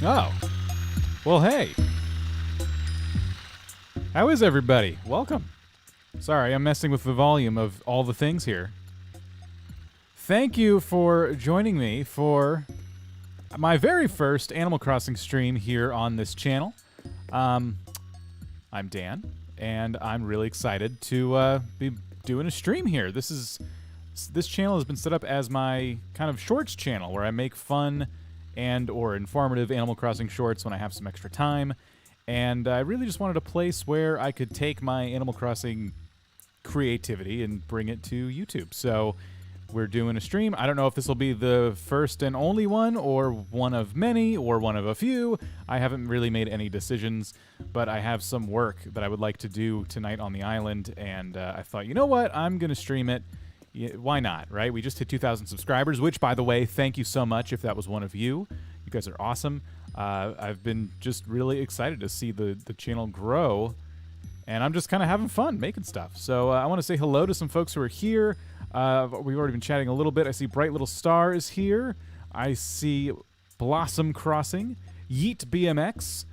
Oh. Well, hey. How is everybody? Welcome. Sorry, I'm messing with the volume of all the things here. Thank you for joining me for my very first Animal Crossing stream here on this channel. I'm Dan, and I'm really excited to be doing a stream here. This channel has been set up as my kind of shorts channel where I make fun and or informative Animal Crossing shorts when I have some extra time. And I really just wanted a place where I could take my Animal Crossing creativity and bring it to YouTube. So we're doing a stream. I don't know if this will be the first and only one or one of many or one of a few. I haven't really made any decisions, but I have some work that I would like to do tonight on the island. And I thought, you know what? I'm going to stream it. Yeah, why not, right? We just hit 2,000 subscribers, which, by the way, thank you so much if that was one of you. You guys are awesome. I've been just really excited to see the channel grow, and I'm just kind of having fun making stuff. So I want to say hello to some folks who are here. We've already been chatting a little bit. I see Bright Little Star is here. I see Blossom Crossing, Yeet BMX,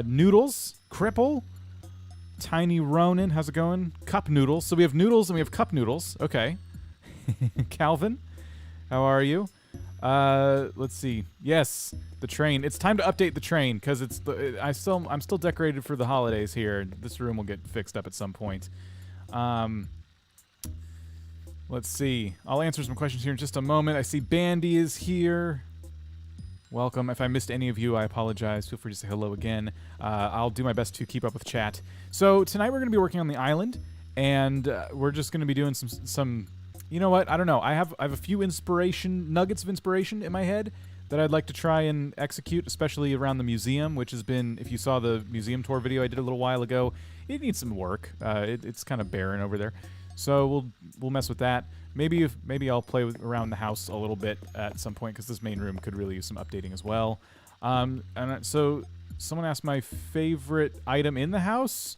Noodles, Cripple, Tiny Ronin, how's it going? Cup Noodles. So we have Noodles and we have Cup Noodles. Okay. Calvin, how are you? Let's see. Yes, the train. It's time to update the train because I'm still decorated for the holidays here. This room will get fixed up at some point. Let's see. I'll answer some questions here in just a moment. I see Bandy is here. Welcome. If I missed any of you, I apologize. Feel free to say hello again. I'll do my best to keep up with chat. So tonight we're going to be working on the island, and we're just going to be doing some. You know what? I don't know. I have a few nuggets of inspiration in my head that I'd like to try and execute, especially around the museum, which has been. If you saw the museum tour video I did a little while ago, it needs some work. It's kind of barren over there. So we'll mess with that. Maybe I'll play around the house a little bit at some point because this main room could really use some updating as well. So someone asked my favorite item in the house.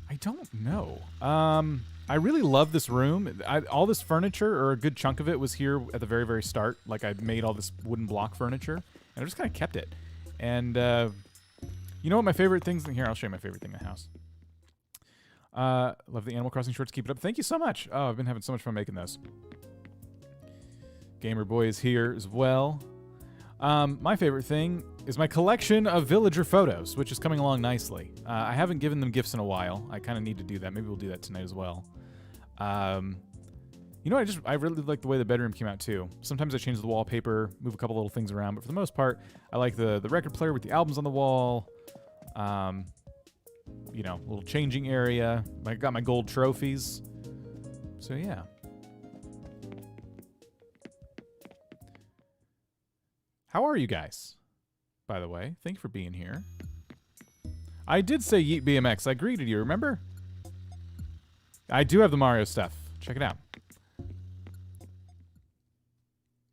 I don't know. I really love this room. All this furniture, or a good chunk of it, was here at the very, very start. Like I made all this wooden block furniture, and I just kind of kept it. And you know what my favorite things in here? I'll show you my favorite thing in the house. Love the Animal Crossing shorts. Keep it up. Thank you so much. Oh, I've been having so much fun making those. Gamer Boy is here as well. My favorite thing is my collection of villager photos, which is coming along nicely. I haven't given them gifts in a while. I kind of need to do that. Maybe we'll do that tonight as well. You know, I really like the way the bedroom came out too. Sometimes I change the wallpaper, move a couple little things around, but for the most part, I like the record player with the albums on the wall. You know, little changing area. I got my gold trophies. So yeah. How are you guys? By the way, thank you for being here. I did say Yeet BMX. I greeted you, remember? I do have the Mario stuff. Check it out.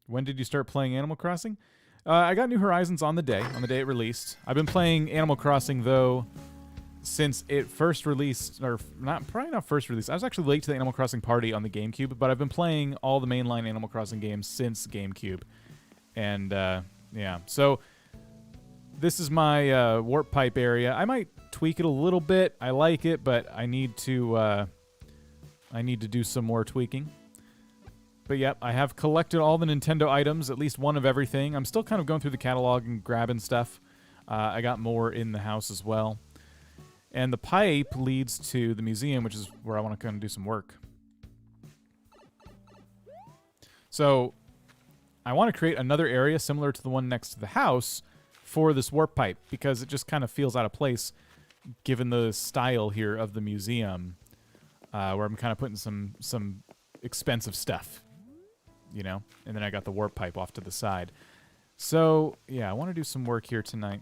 When did you start playing Animal Crossing? I got New Horizons on the day it released. I've been playing Animal Crossing, though, since it first released, or probably not first released. I was actually late to the Animal Crossing party on the GameCube, but I've been playing all the mainline Animal Crossing games since GameCube. And, yeah. So, this is my warp pipe area. I might tweak it a little bit. I like it, but I need to do some more tweaking. But, yep, I have collected all the Nintendo items, at least one of everything. I'm still kind of going through the catalog and grabbing stuff. I got more in the house as well. And the pipe leads to the museum, which is where I want to kind of do some work. So I want to create another area similar to the one next to the house for this warp pipe, because it just kind of feels out of place given the style here of the museum, where I'm kind of putting some expensive stuff, you know? And then I got the warp pipe off to the side. So, yeah, I want to do some work here tonight.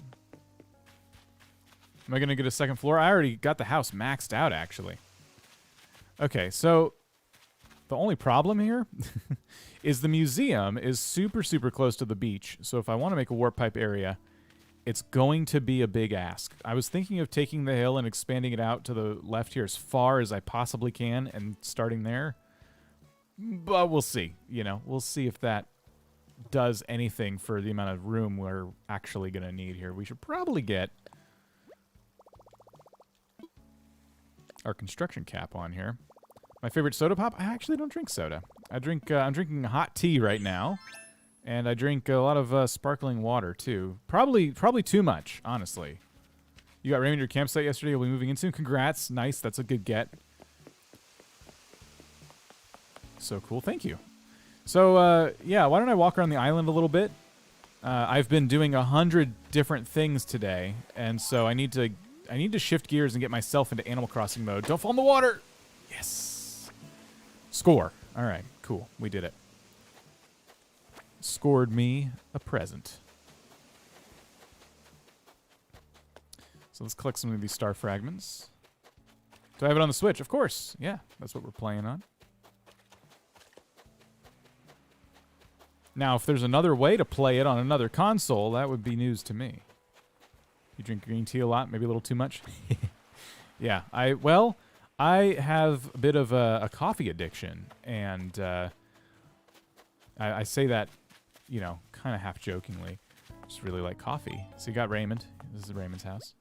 Am I going to get a second floor? I already got the house maxed out, actually. Okay, so the only problem here is the museum is super, super close to the beach. So if I want to make a warp pipe area, it's going to be a big ask. I was thinking of taking the hill and expanding it out to the left here as far as I possibly can and starting there. But we'll see. You know, we'll see if that does anything for the amount of room we're actually going to need here. We should probably get our construction cap on here. My favorite soda pop? I actually don't drink soda. I'm drinking hot tea right now, and I drink a lot of sparkling water too. Probably too much, honestly. You got Raymond your campsite yesterday. You'll be moving in soon. Congrats. Nice. That's a good get. So cool. Thank you. So, yeah, why don't I walk around the island a little bit? I've been doing 100 different things today, and so I need to shift gears and get myself into Animal Crossing mode. Don't fall in the water! Yes! Score. All right, cool. We did it. Scored me a present. So let's collect some of these star fragments. Do I have it on the Switch? Of course. Yeah, that's what we're playing on. Now, if there's another way to play it on another console, that would be news to me. You drink green tea a lot, maybe a little too much? Yeah, I have a bit of a coffee addiction, and I say that, you know, kind of half jokingly. Just really like coffee. So you got Raymond. This is Raymond's house.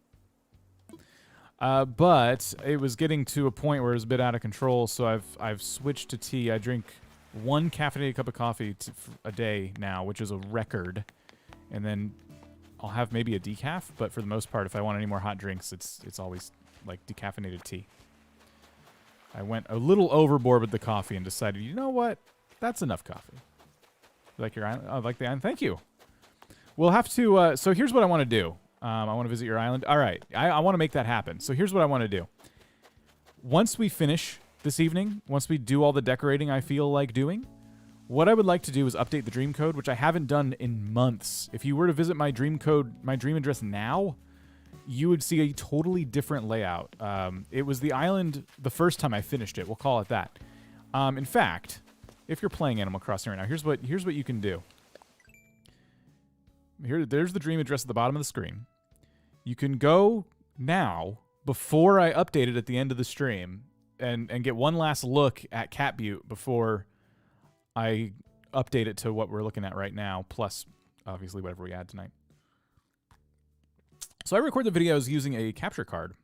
But it was getting to a point where it was a bit out of control, so I've switched to tea. I drink 1 caffeinated cup of coffee a day now, which is a record. And then I'll have maybe a decaf, but for the most part, if I want any more hot drinks, it's always like decaffeinated tea. I went a little overboard with the coffee and decided, you know what? That's enough coffee. You like your island? I like the island. Thank you. We'll have to. So here's what I want to do. I want to visit your island. All right. I want to make that happen. So here's what I want to do. Once we finish this evening, once we do all the decorating I feel like doing, what I would like to do is update the dream code, which I haven't done in months. If you were to visit my dream code, my dream address now, you would see a totally different layout. It was the island the first time I finished it. We'll call it that. In fact, if you're playing Animal Crossing right now, here's what you can do. There's the dream address at the bottom of the screen. You can go now, before I update it at the end of the stream, and get one last look at Cat Butte before I update it to what we're looking at right now, plus, obviously, whatever we add tonight. So I record the videos using a capture card.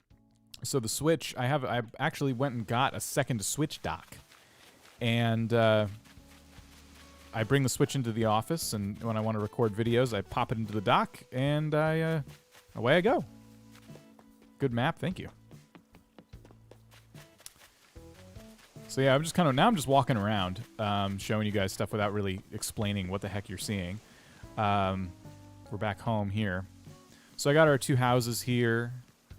So the Switch, I actually went and got a second Switch dock. And I bring the Switch into the office, and when I want to record videos, I pop it into the dock, and away I go. Good map, thank you. So yeah, I'm just walking around, showing you guys stuff without really explaining what the heck you're seeing. We're back home here. So I got our 2 houses here.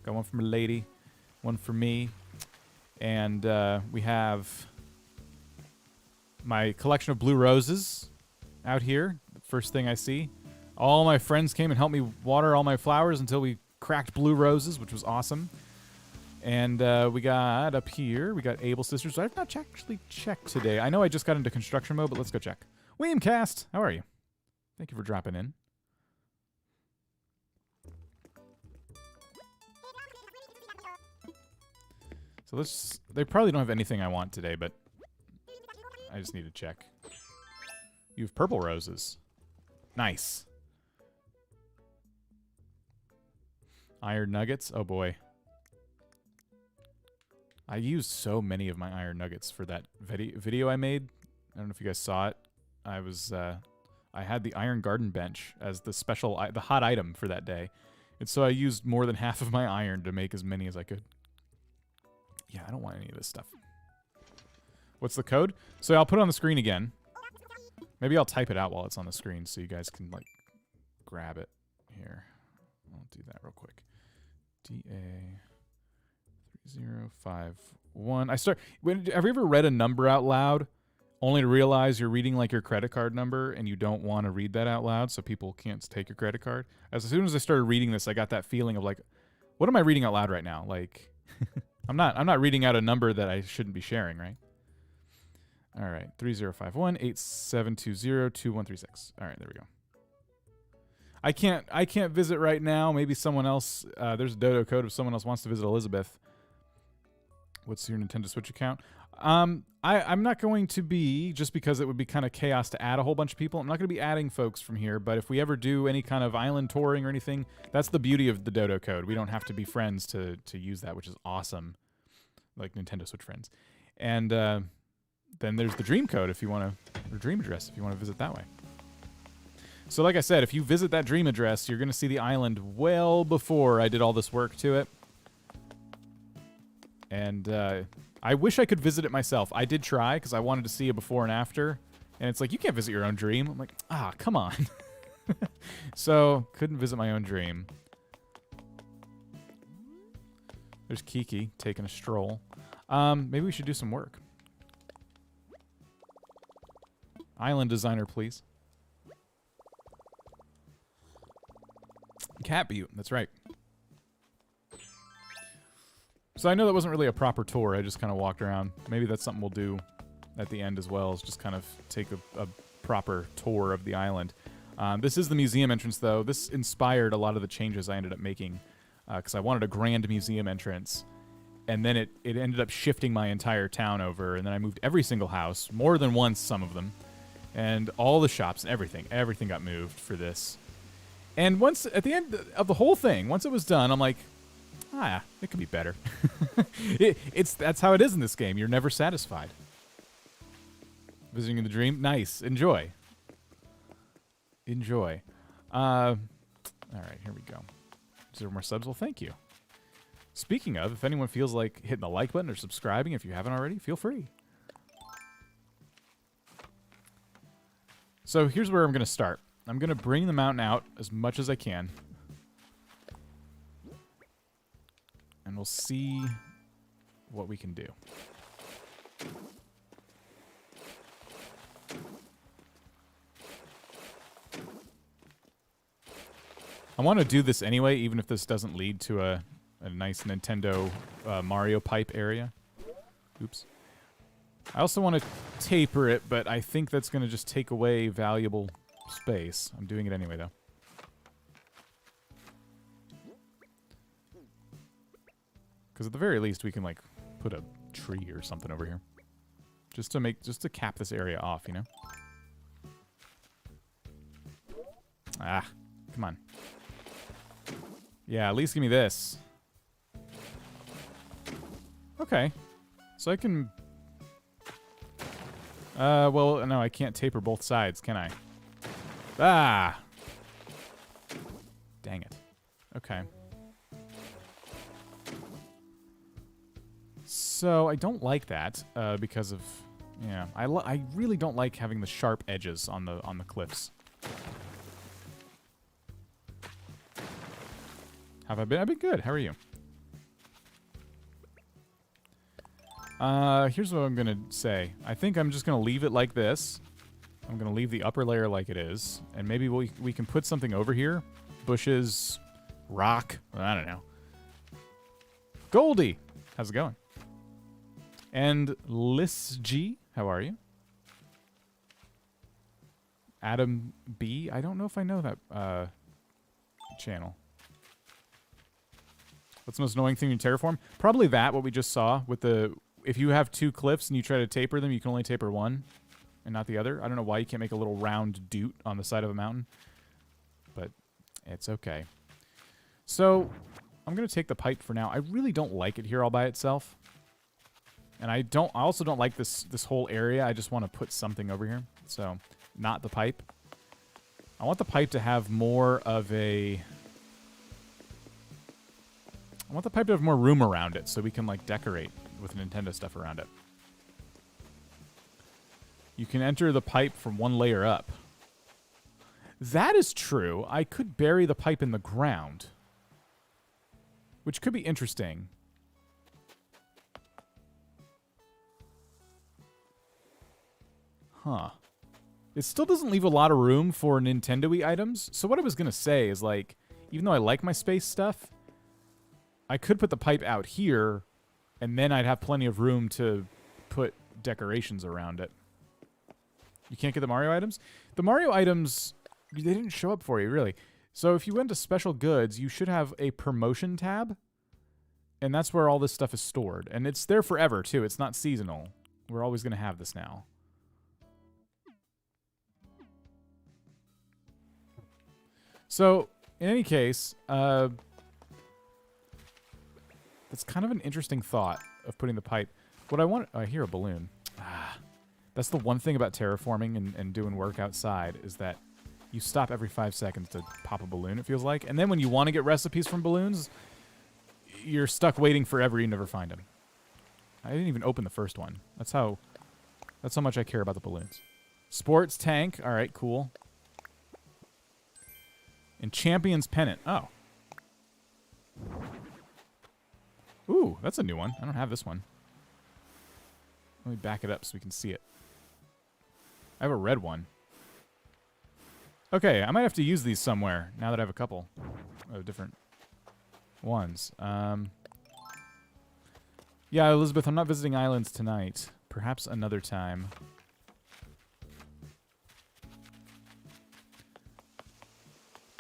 Got one for my lady, one for me. And we have my collection of blue roses out here. First thing I see. All my friends came and helped me water all my flowers until we cracked blue roses, which was awesome. And we got up here, we got Able Sisters. I've not actually checked today. I know I just got into construction mode, but let's go check. William Cast, how are you? Thank you for dropping in. So they probably don't have anything I want today, but I just need to check. You have purple roses. Nice. Iron nuggets. Oh boy. I used so many of my iron nuggets for that video I made. I don't know if you guys saw it. I had the iron garden bench as the hot item for that day. And so I used more than half of my iron to make as many as I could. Yeah, I don't want any of this stuff. What's the code? So I'll put it on the screen again. Maybe I'll type it out while it's on the screen so you guys can, like, grab it here. I'll do that real quick. DA3051. Have you ever read a number out loud only to realize you're reading, like, your credit card number and you don't want to read that out loud so people can't take your credit card? As soon as I started reading this, I got that feeling of, like, what am I reading out loud right now? Like... I'm not reading out a number that I shouldn't be sharing, right? All right, 3051-8720-2136. All right, there we go. I can't visit right now. Maybe someone else. There's a dodo code if someone else wants to visit Elizabeth. What's your Nintendo Switch account? I'm not going to be, just because it would be kind of chaos to add a whole bunch of people, I'm not going to be adding folks from here, but if we ever do any kind of island touring or anything, that's the beauty of the Dodo code. We don't have to be friends to use that, which is awesome. Like Nintendo Switch friends. And then there's the Dream code if you want to, or Dream address if you want to visit that way. So like I said, if you visit that Dream address, you're going to see the island well before I did all this work to it. And I wish I could visit it myself. I did try because I wanted to see a before and after. And it's like, you can't visit your own dream. I'm like, come on. So, couldn't visit my own dream. There's Kiki taking a stroll. Maybe we should do some work. Island designer, please. Cat Butte, that's right. So I know that wasn't really a proper tour. I just kind of walked around. Maybe that's something we'll do at the end as well, is just kind of take a proper tour of the island. This is the museum entrance, though. This inspired a lot of the changes I ended up making because I wanted a grand museum entrance. And then it ended up shifting my entire town over. And then I moved every single house, more than once, some of them. And all the shops and everything got moved for this. And once, at the end of the whole thing, once it was done, I'm like, it could be better. That's how it is in this game. You're never satisfied. Visiting in the dream? Nice. Enjoy. Enjoy. All right, here we go. Is there more subs? Well, thank you. Speaking of, if anyone feels like hitting the like button or subscribing, if you haven't already, feel free. So here's where I'm going to start. I'm going to bring the mountain out as much as I can. And we'll see what we can do. I want to do this anyway, even if this doesn't lead to a nice Nintendo Mario pipe area. Oops. I also want to taper it, but I think that's going to just take away valuable space. I'm doing it anyway, though. Because at the very least, we can, like, put a tree or something over here. Just to cap this area off, you know? Come on. Yeah, at least give me this. Okay. So I can... well, no, I can't taper both sides, can I? Dang it. Okay. So I don't like that because of, yeah, I really don't like having the sharp edges on the cliffs. Have I been? I've been good. How are you? Here's what I'm gonna say. I think I'm just gonna leave it like this. I'm gonna leave the upper layer like it is, and maybe we can put something over here. Bushes, rock. I don't know. Goldie, how's it going? And Liz G, how are you? Adam B, I don't know if I know that channel. What's the most annoying thing in Terraform? Probably that, what we just saw with the... If you have two cliffs and you try to taper them, you can only taper one and not the other. I don't know why you can't make a little round doot on the side of a mountain, but it's okay. So I'm going to take the pipe for now. I really don't like it here all by itself. And I also don't like this whole area. I just want to put something over here. So not the pipe. I want the pipe to have more of a... I want the pipe to have more room around it so we can, like, decorate with Nintendo stuff around it. You can enter the pipe from one layer up. That is true. I could bury the pipe in the ground, which could be interesting. Huh. It still doesn't leave a lot of room for Nintendo-y items. So what I was going to say is, like, even though I like my space stuff, I could put the pipe out here, and then I'd have plenty of room to put decorations around it. You can't get the Mario items? The Mario items, they didn't show up for you, really. So if you went to special goods, you should have a promotion tab, and that's where all this stuff is stored. And it's there forever, too. It's not seasonal. We're always going to have this now. So, in any case, that's kind of an interesting thought of putting the pipe. What I want... I hear a balloon. That's the one thing about terraforming and doing work outside is that you stop every 5 seconds to pop a balloon, it feels like. And then when you want to get recipes from balloons, you're stuck waiting forever. You never find them. I didn't even open the first one. That's how much I care about the balloons. Sports tank. All right, cool. And Champion's Pennant. Oh. Ooh, that's a new one. I don't have this one. Let me back it up so we can see it. I have a red one. Okay, I might have to use these somewhere now that I have a couple of different ones. Yeah, Elizabeth, I'm not visiting islands tonight. Perhaps another time.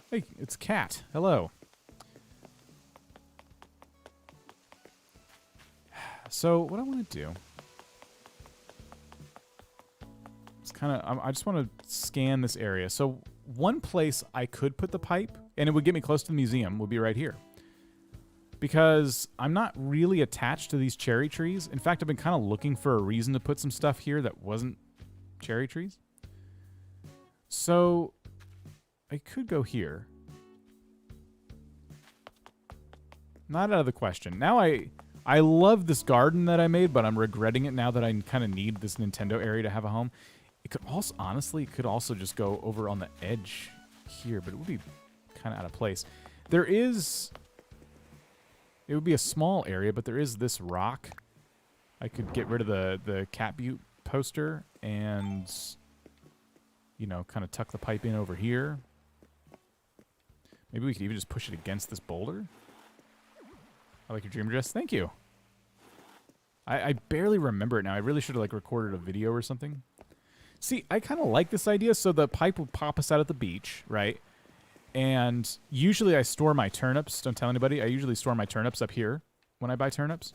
Hey, it's Cat. Hello. So, what I want to do... It's kind of... I just want to scan this area. So, one place I could put the pipe, and it would get me close to the museum, would be right here. Because I'm not really attached to these cherry trees. In fact, I've been kind of looking for a reason to put some stuff here that wasn't cherry trees. So... I could go here. Not out of the question. Now I love this garden that I made, but I'm regretting it now that I kind of need this Nintendo area to have a home. It could also, honestly, it could also just go over on the edge here, but it would be kind of out of place. There is... It would be a small area, but there is this rock. I could get rid of the Cat Butte poster and, you know, kind of tuck the pipe in over here. Maybe we could even just push it against this boulder. I like your dream dress. Thank you. I barely remember it now. I really should have like recorded a video or something. See, I kind of like this idea. So the pipe would pop us out at the beach, right? And usually I store my turnips. Don't tell anybody. I usually store my turnips up here when I buy turnips.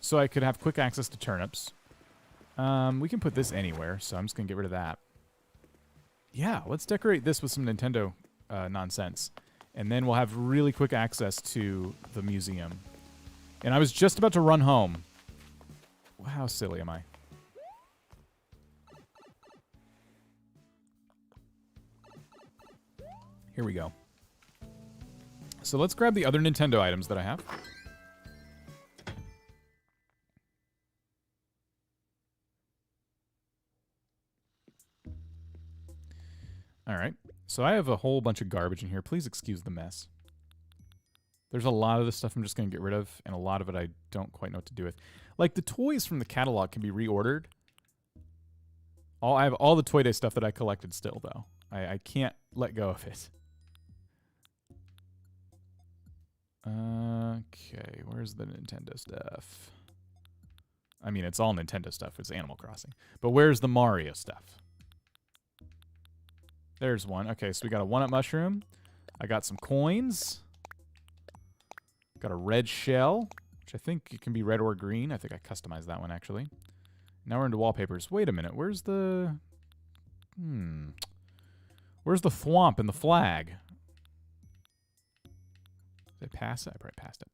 So I could have quick access to turnips. We can put this anywhere, so I'm just going to get rid of that. Yeah, let's decorate this with some Nintendo nonsense. And then we'll have really quick access to the museum. And I was just about to run home. How silly am I? Here we go. So let's grab the other Nintendo items that I have. All right. So I have a whole bunch of garbage in here. Please excuse the mess. There's a lot of this stuff I'm just going to get rid of, and a lot of it I don't quite know what to do with. Like, the toys from the catalog can be reordered. I have all the Toy Day stuff that I collected still, though. I can't let go of it. Okay, where's the Nintendo stuff? I mean, it's all Nintendo stuff. It's Animal Crossing. But where's the Mario stuff? There's one. Okay, so we got a 1-up mushroom. I got some coins. Got a red shell, which I think it can be red or green. I think I customized that one, actually. Now we're into wallpapers. Wait a minute. Where's the... Where's the thwomp and the flag? Did I pass it? I probably passed it.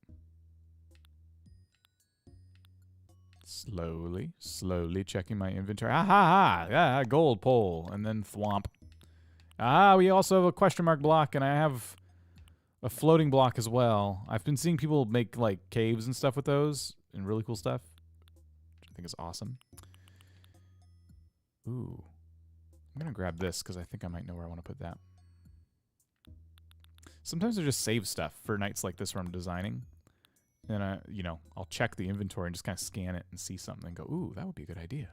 Slowly checking my inventory. Ah, ha, ha! Yeah, gold pole. And then thwomp. Ah, we also have a question mark block, and I have a floating block as well. I've been seeing people make, like, caves and stuff with those, and really cool stuff, which I think is awesome. Ooh. I'm going to grab this, because I think I might know where I want to put that. Sometimes I just save stuff for nights like this where I'm designing. And, you know, I'll check the inventory and just kind of scan it and see something and go, ooh, that would be a good idea.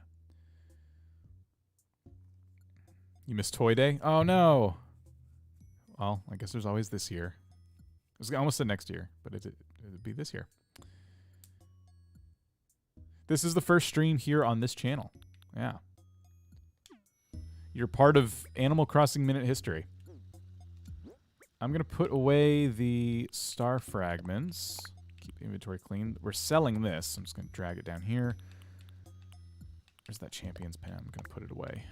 You missed Toy Day? Oh, no. Well, I guess there's always this year. I was almost said next year, but it'd be this year. This is the first stream here on this channel. Yeah. You're part of Animal Crossing Minute History. I'm going to put away the star fragments. Keep the inventory clean. We're selling this. I'm just going to drag it down here. Where's that champion's pen? I'm going to put it away.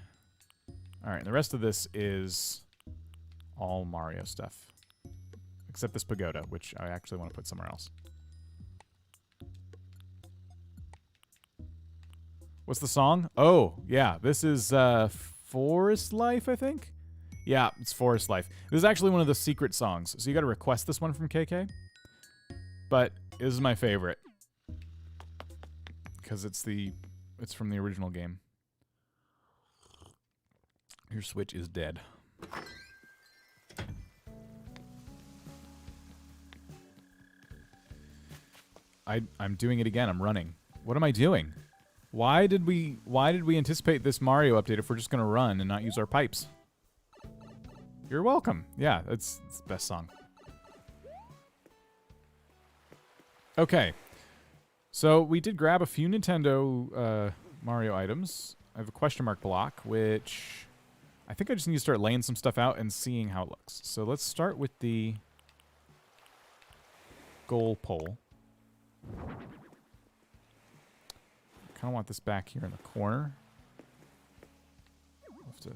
Alright, and the rest of this is all Mario stuff. Except this pagoda, which I actually want to put somewhere else. What's the song? Oh, yeah. This is Forest Life, I think? Yeah, it's Forest Life. This is actually one of the secret songs. So you got to request this one from KK. But this is my favorite. Because it's from the original game. Your Switch is dead. I'm doing it again. I'm running. What am I doing? Why did we anticipate this Mario update if we're just gonna run and not use our pipes? You're welcome. Yeah, it's the best song. Okay. So we did grab a few Nintendo Mario items. I have a question mark block, which I think I just need to start laying some stuff out and seeing how it looks. So let's start with the goal pole. I kind of want this back here in the corner. I'll have to,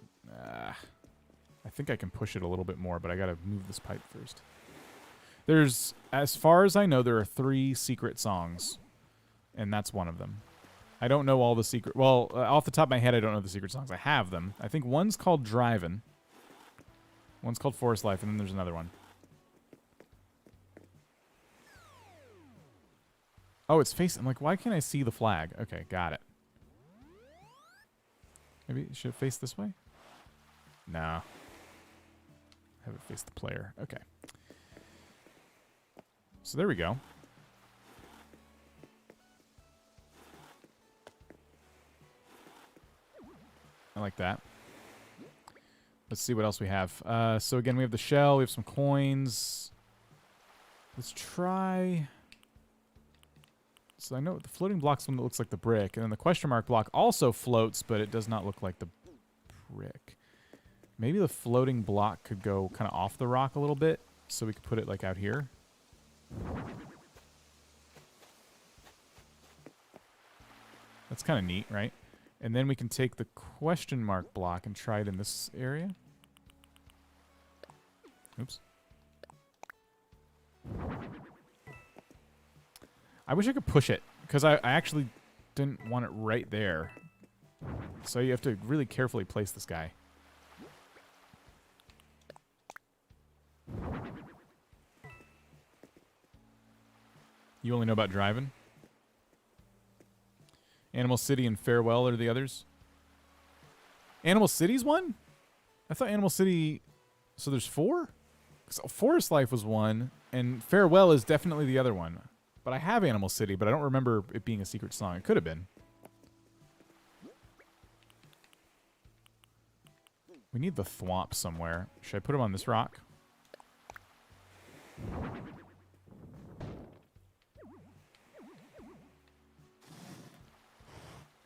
I think I can push it a little bit more, but I gotta move this pipe first. There's, as far as I know, there are 3 secret songs, and that's one of them. I don't know all the secret... Well, off the top of my head, I don't know the secret songs. I have them. I think one's called Drivin'. One's called Forest Life, and then there's another one. Oh, it's facing... I'm like, why can't I see the flag? Okay, got it. Maybe it should face this way? No. Have it face the player. Okay. So there we go. I like that. Let's see what else we have. So again, we have the shell. We have some coins. Let's try... So I know the floating block's one that looks like the brick. And then the question mark block also floats, but it does not look like the brick. Maybe the floating block could go kind of off the rock a little bit. So we could put it like out here. That's kind of neat, right? And then we can take the question mark block and try it in this area. Oops. I wish I could push it, because I actually didn't want it right there. So you have to really carefully place this guy. You only know about driving? Animal City and Farewell are the others. Animal City's one? I thought Animal City... So there's 4? So Forest Life was one, and Farewell is definitely the other one. But I have Animal City, but I don't remember it being a secret song. It could have been. We need the thwomp somewhere. Should I put him on this rock?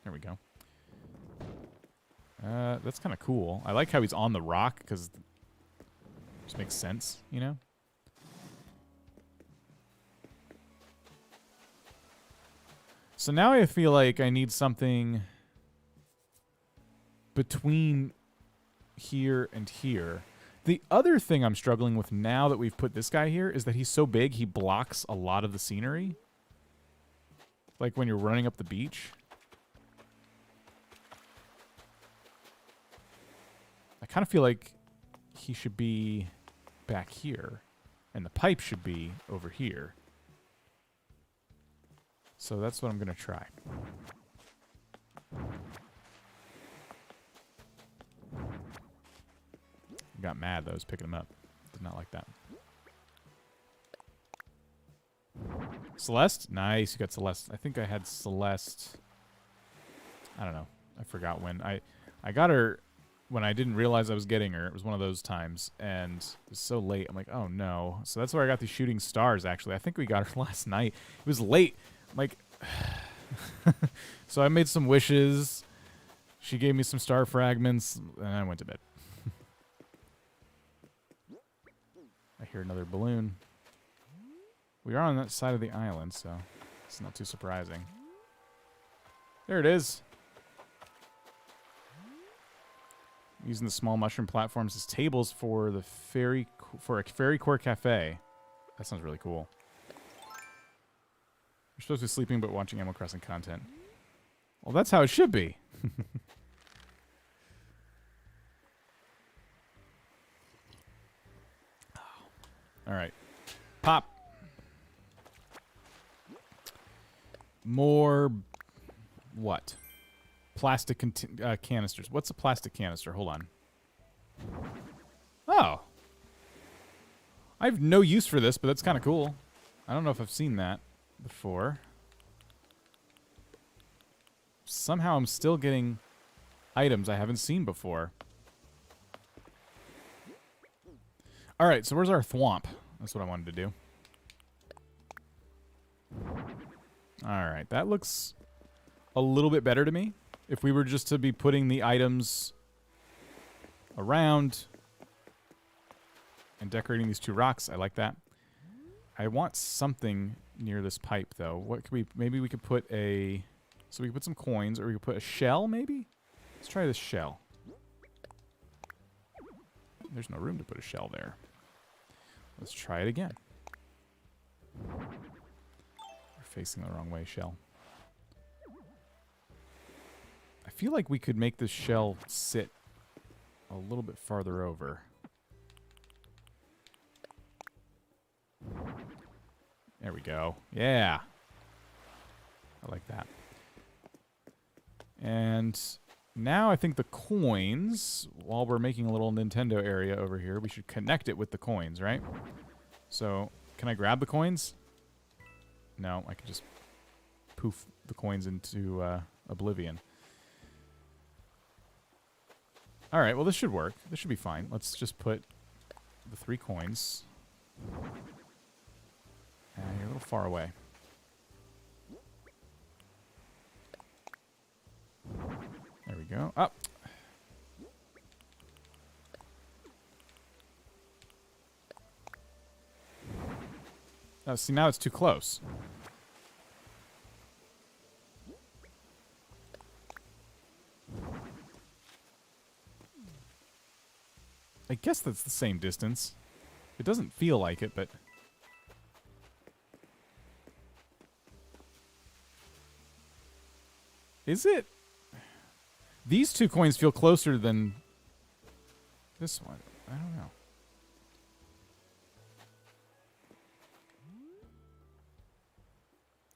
There we go. That's kind of cool. I like how he's on the rock, because it just makes sense, you know? So now I feel like I need something between here and here. The other thing I'm struggling with now that we've put this guy here is that he's so big, he blocks a lot of the scenery. Like when you're running up the beach. I kind of feel like he should be back here, and the pipe should be over here. So that's what I'm going to try. Got mad that I was picking him up. Did not like that. Celeste? Nice, you got Celeste. I think I had Celeste. I don't know. I forgot when. I got her when I didn't realize I was getting her. It was one of those times, and it was so late. I'm like, oh no. So that's where I got these shooting stars, actually. I think we got her last night. It was late. Like, so I made some wishes. She gave me some star fragments, and I went to bed. I hear another balloon. We are on that side of the island, so it's not too surprising. There it is. Using the small mushroom platforms as tables for a fairy core cafe. That sounds really cool. You're supposed to be sleeping but watching Animal Crossing content. Well, that's how it should be. All right. Pop. More what? Plastic canisters. What's a plastic canister? Hold on. Oh. I have no use for this, but that's kind of cool. I don't know if I've seen that before. Somehow I'm still getting items I haven't seen before. All right, so where's our thwomp? That's what I wanted to do. All right, that looks a little bit better to me. If we were just to be putting the items around and decorating these 2 rocks, I like that. I want something near this pipe, though. What could we... Maybe we could put a... So we could put some coins, or we could put a shell, maybe? Let's try this shell. There's no room to put a shell there. Let's try it again. We're facing the wrong way, shell. I feel like we could make this shell sit a little bit farther over. There we go. Yeah. I like that. And now I think the coins, while we're making a little Nintendo area over here, we should connect it with the coins, right? So, can I grab the coins? No, I can just poof the coins into oblivion. Alright, well this should work. This should be fine. Let's just put the 3 coins. And you're a little far away. There we go. Up. Oh, see, now it's too close. I guess that's the same distance. It doesn't feel like it, but... Is it? These 2 coins feel closer than this one. I don't know.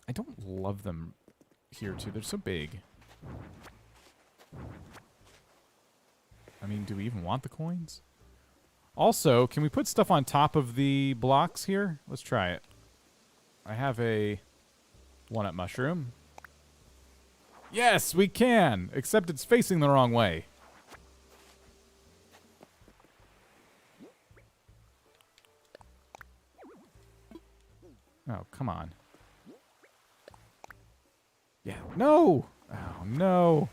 I don't love them here, too. They're so big. I mean, do we even want the coins? Also, can we put stuff on top of the blocks here? Let's try it. I have a walnut mushroom. Yes, we can! Except it's facing the wrong way. Oh, come on. Yeah. No! Oh, no.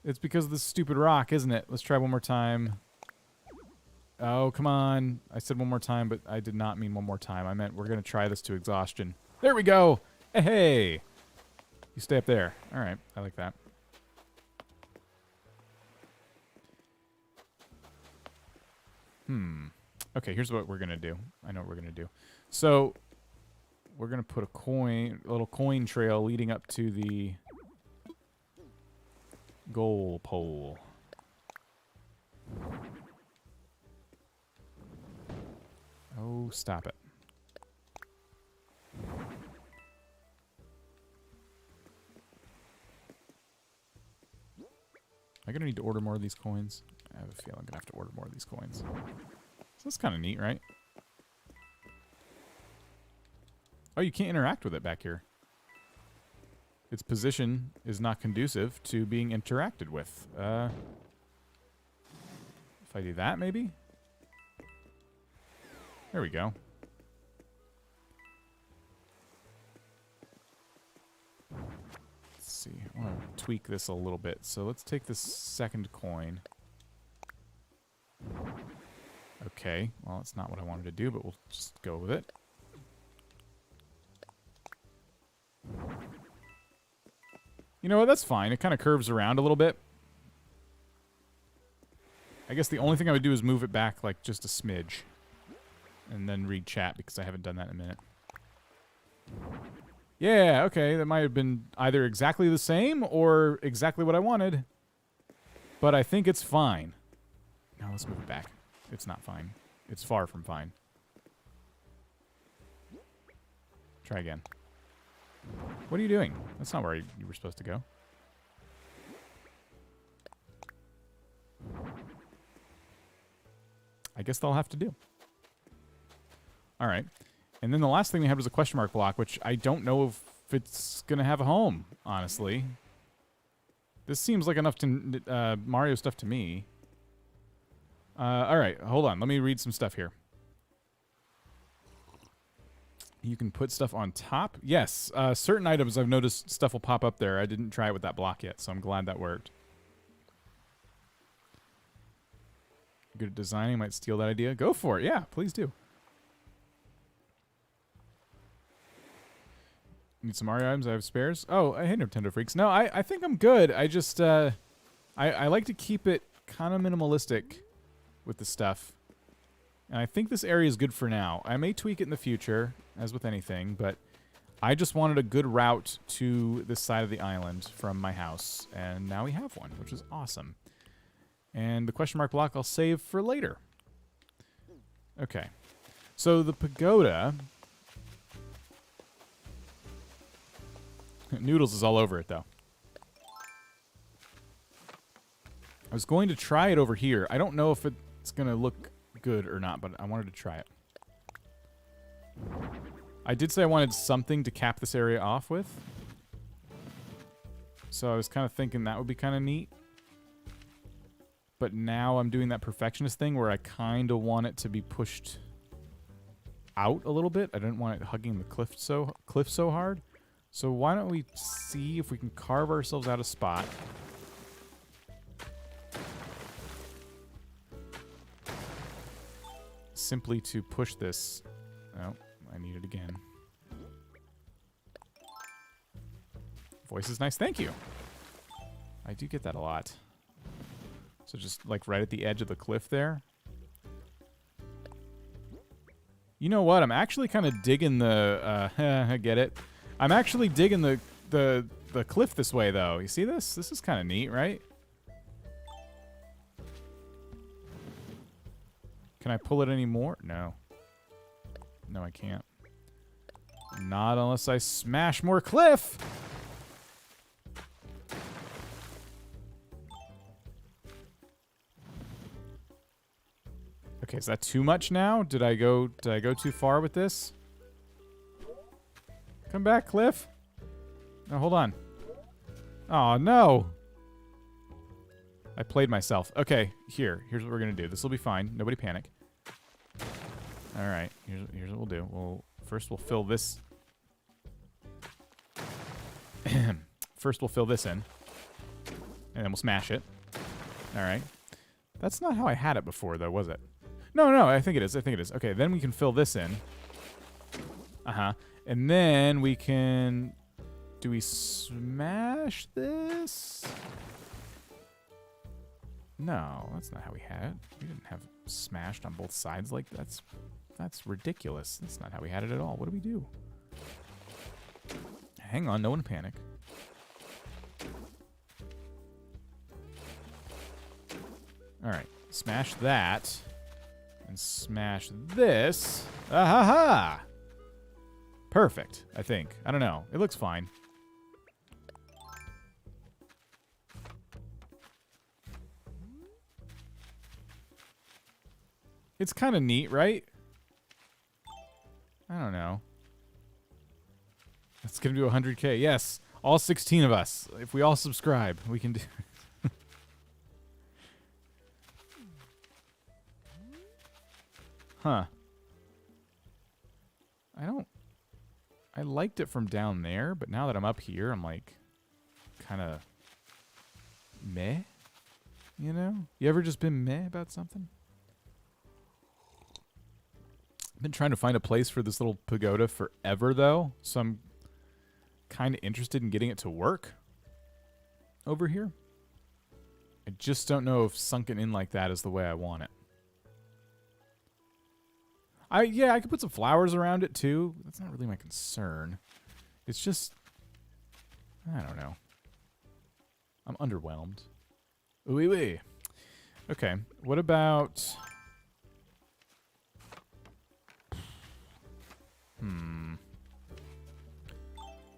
It's because of this stupid rock, isn't it? Let's try one more time. Oh, come on. I said one more time, but I did not mean one more time. I meant we're going to try this to exhaustion. There we go! Hey! You stay up there. All right. I like that. Okay, here's what we're going to do. I know what we're going to do. So, we're going to put a little coin trail leading up to the goal pole. Oh, stop it. Am I going to need to order more of these coins? I have a feeling I'm going to have to order more of these coins. So that's kind of neat, right? Oh, you can't interact with it back here. Its position is not conducive to being interacted with. If I do that, maybe? There we go. Let's see. I want to tweak this a little bit. So let's take this second coin. Okay. Well, it's not what I wanted to do, but we'll just go with it. You know what? That's fine. It kind of curves around a little bit. I guess the only thing I would do is move it back like just a smidge. And then read chat because I haven't done that in a minute. Yeah, okay, that might have been either exactly the same or exactly what I wanted. But I think it's fine. Now let's move it back. It's not fine. It's far from fine. Try again. What are you doing? That's not where you were supposed to go. I guess they'll have to do. All right. And then the last thing we had was a question mark block, which I don't know if it's going to have a home, honestly. This seems like enough to Mario stuff to me. All right, hold on. Let me read some stuff here. You can put stuff on top. Yes, certain items I've noticed stuff will pop up there. I didn't try it with that block yet, so I'm glad that worked. Good at designing. Might steal that idea. Go for it. Yeah, please do. Need some Mario items? I have spares. Oh, I hate Nintendo freaks. No, I think I'm good. I just, I like to keep it kind of minimalistic with the stuff. And I think this area is good for now. I may tweak it in the future, as with anything, but I just wanted a good route to this side of the island from my house. And now we have one, which is awesome. And the question mark block I'll save for later. Okay. So the pagoda... Noodles is all over it, though. I was going to try it over here. I don't know if it's going to look good or not, but I wanted to try it. I did say I wanted something to cap this area off with. So I was kind of thinking that would be kind of neat. But now I'm doing that perfectionist thing where I kind of want it to be pushed out a little bit. I didn't want it hugging the cliff so hard. So why don't we see if we can carve ourselves out a spot. Simply to push this. Oh, I need it again. Voice is nice. Thank you. I do get that a lot. So just like right at the edge of the cliff there. You know what? I'm actually kind of digging the... I get it. I'm actually digging the cliff this way, though. You see this? This is kind of neat, right? Can I pull it any more? No. No, I can't. Not unless I smash more cliff! Okay, is that too much now? Did I go too far with this? Come back, Cliff. No, hold on. Oh, no. I played myself. Okay, here's what we're going to do. This will be fine. Nobody panic. All right, here's what we'll do. First we'll fill this. First we'll fill this in. And then we'll smash it. All right. That's not how I had it before, though, was it? No, I think it is. Okay, then we can fill this in. Uh-huh. And then we can... Do we smash this? No, that's not how we had it. We didn't have smashed on both sides like that's ridiculous. That's not how we had it at all. What do we do? Hang on, no one panic. All right, smash that. And smash this. Ah-ha-ha! Perfect, I think. I don't know. It looks fine. It's kind of neat, right? I don't know. It's going to do 100K. Yes, all 16 of us. If we all subscribe, we can do it. Huh. I liked it from down there, but now that I'm up here, I'm like, kind of meh, you know? You ever just been meh about something? I've been trying to find a place for this little pagoda forever, though, so I'm kind of interested in getting it to work over here. I just don't know if sunken in like that is the way I want it. Yeah, I could put some flowers around it too. That's not really my concern. It's just, I don't know. I'm underwhelmed. Ooh. Okay, what about...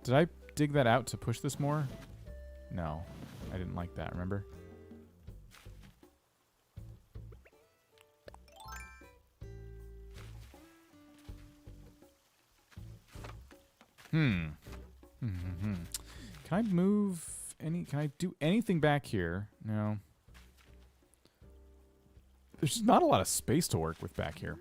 Did I dig that out to push this more? No, I didn't like that, remember? Can I move any... Can I do anything back here? No. There's just not a lot of space to work with back here.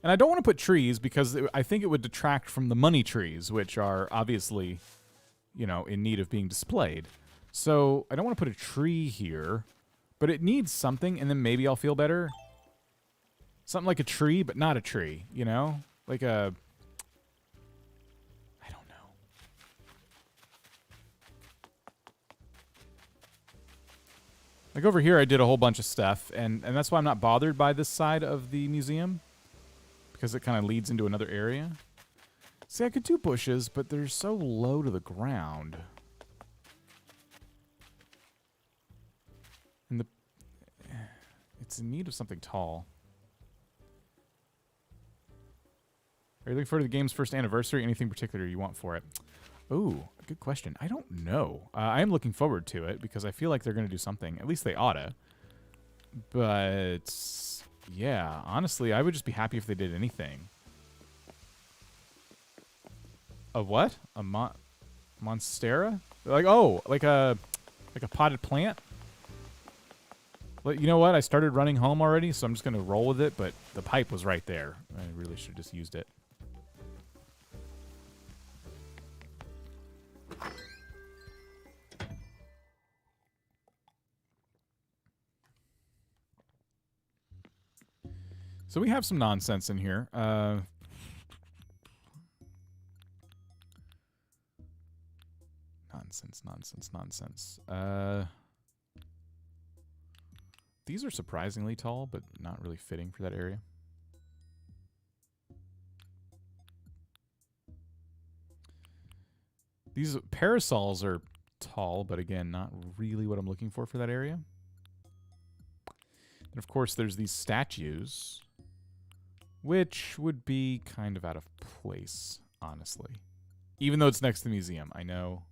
And I don't want to put trees because I think it would detract from the money trees, which are obviously, you know, in need of being displayed. So I don't want to put a tree here, but it needs something, and then maybe I'll feel better. Something like a tree, but not a tree, you know? Like a... I don't know. Like over here I did a whole bunch of stuff, and that's why I'm not bothered by this side of the museum. Because it kind of leads into another area. See, I could do bushes, but they're so low to the ground. And it's in need of something tall. Are you looking forward to the game's first anniversary? Anything particular you want for it? Ooh, good question. I don't know. I am looking forward to it because I feel like they're going to do something. At least they oughta. But... yeah, honestly, I would just be happy if they did anything. A what? A monstera? Like, oh, like a potted plant? Well, you know what? I started running home already, so I'm just going to roll with it, but the pipe was right there. I really should have just used it. So we have some nonsense in here. Nonsense. These are surprisingly tall, but not really fitting for that area. These parasols are tall, but again, not really what I'm looking for that area. And of course, there's these statues, which would be kind of out of place, honestly. Even though it's next to the museum, I know.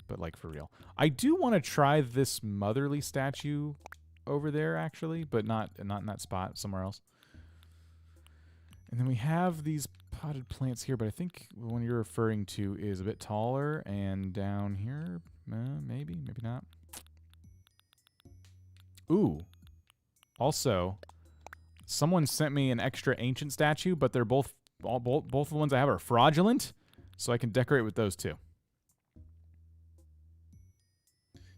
But, like, for real. I do want to try this motherly statue over there, actually, but not in that spot, somewhere else. And then we have these potted plants here, but I think the one you're referring to is a bit taller, and down here, maybe not. Ooh. Also, someone sent me an extra ancient statue, but they're both the ones I have are fraudulent, so I can decorate with those too.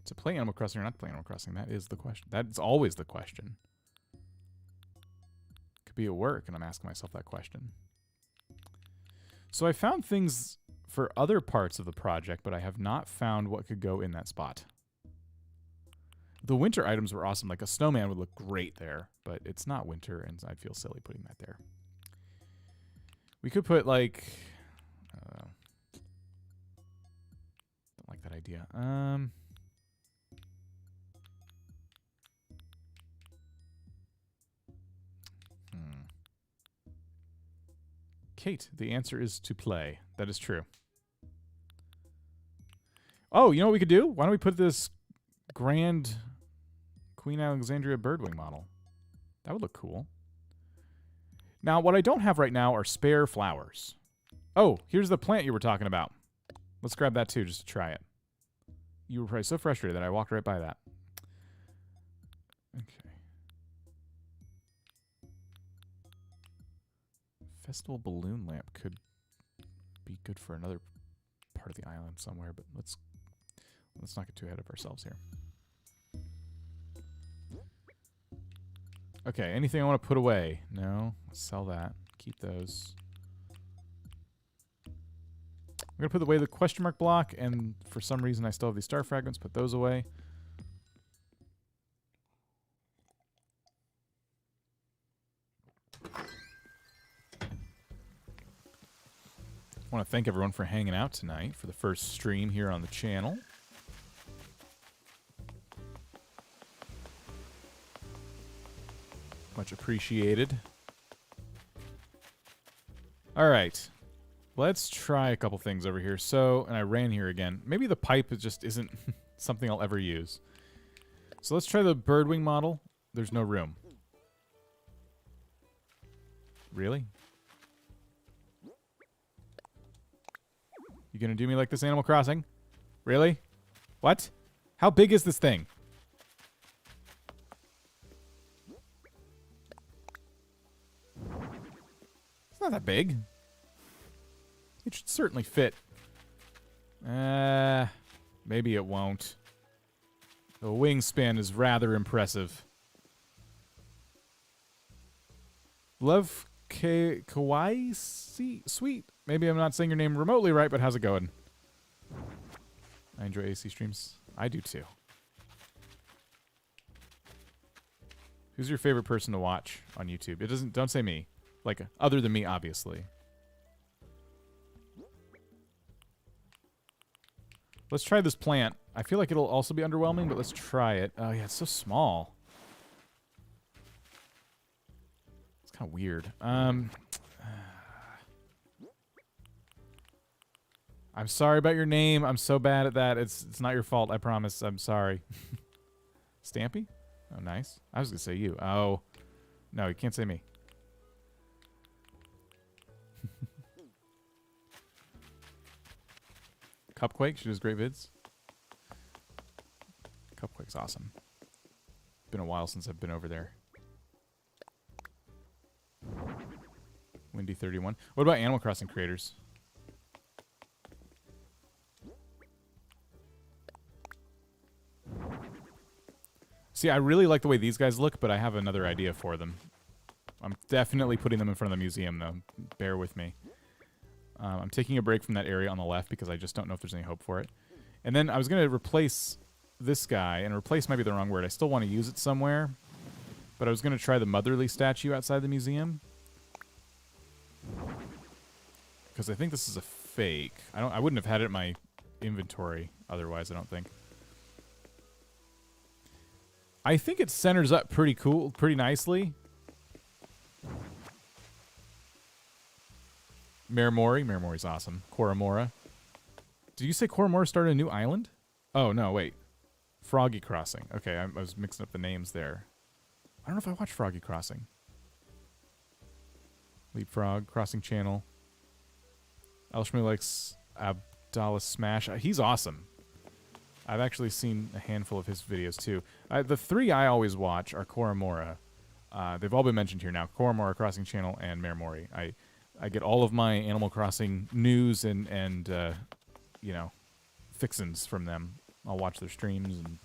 To play Animal Crossing or not to play Animal Crossing, that is the question. That's always the question. Could be at work, and I'm asking myself that question. So I found things for other parts of the project, but I have not found what could go in that spot. The winter items were awesome. Like a snowman would look great there, but it's not winter, and I'd feel silly putting that there. We could put, like... don't like that idea. Kate, the answer is to play. That is true. Oh, you know what we could do? Why don't we put this grand Queen Alexandria birdwing model? That would look cool. Now, what I don't have right now are spare flowers. Oh, here's the plant you were talking about. Let's grab that too, just to try it. You were probably so frustrated that I walked right by that. Okay. Festival balloon lamp could be good for another part of the island somewhere, but let's not get too ahead of ourselves here. Okay, anything I want to put away? No, let's sell that. Keep those. I'm going to put away the question mark block, and for some reason I still have these star fragments. Put those away. I want to thank everyone for hanging out tonight for the first stream here on the channel. Much appreciated. All right. Let's try a couple things over here. So, and I ran here again. Maybe the pipe just isn't something I'll ever use. So let's try the birdwing model. There's no room. Really? You gonna do me like this, Animal Crossing? Really? What? How big is this thing? It's not that big. It should certainly fit. Maybe it won't. The wingspan is rather impressive. Love Kawaii Sweet. Maybe I'm not saying your name remotely right, but how's it going? I enjoy AC streams. I do too. Who's your favorite person to watch on YouTube? Don't say me. Like, other than me, obviously. Let's try this plant. I feel like it'll also be underwhelming, but let's try it. Oh, yeah, it's so small. It's kind of weird. I'm sorry about your name. I'm so bad at that. It's not your fault, I promise. I'm sorry. Stampy? Oh, nice. I was going to say you. Oh. No, you can't say me. Cupquake, she does great vids. Cupquake's awesome. Been a while since I've been over there. Windy31. What about Animal Crossing creators? See, I really like the way these guys look, but I have another idea for them. I'm definitely putting them in front of the museum, though. Bear with me. I'm taking a break from that area on the left because I just don't know if there's any hope for it. And then I was going to replace this guy, and replace might be the wrong word. I still want to use it somewhere, but I was going to try the motherly statue outside the museum. Because I think this is a fake. I wouldn't have had it in my inventory otherwise, I don't think. I think it centers up pretty cool, pretty nicely. Marimori. Marimori's awesome. Koramora. Did you say Koramora started a new island? Oh, no, wait. Froggy Crossing. Okay, I was mixing up the names there. I don't know if I watched Froggy Crossing. Leapfrog, Crossing Channel. Elshmi likes Abdallah Smash. He's awesome. I've actually seen a handful of his videos, too. The three I always watch are Koramora. They've all been mentioned here now. Koramora, Crossing Channel, and Marimori. I get all of my Animal Crossing news and you know, fixins from them. I'll watch their streams, and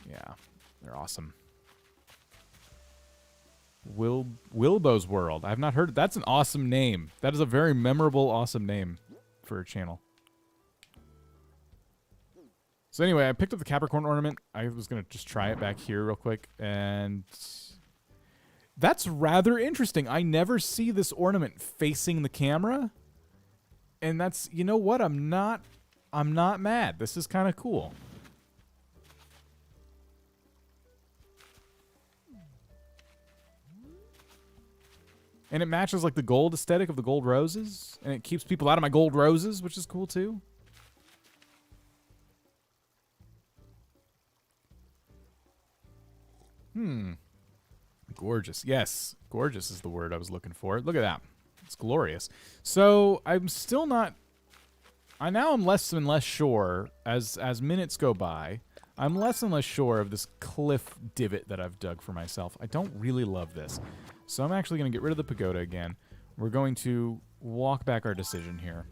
yeah, they're awesome. Wilbo's World. I've not heard. That's an awesome name. That is a very memorable, awesome name for a channel. So anyway, I picked up the Capricorn ornament. I was going to just try it back here real quick, and that's rather interesting. I never see this ornament facing the camera, and that's, you know what? I'm not mad. This is kind of cool. And it matches like the gold aesthetic of the gold roses, and it keeps people out of my gold roses, which is cool too. Gorgeous. Yes, gorgeous is the word I was looking for. Look at that. It's glorious. So I'm still not... now I'm less and less sure, as minutes go by, I'm less and less sure of this cliff divot that I've dug for myself. I don't really love this. So I'm actually going to get rid of the pagoda again. We're going to walk back our decision here.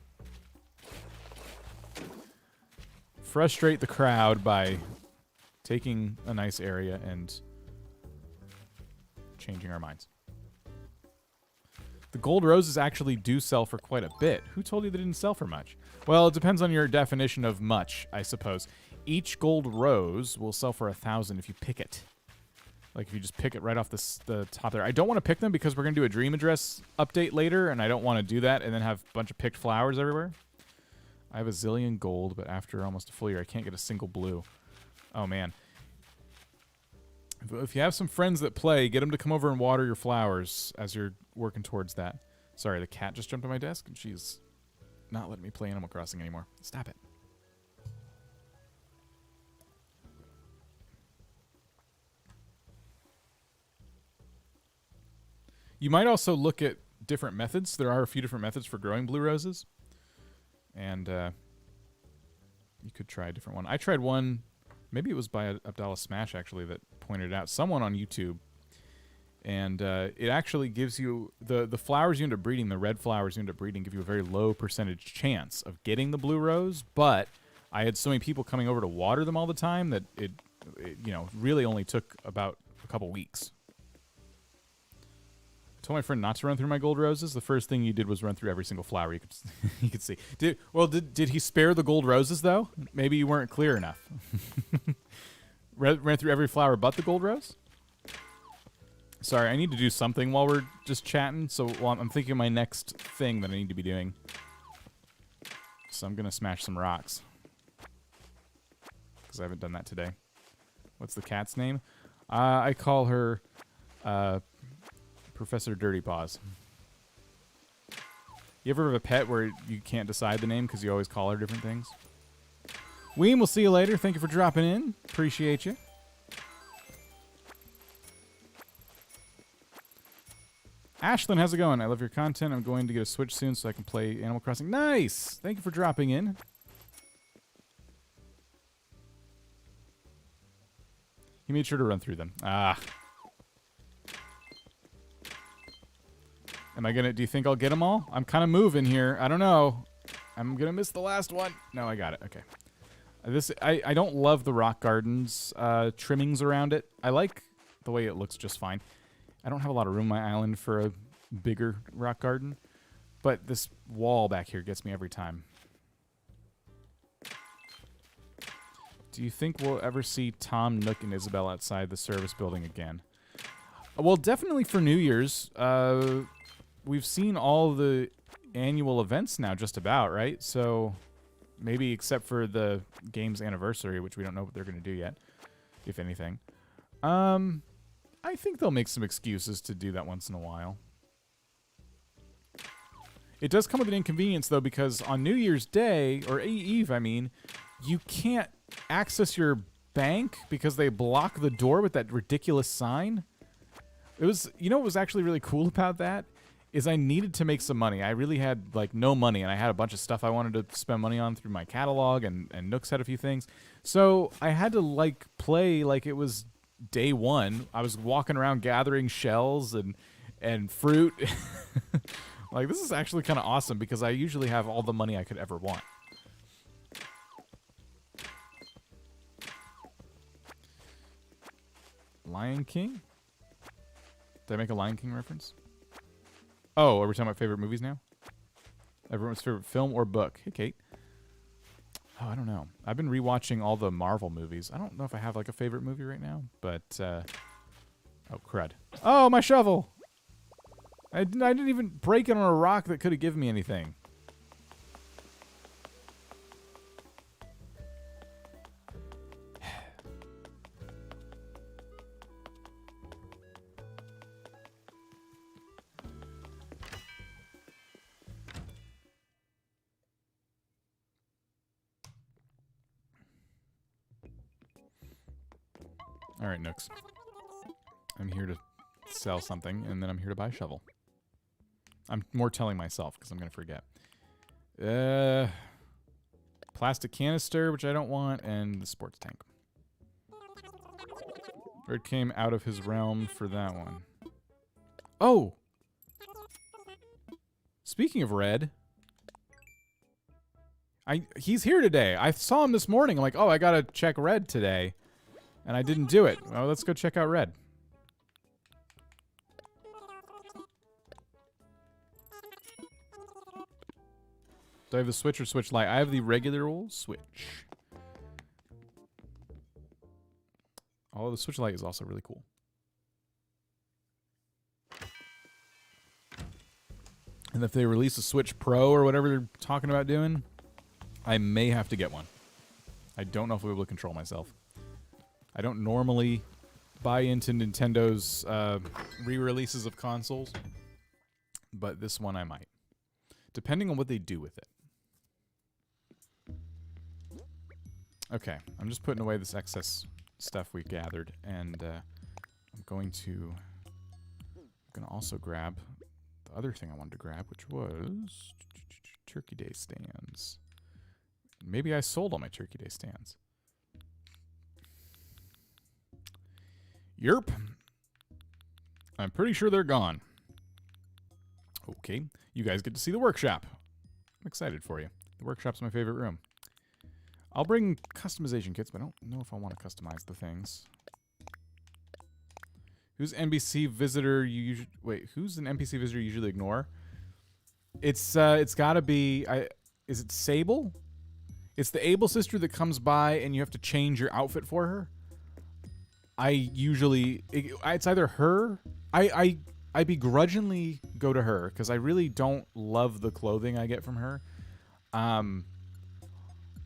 Frustrate the crowd by taking a nice area and changing our minds. The gold roses actually do sell for quite a bit. Who told you they didn't sell for much? Well, it depends on your definition of much, I suppose. Each gold rose will sell for 1,000 if you pick it. Like if you just pick it right off the top there. I don't want to pick them because we're going to do a dream address update later, and I don't want to do that and then have a bunch of picked flowers everywhere. I have a zillion gold, but after almost a full year, I can't get a single blue. Oh, man. If you have some friends that play, get them to come over and water your flowers as you're working towards that. Sorry, the cat just jumped on my desk, and she's not letting me play Animal Crossing anymore. Stop it. You might also look at different methods. There are a few different methods for growing blue roses. And you could try a different one. I tried one, maybe it was by Abdallah Smash, actually, that pointed it out. Someone on YouTube. And it actually gives you, the flowers you end up breeding, the red flowers you end up breeding, give you a very low percentage chance of getting the blue rose. But I had so many people coming over to water them all the time that it you know, really only took about a couple weeks. I told my friend not to run through my gold roses. The first thing you did was run through every single flower you could you could see. Did he spare the gold roses though? Maybe you weren't clear enough. Ran through every flower but the gold rose? Sorry, I need to do something while we're just chatting. So I'm thinking of my next thing that I need to be doing. So I'm gonna smash some rocks because I haven't done that today. What's the cat's name? I call her Professor Dirty Paws. You ever have a pet where you can't decide the name because you always call her different things? Weem, we'll see you later. Thank you for dropping in. Appreciate you. Ashlyn, how's it going? I love your content. I'm going to get a Switch soon so I can play Animal Crossing. Nice! Thank you for dropping in. He made sure to run through them. Ah. Am I gonna, do you think I'll get them all? I'm kind of moving here. I don't know. I'm gonna miss the last one. No, I got it. Okay. I don't love the rock gardens trimmings around it. I like the way it looks just fine. I don't have a lot of room on my island for a bigger rock garden, but this wall back here gets me every time. Do you think we'll ever see Tom, Nook, and Isabel outside the service building again? Well, definitely for New Year's. We've seen all the annual events now just about, right? So maybe except for the game's anniversary, which we don't know what they're going to do yet, if anything. I think they'll make some excuses to do that once in a while. It does come with an inconvenience, though, because on New Year's Day, or Eve, I mean, you can't access your bank because they block the door with that ridiculous sign. It was, you know what was actually really cool about that? Is I needed to make some money. I really had, like, no money, and I had a bunch of stuff I wanted to spend money on through my catalog, and Nook's had a few things. So I had to, like, play like it was day one. I was walking around gathering shells and fruit. Like, this is actually kind of awesome because I usually have all the money I could ever want. Lion King? Did I make a Lion King reference? Oh, are we talking about favorite movies now? Everyone's favorite film or book? Hey, Kate. Oh, I don't know. I've been rewatching all the Marvel movies. I don't know if I have, like, a favorite movie right now, but, oh, crud. Oh, my shovel! I didn't even break it on a rock that could have given me anything. All right, Nooks. I'm here to sell something, and then I'm here to buy a shovel. I'm more telling myself, because I'm going to forget. Plastic canister, which I don't want, and the sports tank. Bird came out of his realm for that one. Oh! Speaking of Red... he's here today. I saw him this morning. I'm like, oh, I got to check Red today. And I didn't do it. Well, let's go check out Red. Do I have the Switch or Switch Lite? I have the regular old Switch. Although the Switch Lite is also really cool. And if they release a Switch Pro or whatever they're talking about doing, I may have to get one. I don't know if I'll be able to control myself. I don't normally buy into Nintendo's re-releases of consoles, but this one I might, depending on what they do with it. Okay, I'm just putting away this excess stuff we gathered, and I'm going to also grab the other thing I wanted to grab, which was Turkey Day stands. Maybe I sold all my Turkey Day stands. Yerp. I'm pretty sure they're gone. Okay, you guys get to see the workshop. I'm excited for you. The workshop's my favorite room. I'll bring customization kits, but I don't know if I want to customize the things. Who's NPC visitor you usually... Wait, who's an NPC visitor you usually ignore? It's gotta be... Is it Sable? It's the Able sister that comes by and you have to change your outfit for her. I usually... It's either her... I begrudgingly go to her because I really don't love the clothing I get from her.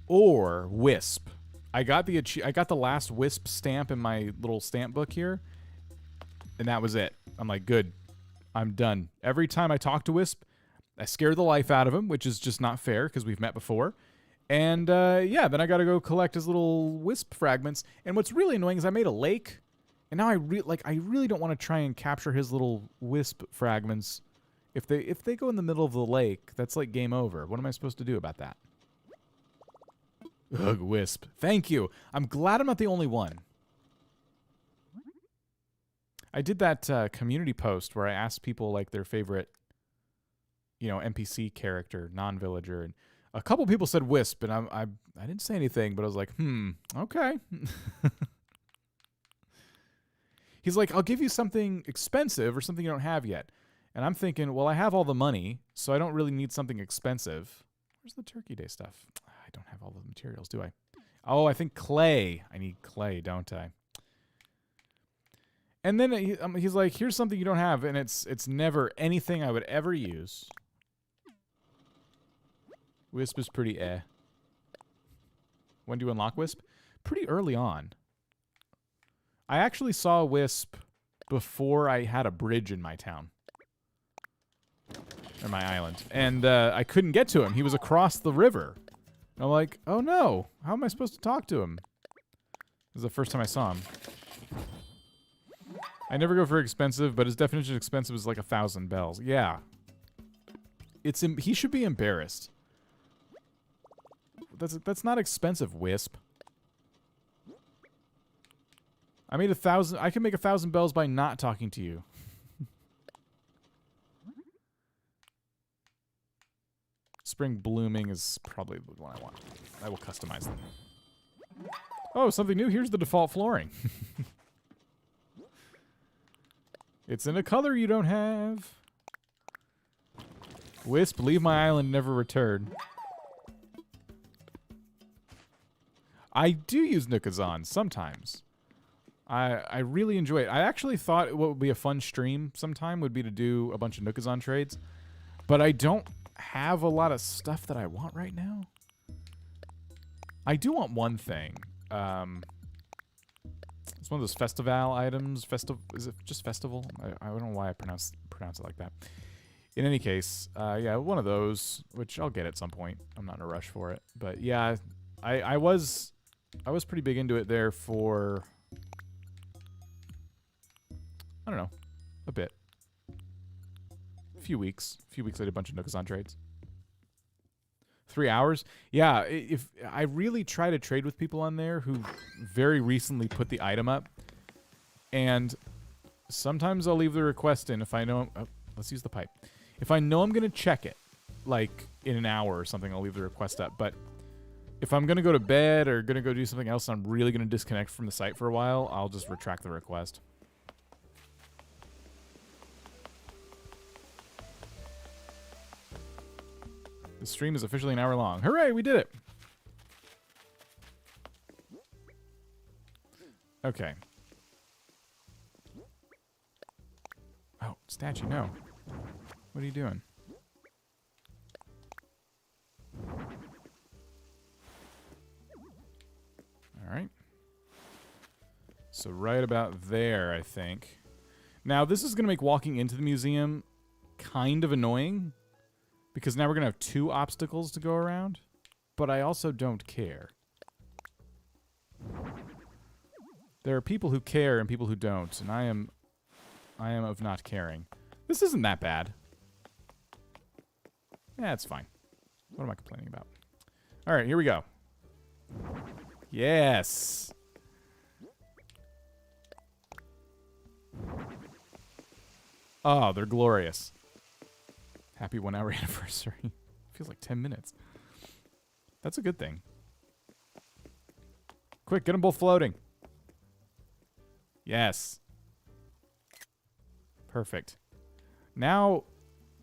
Or Whisp. I got the last Whisp stamp in my little stamp book here, and that was it. I'm like, good. I'm done. Every time I talk to Whisp, I scare the life out of him, which is just not fair because we've met before. And yeah, then I got to go collect his little Whisp fragments. And what's really annoying is I made a lake, and now I really don't want to try and capture his little Whisp fragments. If they go in the middle of the lake, that's like game over. What am I supposed to do about that? Ugh, Whisp. Thank you. I'm glad I'm not the only one. I did that community post where I asked people like their favorite, NPC character, non-villager, and a couple people said Whisp, and I didn't say anything, but I was like, okay. He's like, I'll give you something expensive or something you don't have yet. And I'm thinking, well, I have all the money, so I don't really need something expensive. Where's the Turkey Day stuff? I don't have all the materials, do I? Oh, I think clay. I need clay, don't I? And then he's like, here's something you don't have, and it's never anything I would ever use. Whisp is pretty When do you unlock Whisp? Pretty early on. I actually saw Whisp before I had a bridge in my town. Or my island. And I couldn't get to him. He was across the river. And I'm like, oh no. How am I supposed to talk to him? This is the first time I saw him. I never go for expensive, but his definition of expensive is like 1,000 bells. Yeah. He should be embarrassed. That's not expensive, Whisp. I made 1,000. I can make 1,000 bells by not talking to you. Spring blooming is probably the one I want. I will customize them. Oh, something new. Here's the default flooring. It's in a color you don't have. Whisp, leave my island, never return. I do use Nookazon sometimes. I really enjoy it. I actually thought what would be a fun stream sometime would be to do a bunch of Nookazon trades. But I don't have a lot of stuff that I want right now. I do want one thing. It's one of those festival items. Is it just festival? I don't know why I pronounce it like that. In any case, yeah, one of those, which I'll get at some point. I'm not in a rush for it. But yeah, I was pretty big into it there for, I don't know, a bit. A few weeks I did a bunch of Nookazon trades. 3 hours? Yeah, if I really try to trade with people on there who very recently put the item up, and sometimes I'll leave the request in if I know, let's use the pipe. If I know I'm going to check it, like in an hour or something, I'll leave the request up, but if I'm going to go to bed or going to go do something else and I'm really going to disconnect from the site for a while, I'll just retract the request. The stream is officially an hour long. Hooray, we did it! Okay. Oh, statue, no. What are you doing? Alright. So right about there, I think. Now, this is going to make walking into the museum kind of annoying, because now we're going to have 2 obstacles to go around, but I also don't care. There are people who care and people who don't, and I am of not caring. This isn't that bad. Yeah, it's fine. What am I complaining about? All right, here we go. Yes. Oh, they're glorious. Happy 1 hour anniversary. Feels like 10 minutes. That's a good thing. Quick, get them both floating. Yes. Perfect. Now,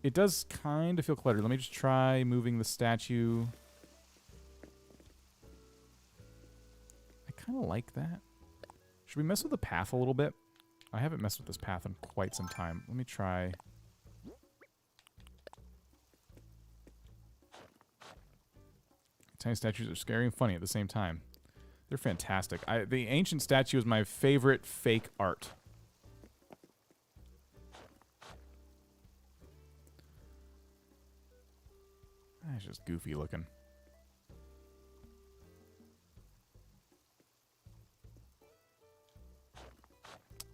it does kind of feel cluttered. Let me just try moving the statue. I kind of like that. Should we mess with the path a little bit? I haven't messed with this path in quite some time. Let me try. Tiny statues are scary and funny at the same time. They're fantastic. The ancient statue is my favorite fake art. It's just goofy looking.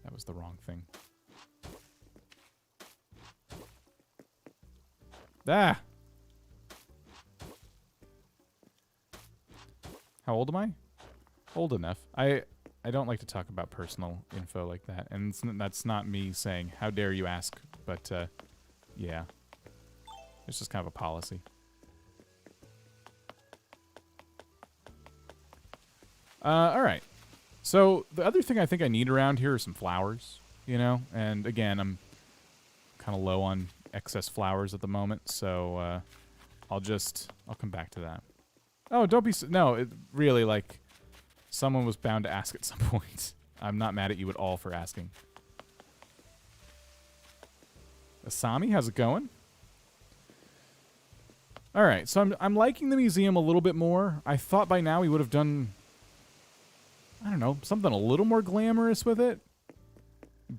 That was the wrong thing. Ah! How old am I? Old enough. I don't like to talk about personal info like that, and that's not me saying, how dare you ask, but, yeah. It's just kind of a policy. Alright. So, the other thing I think I need around here are some flowers, you know? And, again, I'm kind of low on excess flowers at the moment, so, I'll come back to that. Oh, don't be... No, it really, like... Someone was bound to ask at some point. I'm not mad at you at all for asking. Asami, how's it going? Alright, so I'm liking the museum a little bit more. I thought by now we would have done... I don't know, something a little more glamorous with it.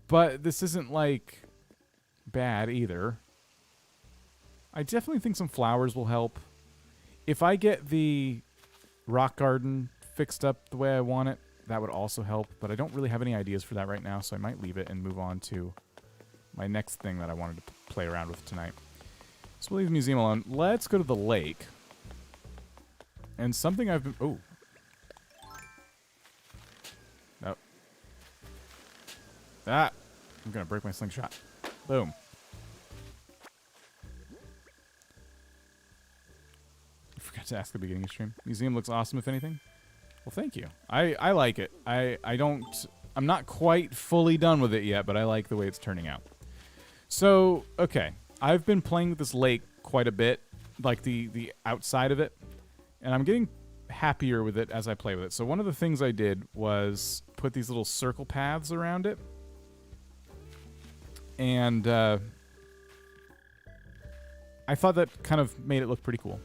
But this isn't, like, bad either. I definitely think some flowers will help. If I get the rock garden fixed up the way I want it, that would also help. But I don't really have any ideas for that right now, so I might leave it and move on to my next thing that I wanted to play around with tonight. So we'll leave the museum alone. Let's go to the lake. And something I've been... Oh. Nope. Ah! I'm going to break my slingshot. Boom. I forgot to ask at the beginning of the stream. Museum looks awesome, if anything. Well, thank you. I like it. I'm not quite fully done with it yet, but I like the way it's turning out. So, okay. I've been playing with this lake quite a bit, like the outside of it, and I'm getting happier with it as I play with it. So one of the things I did was put these little circle paths around it, and I thought that kind of made it look pretty cool.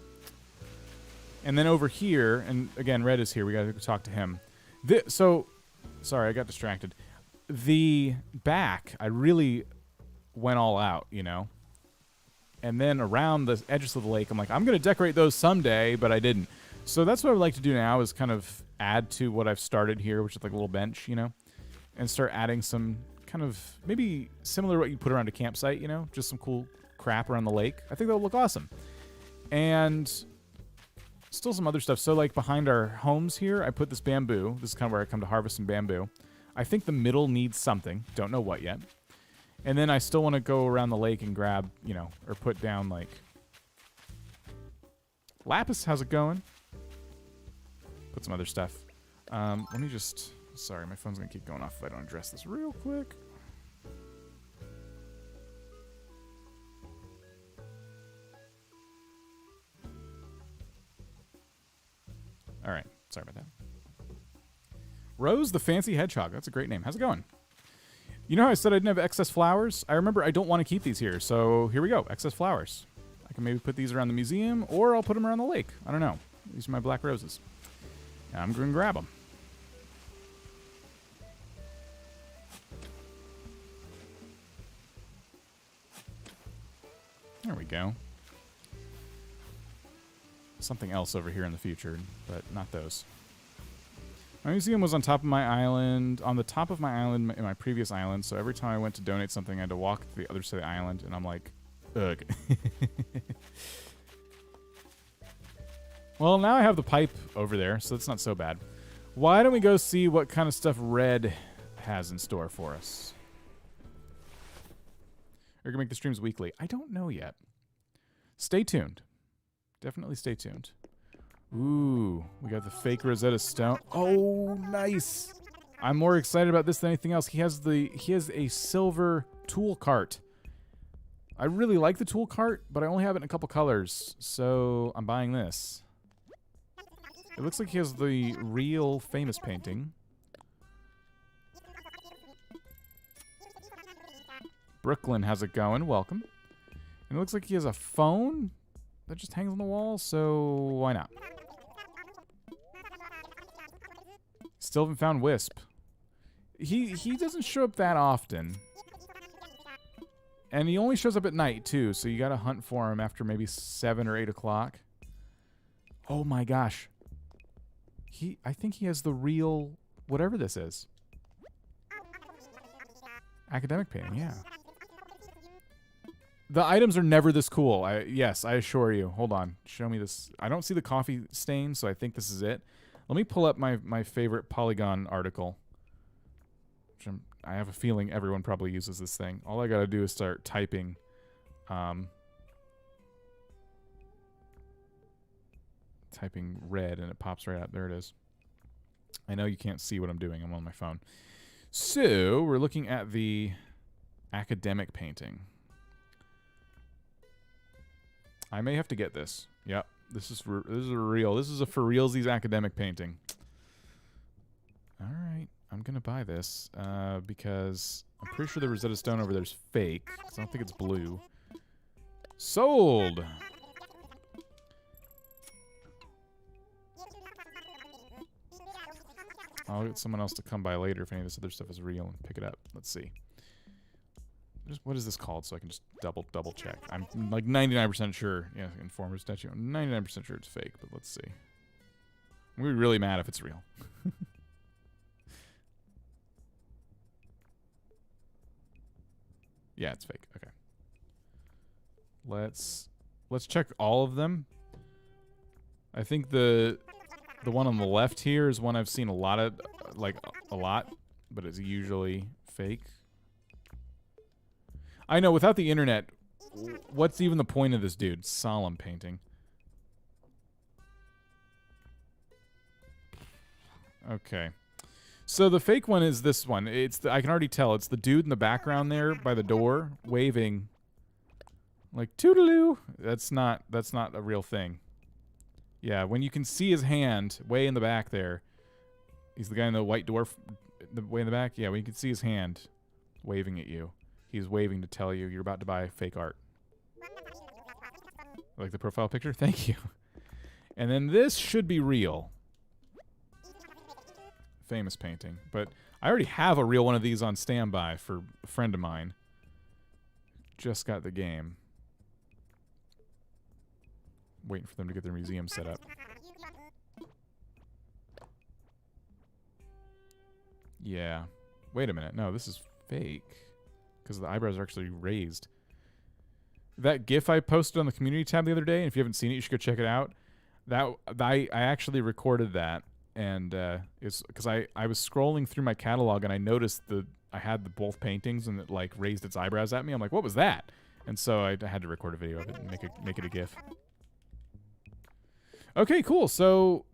And then over here, and again, Red is here. We got to talk to him. So, sorry, I got distracted. The back, I really went all out, you know. And then around the edges of the lake, I'm like, I'm going to decorate those someday, but I didn't. So that's what I would like to do now is kind of add to what I've started here, which is like a little bench, you know, and start adding some kind of maybe similar to what you put around a campsite, you know, just some cool crap around the lake. I think that would look awesome. And still some other stuff. So like behind our homes here, I put this bamboo. This is kind of where I come to harvest some bamboo. I think the middle needs something. Don't know what yet. And then I still want to go around the lake and grab, you know, or put down like... Lapis, how's it going? Put some other stuff. Let me just... Sorry, my phone's going to keep going off if I don't address this real quick. All right. Sorry about that. Rose the Fancy Hedgehog. That's a great name. How's it going? You know how I said I didn't have excess flowers? I remember I don't want to keep these here, so here we go. Excess flowers. I can maybe put these around the museum, or I'll put them around the lake. I don't know. These are my black roses. I'm going to grab them. There we go. Something else over here in the future, but not those. My museum was on top of my island, on the top of my island in my previous island, so every time I went to donate something, I had to walk to the other side of the island, and I'm like, ugh. Well, now I have the pipe over there, so it's not so bad. Why don't we go see what kind of stuff Red has in store for us? We're going to make the streams weekly. I don't know yet. Stay tuned. Definitely stay tuned. Ooh, we got the fake Rosetta Stone. Oh, nice. I'm more excited about this than anything else. He has a silver tool cart. I really like the tool cart, but I only have it in a couple colors, so I'm buying this. It looks like he has the real famous painting. Brooklyn has it going. Welcome. And it looks like he has a phone that just hangs on the wall, so why not? Still haven't found Whisp. He doesn't show up that often. And he only shows up at night, too, so you gotta hunt for him after maybe 7 or 8 o'clock. Oh my gosh. I think he has the real, whatever this is. Academic painting, yeah. The items are never this cool. Yes, I assure you. Hold on. Show me this. I don't see the coffee stain, so I think this is it. Let me pull up my favorite Polygon article. Which I have a feeling everyone probably uses this thing. All I gotta do is start typing. Typing red, and it pops right out. There it is. I know you can't see what I'm doing. I'm on my phone. So, we're looking at the academic painting. I may have to get this. Yep, this is real. This is a for realsies academic painting. All right, I'm gonna buy this because I'm pretty sure the Rosetta Stone over there is fake. I don't think it's blue. Sold. I'll get someone else to come by later if any of this other stuff is real and pick it up. Let's see. What is this called so I can just double check? I'm like 99% sure. Yeah, Informer statue. I'm 99% sure it's fake, but let's see. I'm gonna be really mad if it's real. Yeah, it's fake. Okay. Let's check all of them. I think the one on the left here is one I've seen a lot of, like a lot, but it's usually fake. I know, without the internet, what's even the point of this dude? Solemn painting. Okay. So the fake one is this one. I can already tell. It's the dude in the background there by the door waving like toodaloo. That's not a real thing. Yeah, when you can see his hand way in the back there. He's the guy in the white dwarf way in the back. Yeah, when you can see his hand waving at you. He's waving to tell you you're about to buy fake art. Like the profile picture? Thank you. And then this should be real. Famous painting. But I already have a real one of these on standby for a friend of mine. Just got the game. Waiting for them to get their museum set up. Yeah. Wait a minute. No, this is fake. Because the eyebrows are actually raised. That GIF I posted on the community tab the other day, and if you haven't seen it, you should go check it out. I actually recorded that, and it's because I was scrolling through my catalog and I noticed I had both paintings and it like raised its eyebrows at me. I'm like, what was that? And so I had to record a video of it and make it a GIF. Okay, cool. So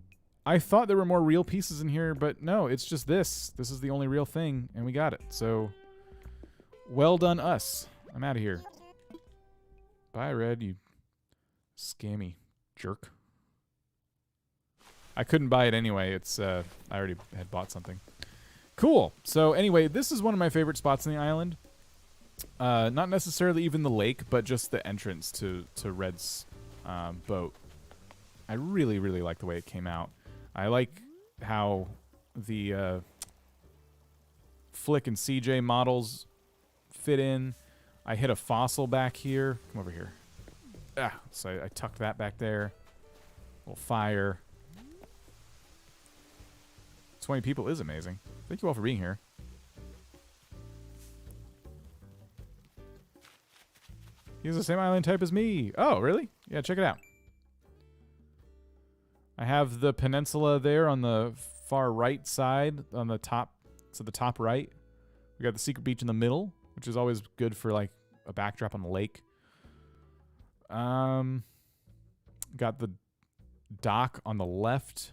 I thought there were more real pieces in here, but no, it's just this. This is the only real thing, and we got it. So. Well done, us. I'm out of here. Bye, Red, you scammy jerk. I couldn't buy it anyway. It's I already had bought something. Cool. So anyway, this is one of my favorite spots on the island. Not necessarily even the lake, but just the entrance to Red's boat. I really, really like the way it came out. I like how the Flick and CJ models fit in. I hit a fossil back here. Come over here. So I tucked that back there. A little fire. 20 people is amazing. Thank you all for being here. He's the same island type as me. Oh, really? Yeah, check it out. I have the peninsula there on the far right side, on the top, to the top right. We got the secret beach in the middle, which is always good for like a backdrop on the lake. Got the dock on the left.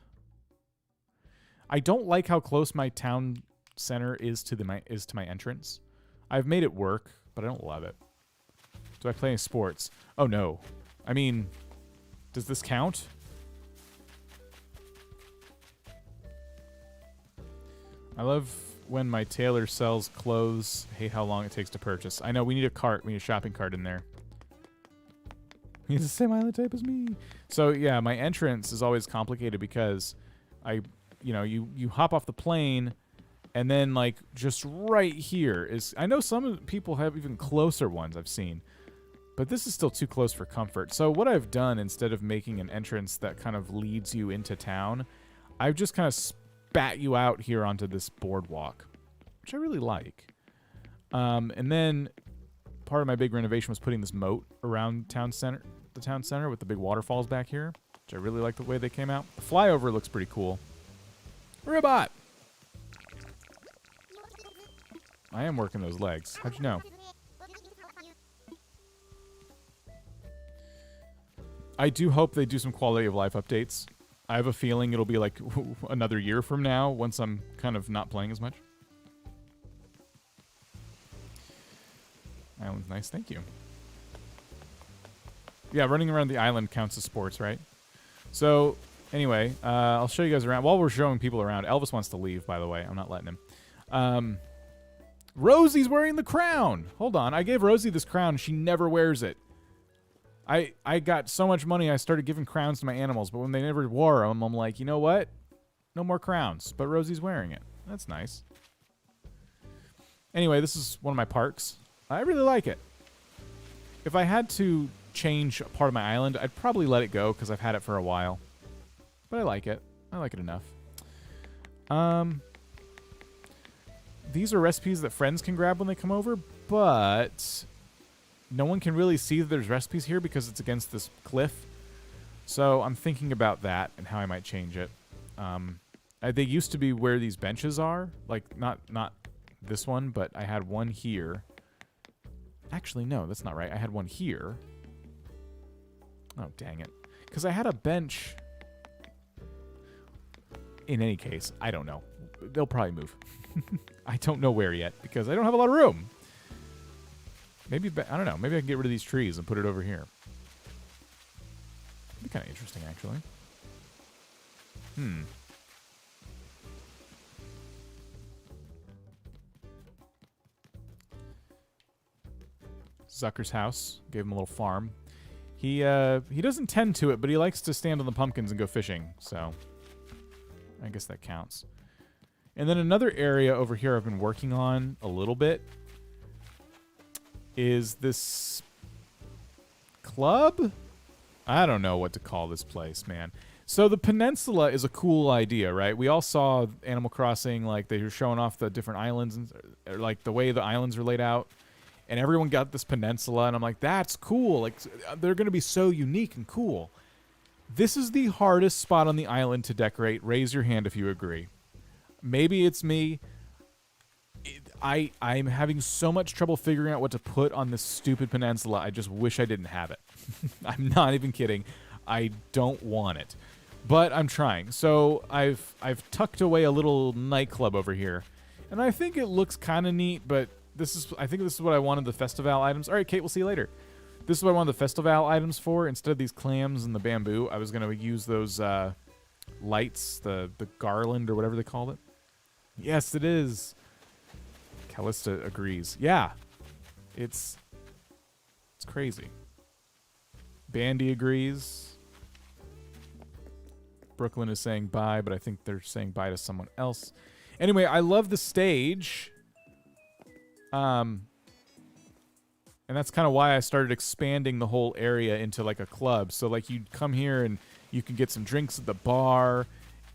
I don't like how close my town center is to my entrance. I've made it work, but I don't love it. Do I play any sports? Oh no. I mean, does this count? I love when my tailor sells clothes. Hate how long it takes to purchase. I know, we need a cart. We need a shopping cart in there. He's the same island type as me. So yeah, my entrance is always complicated because you hop off the plane and then like just right here is, I know some people have even closer ones I've seen, but this is still too close for comfort. So what I've done, instead of making an entrance that kind of leads you into town, I've just kind of spat you out here onto this boardwalk, which I really like. And then part of my big renovation was putting this moat around the town center with the big waterfalls back here, which I really like the way they came out. The flyover looks pretty cool. Robot! I am working those legs. How'd you know? I do hope they do some quality of life updates. I have a feeling it'll be like another year from now once I'm kind of not playing as much. Island's nice, thank you. Yeah, running around the island counts as sports, right? So, anyway, I'll show you guys around. While we're showing people around, Elvis wants to leave, by the way. I'm not letting him. Rosie's wearing the crown! Hold on, I gave Rosie this crown. She never wears it. I got so much money, I started giving crowns to my animals, but when they never wore them, I'm like, you know what? No more crowns. But Rosie's wearing it. That's nice. Anyway, this is one of my parks. I really like it. If I had to change a part of my island, I'd probably let it go because I've had it for a while. But I like it. I like it enough. These are recipes that friends can grab when they come over, but no one can really see that there's recipes here because it's against this cliff. So I'm thinking about that and how I might change it. They used to be where these benches are. Like, not this one, but I had one here. Actually, no, that's not right. I had one here. Oh, dang it. Because I had a bench. In any case, I don't know. They'll probably move. I don't know where yet because I don't have a lot of room. Maybe, I don't know. Maybe I can get rid of these trees and put it over here. That'd be kind of interesting, actually. Zucker's house. Gave him a little farm. He doesn't tend to it, but he likes to stand on the pumpkins and go fishing, so I guess that counts. And then another area over here I've been working on a little bit is this club? I don't know what to call this place, man. So the peninsula is a cool idea, right? We all saw Animal Crossing, like they were showing off the different islands and like the way the islands are laid out. And everyone got this peninsula, and I'm like, that's cool. Like, they're going to be so unique and cool. This is the hardest spot on the island to decorate. Raise your hand if you agree. Maybe it's me. I'm having so much trouble figuring out what to put on this stupid peninsula. I just wish I didn't have it. I'm not even kidding. I don't want it. But I'm trying. So I've tucked away a little nightclub over here. And I think it looks kind of neat, but I think this is what I wanted the festival items. All right, Kate, we'll see you later. This is what I wanted the festival items for. Instead of these clams and the bamboo, I was going to use those lights, the garland or whatever they called it. Yes, it is. Callista agrees. Yeah, it's crazy. Bandy agrees. Brooklyn is saying bye, but I think they're saying bye to someone else. Anyway, I love the stage. And that's kind of why I started expanding the whole area into like a club. So like you'd come here and you can get some drinks at the bar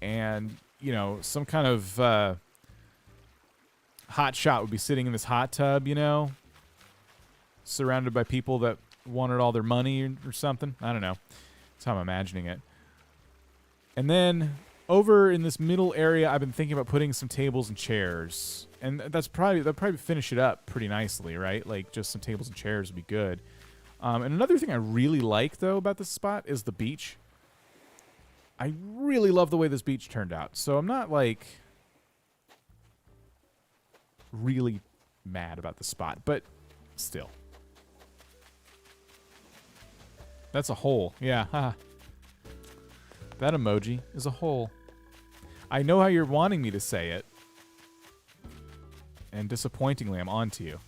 and, you know, some kind of hot shot would be sitting in this hot tub, you know, surrounded by people that wanted all their money or something. I don't know. That's how I'm imagining it. And then over in this middle area, I've been thinking about putting some tables and chairs. And that'll probably finish it up pretty nicely, right? Like just some tables and chairs would be good. And another thing I really like, though, about this spot is the beach. I really love the way this beach turned out. So I'm not, like, really mad about the spot, but still. That's a hole. Yeah, haha. That emoji is a hole. I know how you're wanting me to say it. And disappointingly, I'm on to you.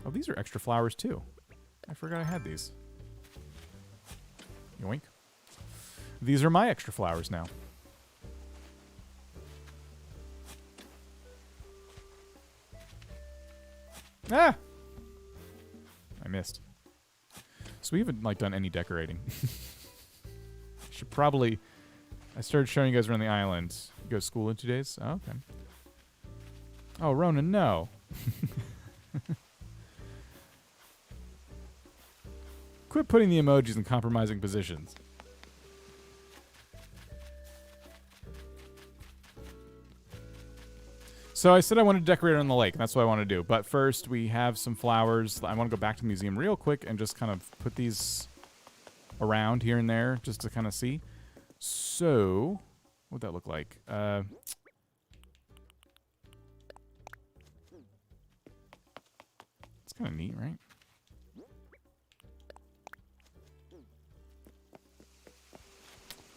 Oh, these are extra flowers, too. I forgot I had these. Yoink. These are my extra flowers now. Ah! I missed. So we haven't, like, done any decorating. Should probably... I started showing you guys around the island. You go to school in 2 days? Oh, okay. Oh, Ronan, no. Quit putting the emojis in compromising positions. So I said I wanted to decorate on the lake, and that's what I want to do. But first, we have some flowers. I want to go back to the museum real quick and just kind of put these around here and there just to kind of see. So, what would that look like? It's kind of neat, right?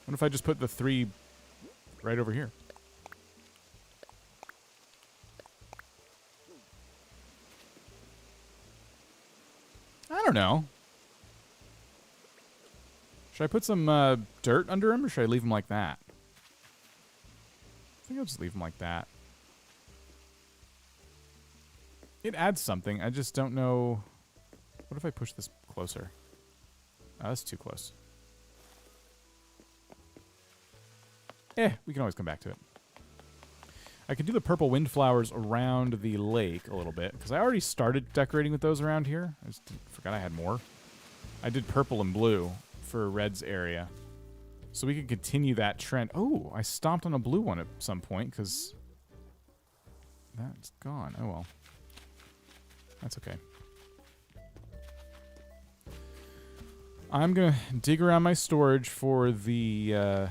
What if I just put the 3 right over here? I don't know. Should I put some dirt under him, or should I leave him like that? I think I'll just leave him like that. It adds something. I just don't know. What if I push this closer? Oh, that's too close. We can always come back to it. I could do the purple windflowers around the lake a little bit, because I already started decorating with those around here. I just forgot I had more. I did purple and blue for Red's area. So we can continue that trend. Oh, I stomped on a blue one at some point, because that's gone. Oh, well. That's okay. I'm going to dig around my storage for the...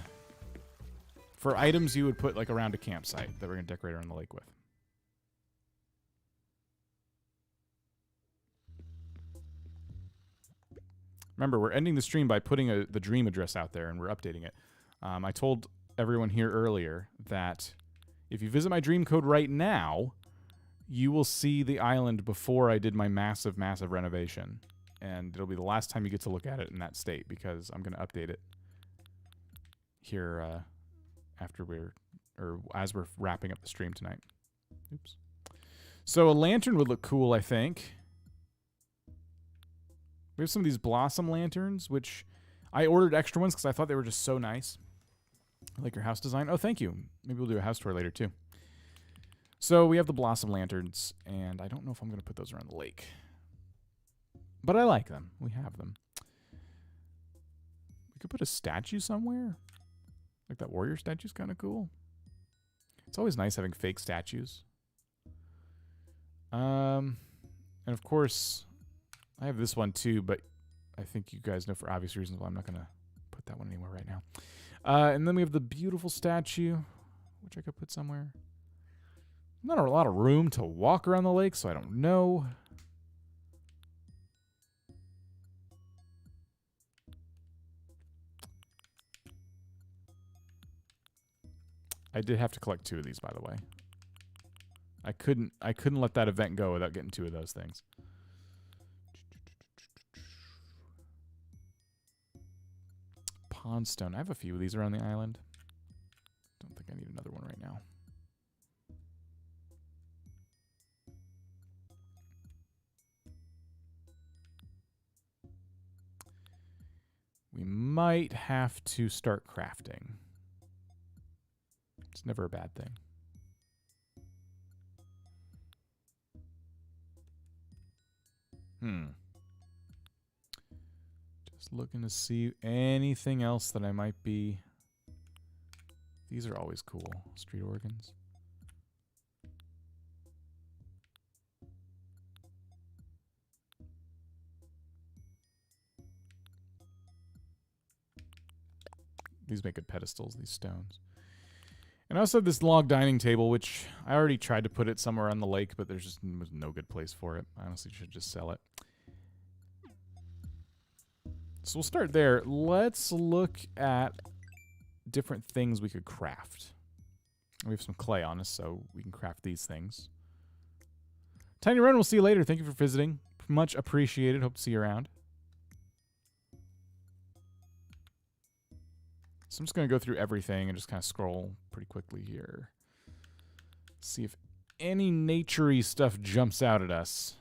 for items you would put like around a campsite that we're going to decorate around the lake with. Remember, we're ending the stream by putting the dream address out there, and we're updating it. I told everyone here earlier that if you visit my dream code right now, you will see the island before I did my massive, massive renovation. And it'll be the last time you get to look at it in that state, because I'm going to update it here after as we're wrapping up the stream tonight. Oops. So a lantern would look cool, I think. We have some of these blossom lanterns, which I ordered extra ones because I thought they were just so nice. I like your house design. Oh, thank you. Maybe we'll do a house tour later, too. So we have the blossom lanterns, and I don't know if I'm going to put those around the lake. But I like them. We have them. We could put a statue somewhere. Like that warrior statue's kind of cool. It's always nice having fake statues. And of course, I have this one too, but I think you guys know for obvious reasons why I'm not going to put that one anywhere right now. And then we have the beautiful statue, which I could put somewhere. Not a lot of room to walk around the lake, so I don't know. I did have to collect 2 of these, by the way. I couldn't let that event go without getting 2 of those things. Pondstone. I have a few of these around the island. Don't think I need another one right now. We might have to start crafting. It's never a bad thing. Just looking to see anything else that I might be... These are always cool. Street organs. These make good pedestals, these stones. And I also have this log dining table, which I already tried to put it somewhere on the lake, but there's just no good place for it. I honestly should just sell it. So we'll start there. Let's look at different things we could craft. We have some clay on us, so we can craft these things. Tiny Run, we'll see you later. Thank you for visiting. Much appreciated. Hope to see you around. So I'm just going to go through everything and just kind of scroll pretty quickly here. See if any nature-y stuff jumps out at us.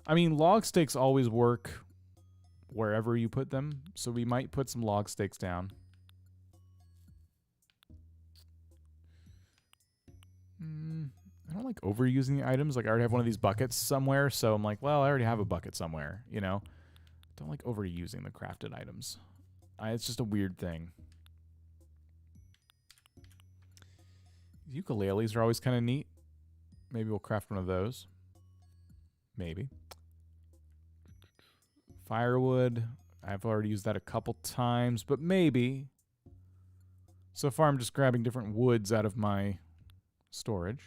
I mean, log stakes always work wherever you put them, so we might put some log stakes down. I don't like overusing the items. Like, I already have one of these buckets somewhere, so I'm like, well, I already have a bucket somewhere, you know? Don't like overusing the crafted items. It's just a weird thing. Ukuleles are always kind of neat. Maybe we'll craft one of those. Maybe. Firewood. I've already used that a couple times, but maybe. So far, I'm just grabbing different woods out of my storage.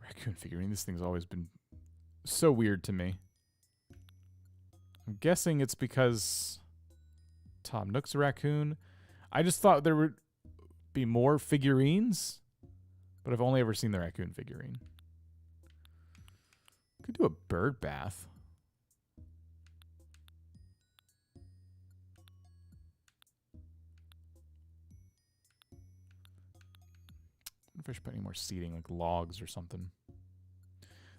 Raccoon figurine. This thing's always been so weird to me. I'm guessing it's because Tom Nook's a raccoon. I just thought there would be more figurines, but I've only ever seen the raccoon figurine. Could do a bird bath. I wonder if I should put any more seating, like logs or something.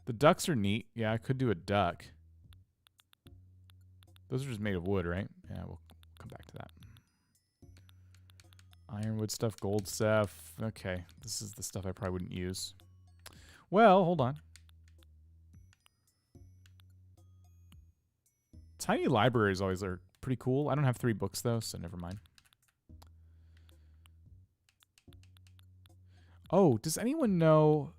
The ducks are neat. Yeah, I could do a duck. Those are just made of wood, right? Yeah, we'll come back to that. Ironwood stuff, gold stuff. Okay, this is the stuff I probably wouldn't use. Well, hold on. Tiny libraries always are pretty cool. I don't have 3 books, though, so never mind. Oh, does anyone know...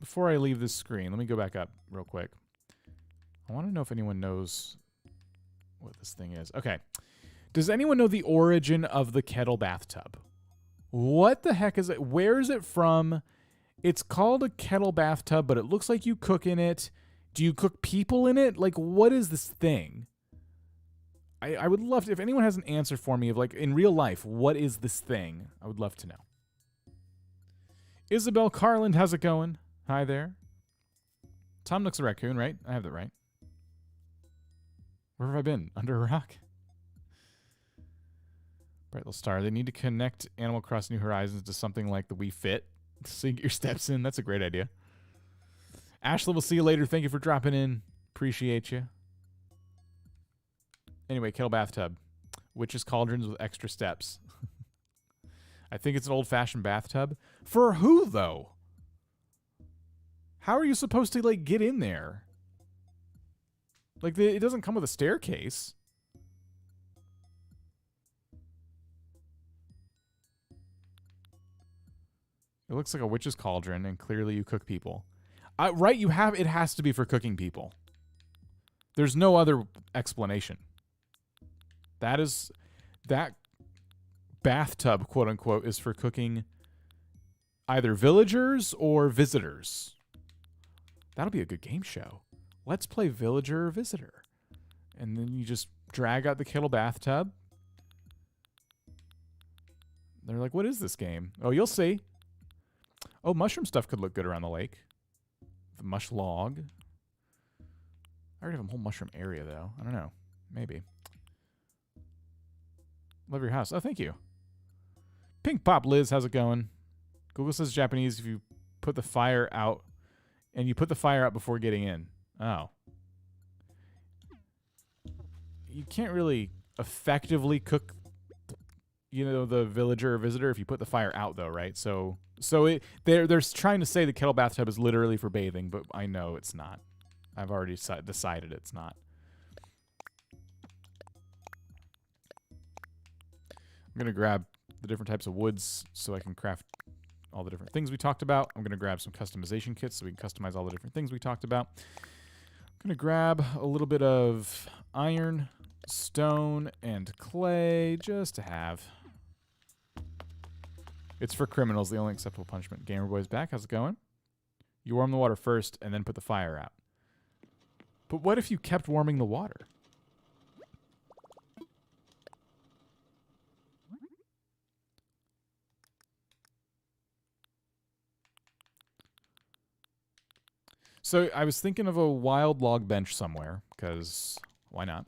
Before I leave this screen, let me go back up real quick. I want to know if anyone knows what this thing is. Okay. Does anyone know the origin of the kettle bathtub? What the heck is it? Where is it from? It's called a kettle bathtub, but it looks like you cook in it. Do you cook people in it? Like, what is this thing? I would love to, if anyone has an answer for me of, like, in real life, what is this thing? I would love to know. Isabel Carland, how's it going? Hi there. Tom Nook's a raccoon, right? I have that right. Where have I been? Under a rock? Bright little star. They need to connect Animal Crossing New Horizons to something like the Wii Fit so you get your steps in. That's a great idea. Ashley, we'll see you later. Thank you for dropping in. Appreciate you. Anyway, kettle bathtub. Witch's cauldrons with extra steps. I think it's an old-fashioned bathtub. For who, though? How are you supposed to, like, get in there? Like, it doesn't come with a staircase. It looks like a witch's cauldron, and clearly you cook people. Right, you have... It has to be for cooking people. There's no other explanation. That bathtub, quote-unquote, is for cooking either villagers or visitors. That'll be a good game show. let's play villager or visitor. And then you just drag out the kettle bathtub. They're like, what is this game? Oh, you'll see. Oh, mushroom stuff could look good around the lake. The mush log. I already have a whole mushroom area, though. I don't know. Maybe. Love your house. Oh, thank you. Pink Pop Liz, how's it going? Google says Japanese if you put the fire out. And you put the fire out before getting in. Oh. You can't really effectively cook, you know, the villager or visitor if you put the fire out, though, right? So they're trying to say the kettle bathtub is literally for bathing, but I know it's not. I've already decided it's not. I'm going to grab the different types of woods so I can craft all the different things we talked about. I'm going to grab some customization kits so we can customize all the different things we talked about. I'm going to grab a little bit of iron, stone, and clay just to have. It's for criminals, the only acceptable punishment. Gamer Boy's back. How's it going? You warm the water first and then put the fire out. But what if you kept warming the water? So I was thinking of a wild log bench somewhere, because why not?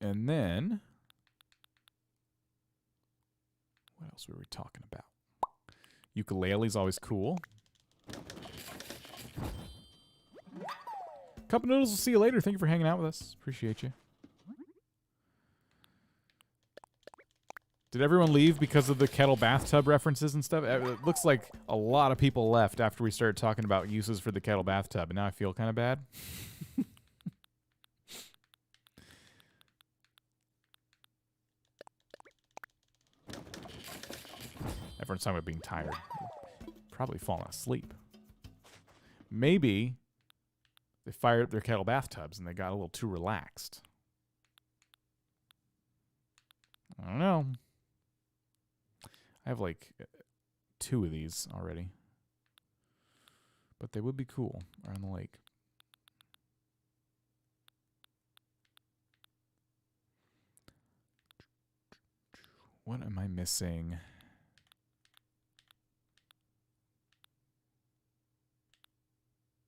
And then, what else were we talking about? Ukulele's always cool. Cup of Noodles, we'll see you later. Thank you for hanging out with us. Appreciate you. Did everyone leave because of the kettle bathtub references and stuff? It looks like a lot of people left after we started talking about uses for the kettle bathtub, and now I feel kind of bad. Everyone's talking about being tired. Probably falling asleep. Maybe they fired up their kettle bathtubs and they got a little too relaxed. I don't know. I have like 2 of these already. But they would be cool around the lake. What am I missing?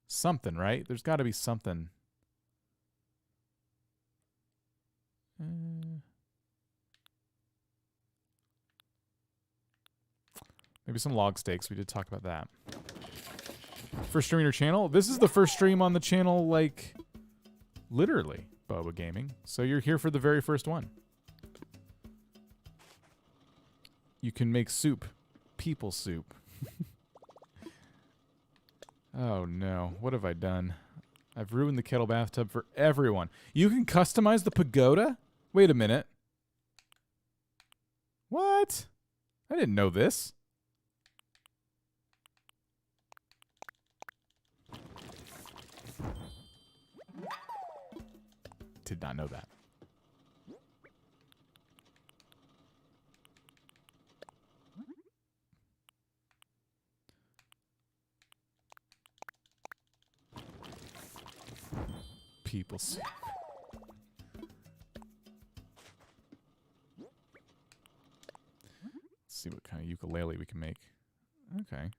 Something, right? There's got to be something. Maybe some log steaks. We did talk about that. First stream on your channel? This is the first stream on the channel, like, literally, Boba Gaming. So you're here for the very first one. You can make soup. People soup. Oh no, what have I done? I've ruined the kettle bathtub for everyone. You can customize the pagoda? Wait a minute. What? I didn't know this. Did not know that. People soup. Let's see what kind of ukulele we can make. Okay.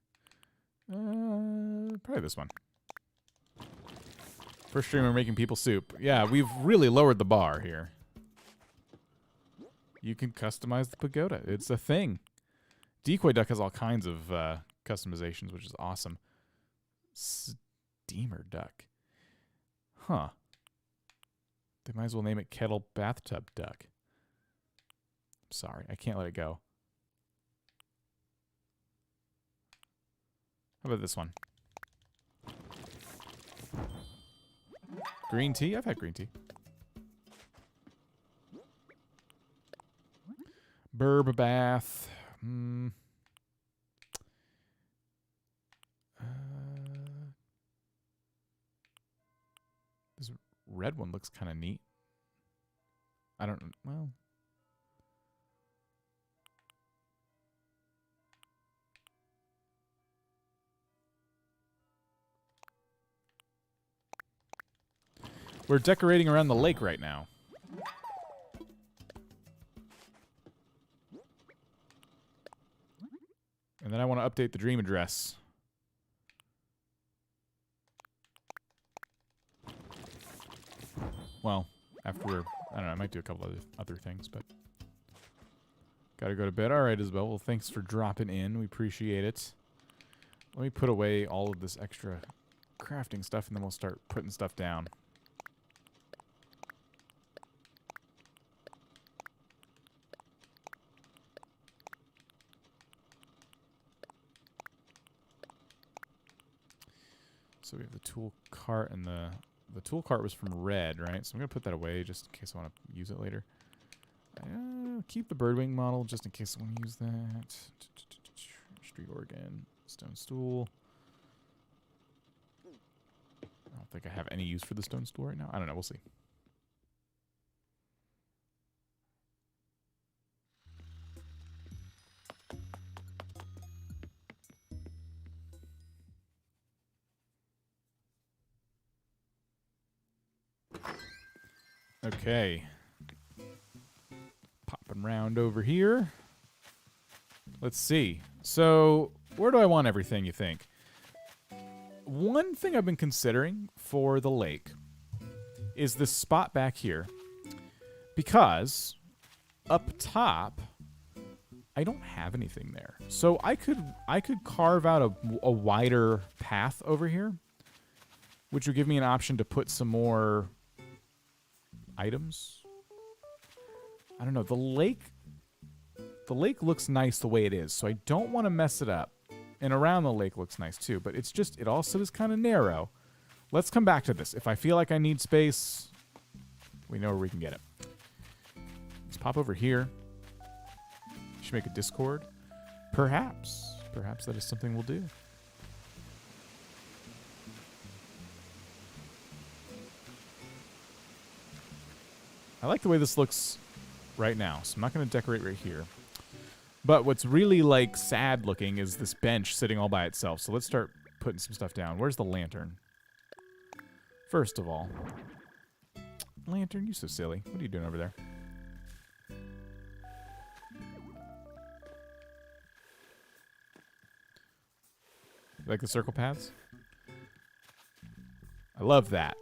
Probably this one. First streamer making people soup. Yeah, we've really lowered the bar here. You can customize the pagoda. It's a thing. Decoy Duck has all kinds of customizations, which is awesome. Steamer Duck. Huh. They might as well name it Kettle Bathtub Duck. Sorry, I can't let it go. How about this one? Green tea? I've had green tea. Burb bath. This red one looks kind of neat. I don't... Well... We're decorating around the lake right now. And then I want to update the dream address. Well, after we're... I don't know, I might do a couple of other things, but... Gotta go to bed. Alright, Isabel. Well, thanks for dropping in. We appreciate it. Let me put away all of this extra crafting stuff, and then we'll start putting stuff down. So we have the tool cart, and the tool cart was from Red, right? So I'm going to put that away just in case I want to use it later. Keep the birdwing model just in case I want to use that. Street organ, stone stool. I don't think I have any use for the stone stool right now. I don't know. We'll see. Okay. Popping round over here. Let's see. So, where do I want everything, you think? One thing I've been considering for the lake is this spot back here. Because up top, I don't have anything there. So I could carve out a wider path over here, which would give me an option to put some more items. I don't know. The lake looks nice the way it is, so I don't want to mess it up. And around the lake looks nice too, but it's just, it also is kind of narrow. Let's come back to this. If I feel like I need space, we know where we can get it. Let's pop over here. Should make a Discord. Perhaps that is something we'll do. I like the way this looks right now, so I'm not going to decorate right here. But what's really, like, sad looking is this bench sitting all by itself. So let's start putting some stuff down. Where's the lantern? First of all. Lantern, you so silly. What are you doing over there? You like the circle paths? I love that.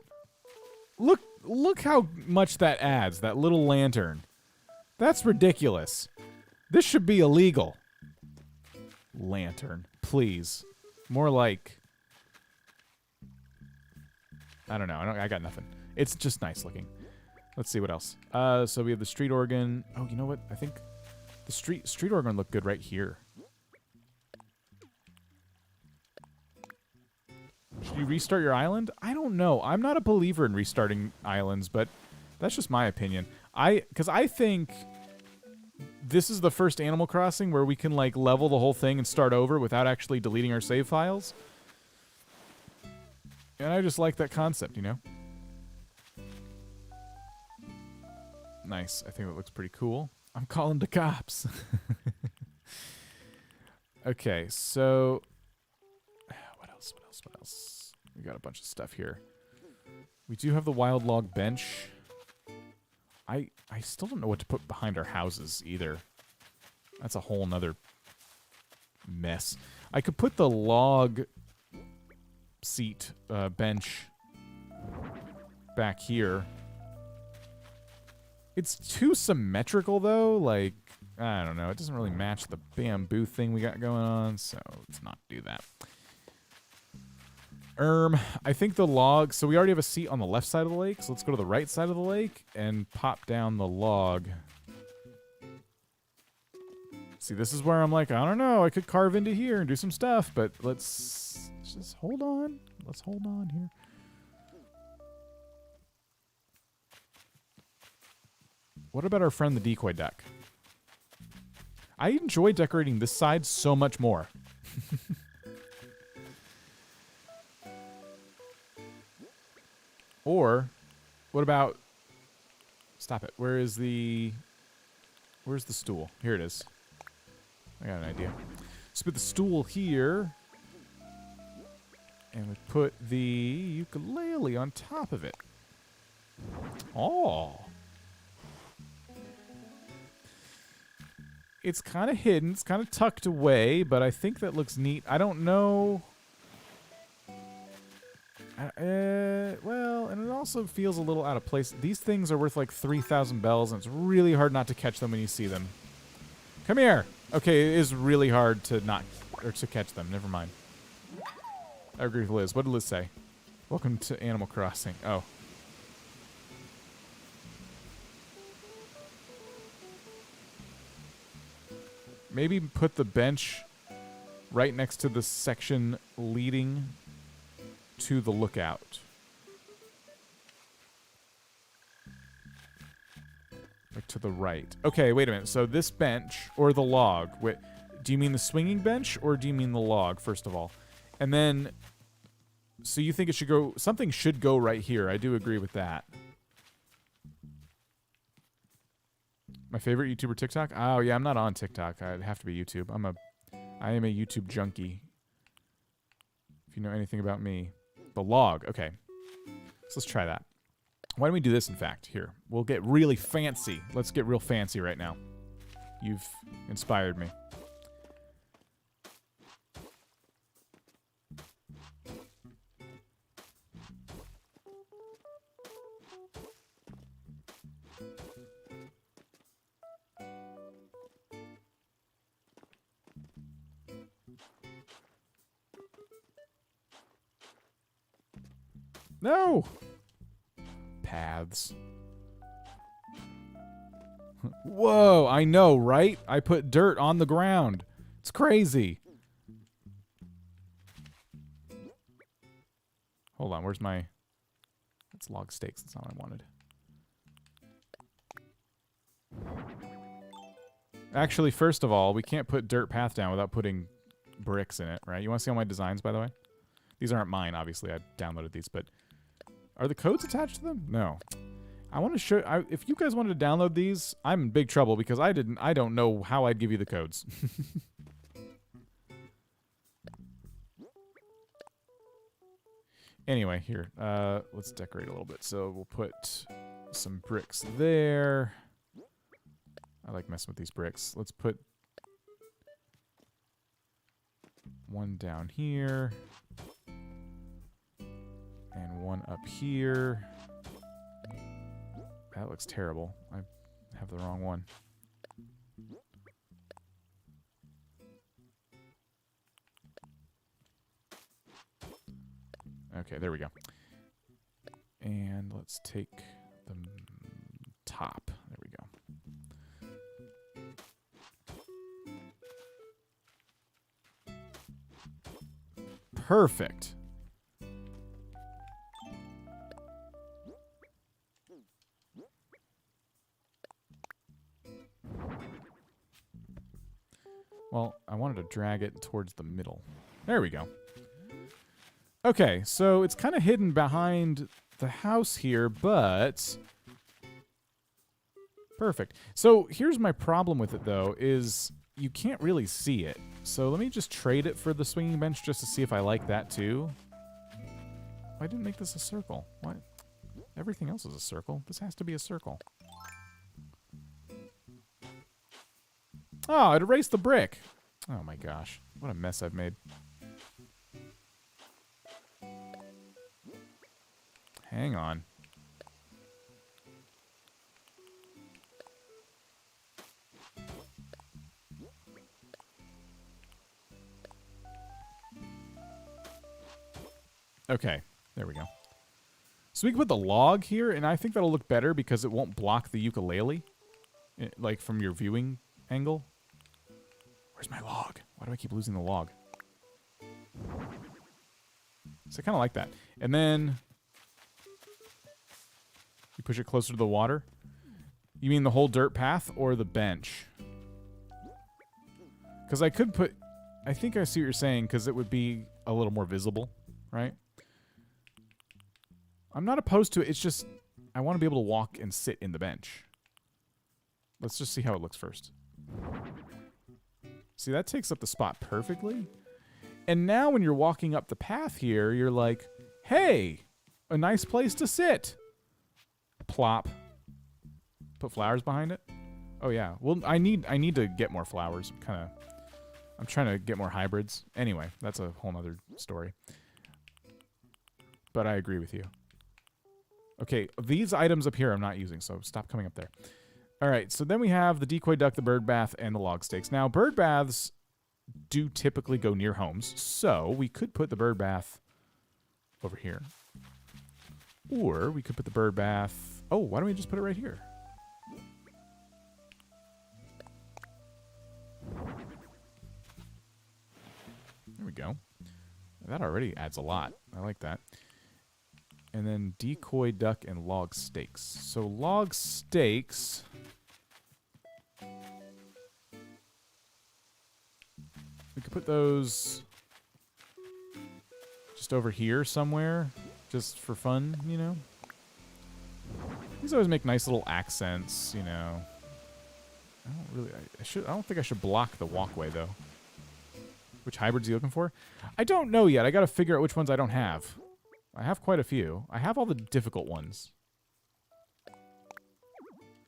Look how much that adds, that little lantern. That's ridiculous. This should be illegal. Lantern, please. More like... I don't know. I got nothing. It's just nice looking. Let's see what else. So we have the street organ. Oh, you know what? I think the street organ looked good right here. Should you restart your island? I don't know. I'm not a believer in restarting islands, but that's just my opinion. Because I think this is the first Animal Crossing where we can like level the whole thing and start over without actually deleting our save files. And I just like that concept, you know? Nice. I think that looks pretty cool. I'm calling the cops. Okay, so... What else? We got a bunch of stuff here. We do have the wild log bench. I still don't know what to put behind our houses either. That's a whole nother mess. I could put the log seat bench back here. It's too symmetrical though. Like, I don't know. It doesn't really match the bamboo thing we got going on, so let's not do that. I think the log... So we already have a seat on the left side of the lake, so let's go to the right side of the lake and pop down the log. See, this is where I'm like, I don't know, I could carve into here and do some stuff, but let's just hold on. Let's hold on here. What about our friend the decoy duck? I enjoy decorating this side so much more. Or, what about... Stop it. Where's the stool? Here it is. I got an idea. Let's put the stool here. And we put the ukulele on top of it. Oh. It's kind of hidden. It's kind of tucked away, but I think that looks neat. I don't know. Well, and it also feels a little out of place. These things are worth like 3,000 bells, and it's really hard not to catch them when you see them. Come here. Okay, it is really hard to to catch them. Never mind. I agree with Liz. What did Liz say? Welcome to Animal Crossing. Oh. Maybe put the bench right next to the section leading to the lookout. Like to the right. Okay, wait a minute. So this bench or the log. Wait, do you mean the swinging bench or do you mean the log, first of all? And then, so you think it should go, something should go right here. I do agree with that. My favorite YouTuber TikTok? Oh, yeah, I'm not on TikTok. I'd have to be YouTube. I am a YouTube junkie. If you know anything about me. The log. Okay. So let's try that. Why don't we do this, in fact? Here. We'll get really fancy. Let's get real fancy right now. You've inspired me. No! Paths. Whoa, I know, right? I put dirt on the ground. It's crazy. Hold on, where's my... That's log stakes. That's not what I wanted. Actually, first of all, we can't put dirt path down without putting bricks in it, right? You want to see all my designs, by the way? These aren't mine, obviously. I downloaded these, but... Are the codes attached to them? No. I want to show... if you guys wanted to download these, I'm in big trouble because I don't know how I'd give you the codes. Anyway, here. Let's decorate a little bit. So we'll put some bricks there. I like messing with these bricks. Let's put one down here. And one up here. That looks terrible. I have the wrong one. Okay, there we go. And let's take the top. There we go. Perfect. Well, I wanted to drag it towards the middle. There we go. Okay, so it's kind of hidden behind the house here, but... Perfect. So here's my problem with it, though, is you can't really see it. So let me just trade it for the swinging bench just to see if I like that, too. Why didn't make this a circle? What? Everything else is a circle. This has to be a circle. Oh, it erased the brick. Oh my gosh. What a mess I've made. Hang on. Okay, there we go. So we can put the log here, and I think that'll look better because it won't block the ukulele, like from your viewing angle. Where's my log? Why do I keep losing the log? So I kind of like that. And then you push it closer to the water. You mean the whole dirt path or the bench? Because I could put... I think I see what you're saying, because it would be a little more visible, right? I'm not opposed to it. It's just I want to be able to walk and sit in the bench. Let's just see how it looks first. See, that takes up the spot perfectly. And now when you're walking up the path here, you're like, hey, a nice place to sit. Plop. Put flowers behind it? Oh yeah. Well, I need to get more flowers. I'm trying to get more hybrids. Anyway, that's a whole nother story. But I agree with you. Okay, these items up here I'm not using, so stop coming up there. All right, so then we have the decoy duck, the bird bath, and the log stakes. Now, bird baths do typically go near homes, so we could put the bird bath over here. Or we could put the bird bath... Oh, why don't we just put it right here? There we go. That already adds a lot. I like that. And then decoy duck and log stakes. So log stakes... We could put those just over here somewhere, just for fun, you know? These always make nice little accents, you know. I don't think I should block the walkway, though. Which hybrids are you looking for? I don't know yet. I gotta figure out which ones I don't have. I have quite a few. I have all the difficult ones.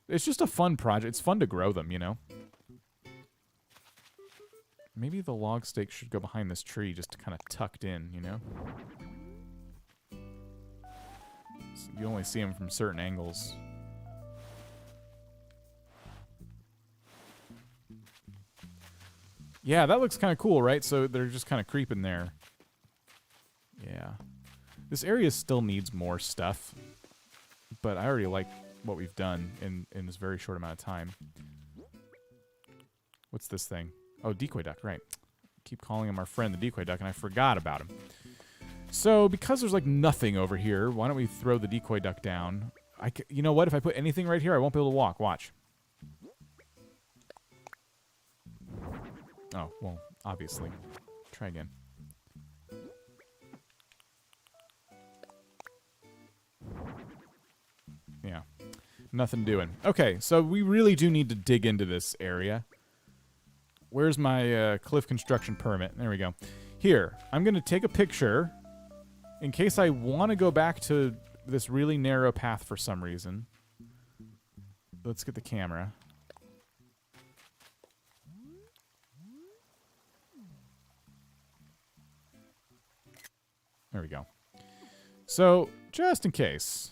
It's just a fun project. It's fun to grow them, you know? Maybe the log stake should go behind this tree just kind of tucked in, you know? So you only see them from certain angles. Yeah, that looks kind of cool, right? So they're just kind of creeping there. Yeah. This area still needs more stuff, but I already like what we've done in this very short amount of time. What's this thing? Oh, decoy duck, right. Keep calling him our friend, the decoy duck, and I forgot about him. So, because there's like nothing over here, why don't we throw the decoy duck down? You know what? If I put anything right here, I won't be able to walk. Watch. Oh, well, obviously. Try again. Yeah. Nothing doing. Okay, so we really do need to dig into this area. Where's my cliff construction permit? There we go. Here, I'm going to take a picture in case I want to go back to this really narrow path for some reason. Let's get the camera. There we go. So, just in case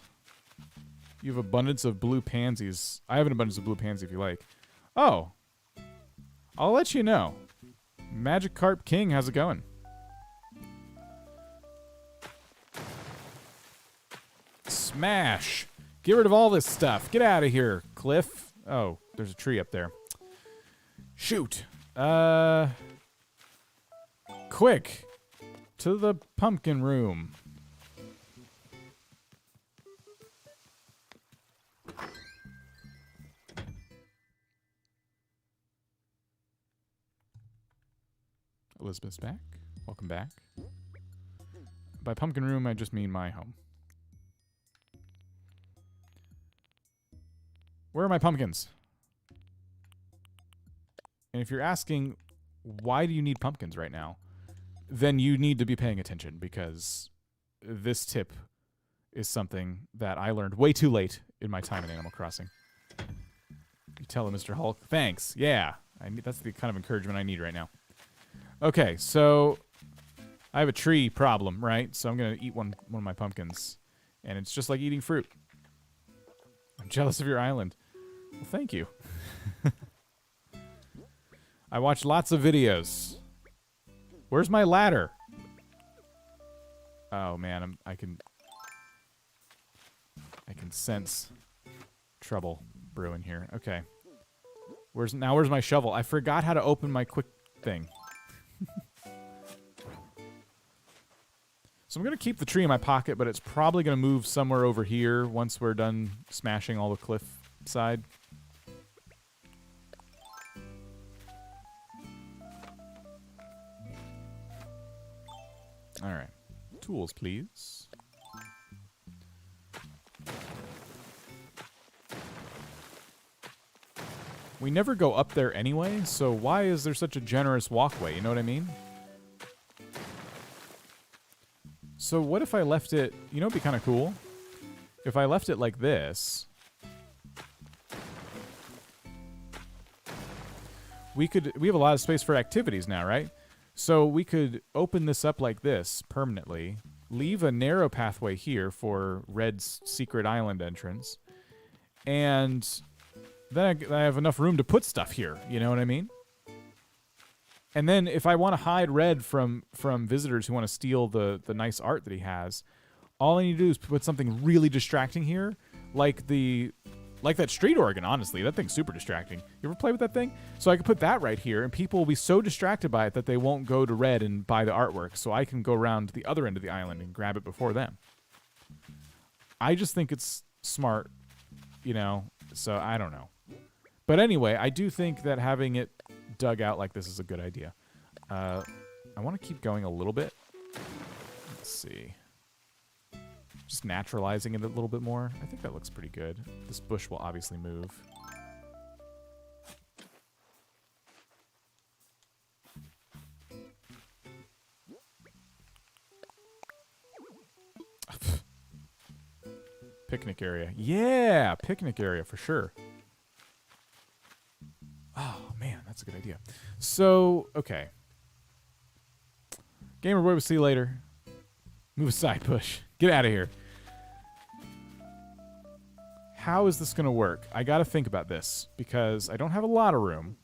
you have abundance of blue pansies. I have an abundance of blue pansy if you like. Oh. I'll let you know. Magikarp King, how's it going? Smash! Get rid of all this stuff. Get out of here, Cliff. Oh, there's a tree up there. Shoot. Quick. To the pumpkin room. Elizabeth's back. Welcome back. By pumpkin room, I just mean my home. Where are my pumpkins? And if you're asking, why do you need pumpkins right now? Then you need to be paying attention, because this tip is something that I learned way too late in my time in Animal Crossing. You tell him, Mr. Hulk. Thanks. Yeah. That's the kind of encouragement I need right now. Okay, so I have a tree problem, right? So I'm going to eat one of my pumpkins. And it's just like eating fruit. I'm jealous of your island. Well, thank you. I watched lots of videos. Where's my ladder? Oh man, I can sense trouble brewing here. Okay. Where's my shovel? I forgot how to open my quick thing. So I'm going to keep the tree in my pocket, but it's probably going to move somewhere over here once we're done smashing all the cliff side. All right. Tools, please. We never go up there anyway, so why is there such a generous walkway? You know what I mean? So what if I left it... You know, it'd be kind of cool? if I left it like this, we have a lot of space for activities now, right? So we could open this up like this permanently, leave a narrow pathway here for Red's secret island entrance, and then I have enough room to put stuff here, you know what I mean? And then if I want to hide Red from visitors who want to steal the nice art that he has, all I need to do is put something really distracting here, like that street organ, honestly. That thing's super distracting. You ever play with that thing? So I could put that right here, and people will be so distracted by it that they won't go to Red and buy the artwork, so I can go around to the other end of the island and grab it before them. I just think it's smart, you know, so I don't know. But anyway, I do think that having it dug out like this is a good idea. I want to keep going a little bit. Let's see. Just naturalizing it a little bit more. I think that looks pretty good. This bush will obviously move. Picnic area. Yeah, picnic area for sure. Oh, man, that's a good idea. So, okay. Gamer boy, we'll see you later. Move aside, push. Get out of here. How is this going to work? I got to think about this because I don't have a lot of room.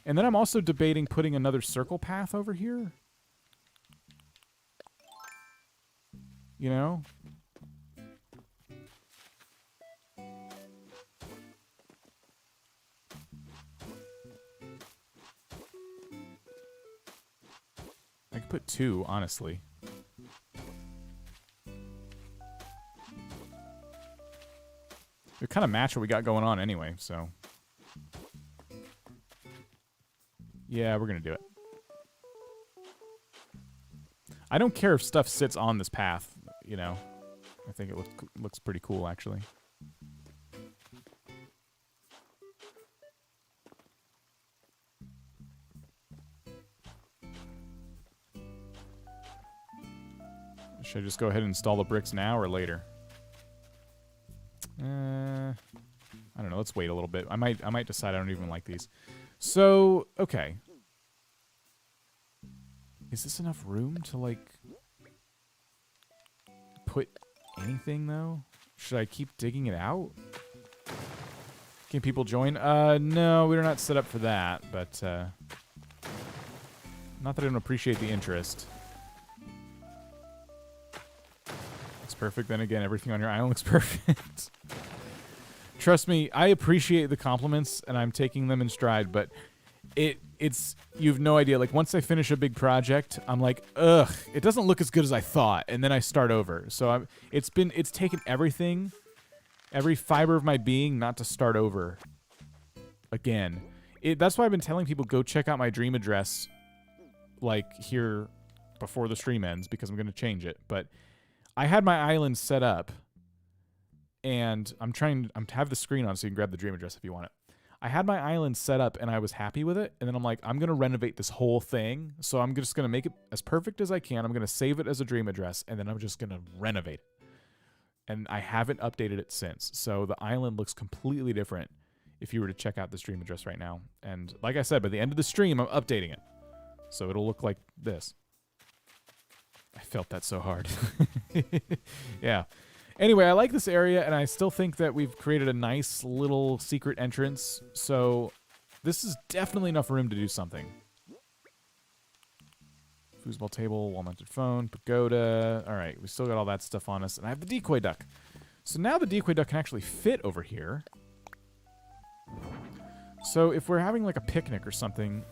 And then I'm also debating putting another circle path over here. You know? I could put 2, honestly. They kind of match what we got going on anyway, so. Yeah, we're going to do it. I don't care if stuff sits on this path, you know. I think it looks pretty cool, actually. Should I just go ahead and install the bricks now or later? I don't know. Let's wait a little bit. I might decide I don't even like these. So, okay. Is this enough room to, like, put anything, though? Should I keep digging it out? Can people join? No, we're not set up for that, but, not that I don't appreciate the interest. Looks perfect. Then again, everything on your island looks perfect. Trust me, I appreciate the compliments, and I'm taking them in stride, but it's you have no idea. Like, once I finish a big project, I'm like, ugh, it doesn't look as good as I thought, and then I start over. So it's taken everything, every fiber of my being not to start over again. That's why I've been telling people, go check out my dream address, like, here before the stream ends, because I'm going to change it. But I had my island set up, and I'm have the screen on so you can grab the dream address if you want it. I had my island set up, and I was happy with it, and then I'm like, I'm going to renovate this whole thing, so I'm just going to make it as perfect as I can. I'm going to save it as a dream address, and then I'm just going to renovate it. And I haven't updated it since, so the island looks completely different if you were to check out this dream address right now. And like I said, by the end of the stream, I'm updating it, so it'll look like this. I felt that so hard. Yeah. Anyway, I like this area, and I still think that we've created a nice little secret entrance, so this is definitely enough room to do something. Foosball table, wall-mounted phone, pagoda. All right, we still got all that stuff on us, and I have the decoy duck. So now the decoy duck can actually fit over here. So if we're having like a picnic or something,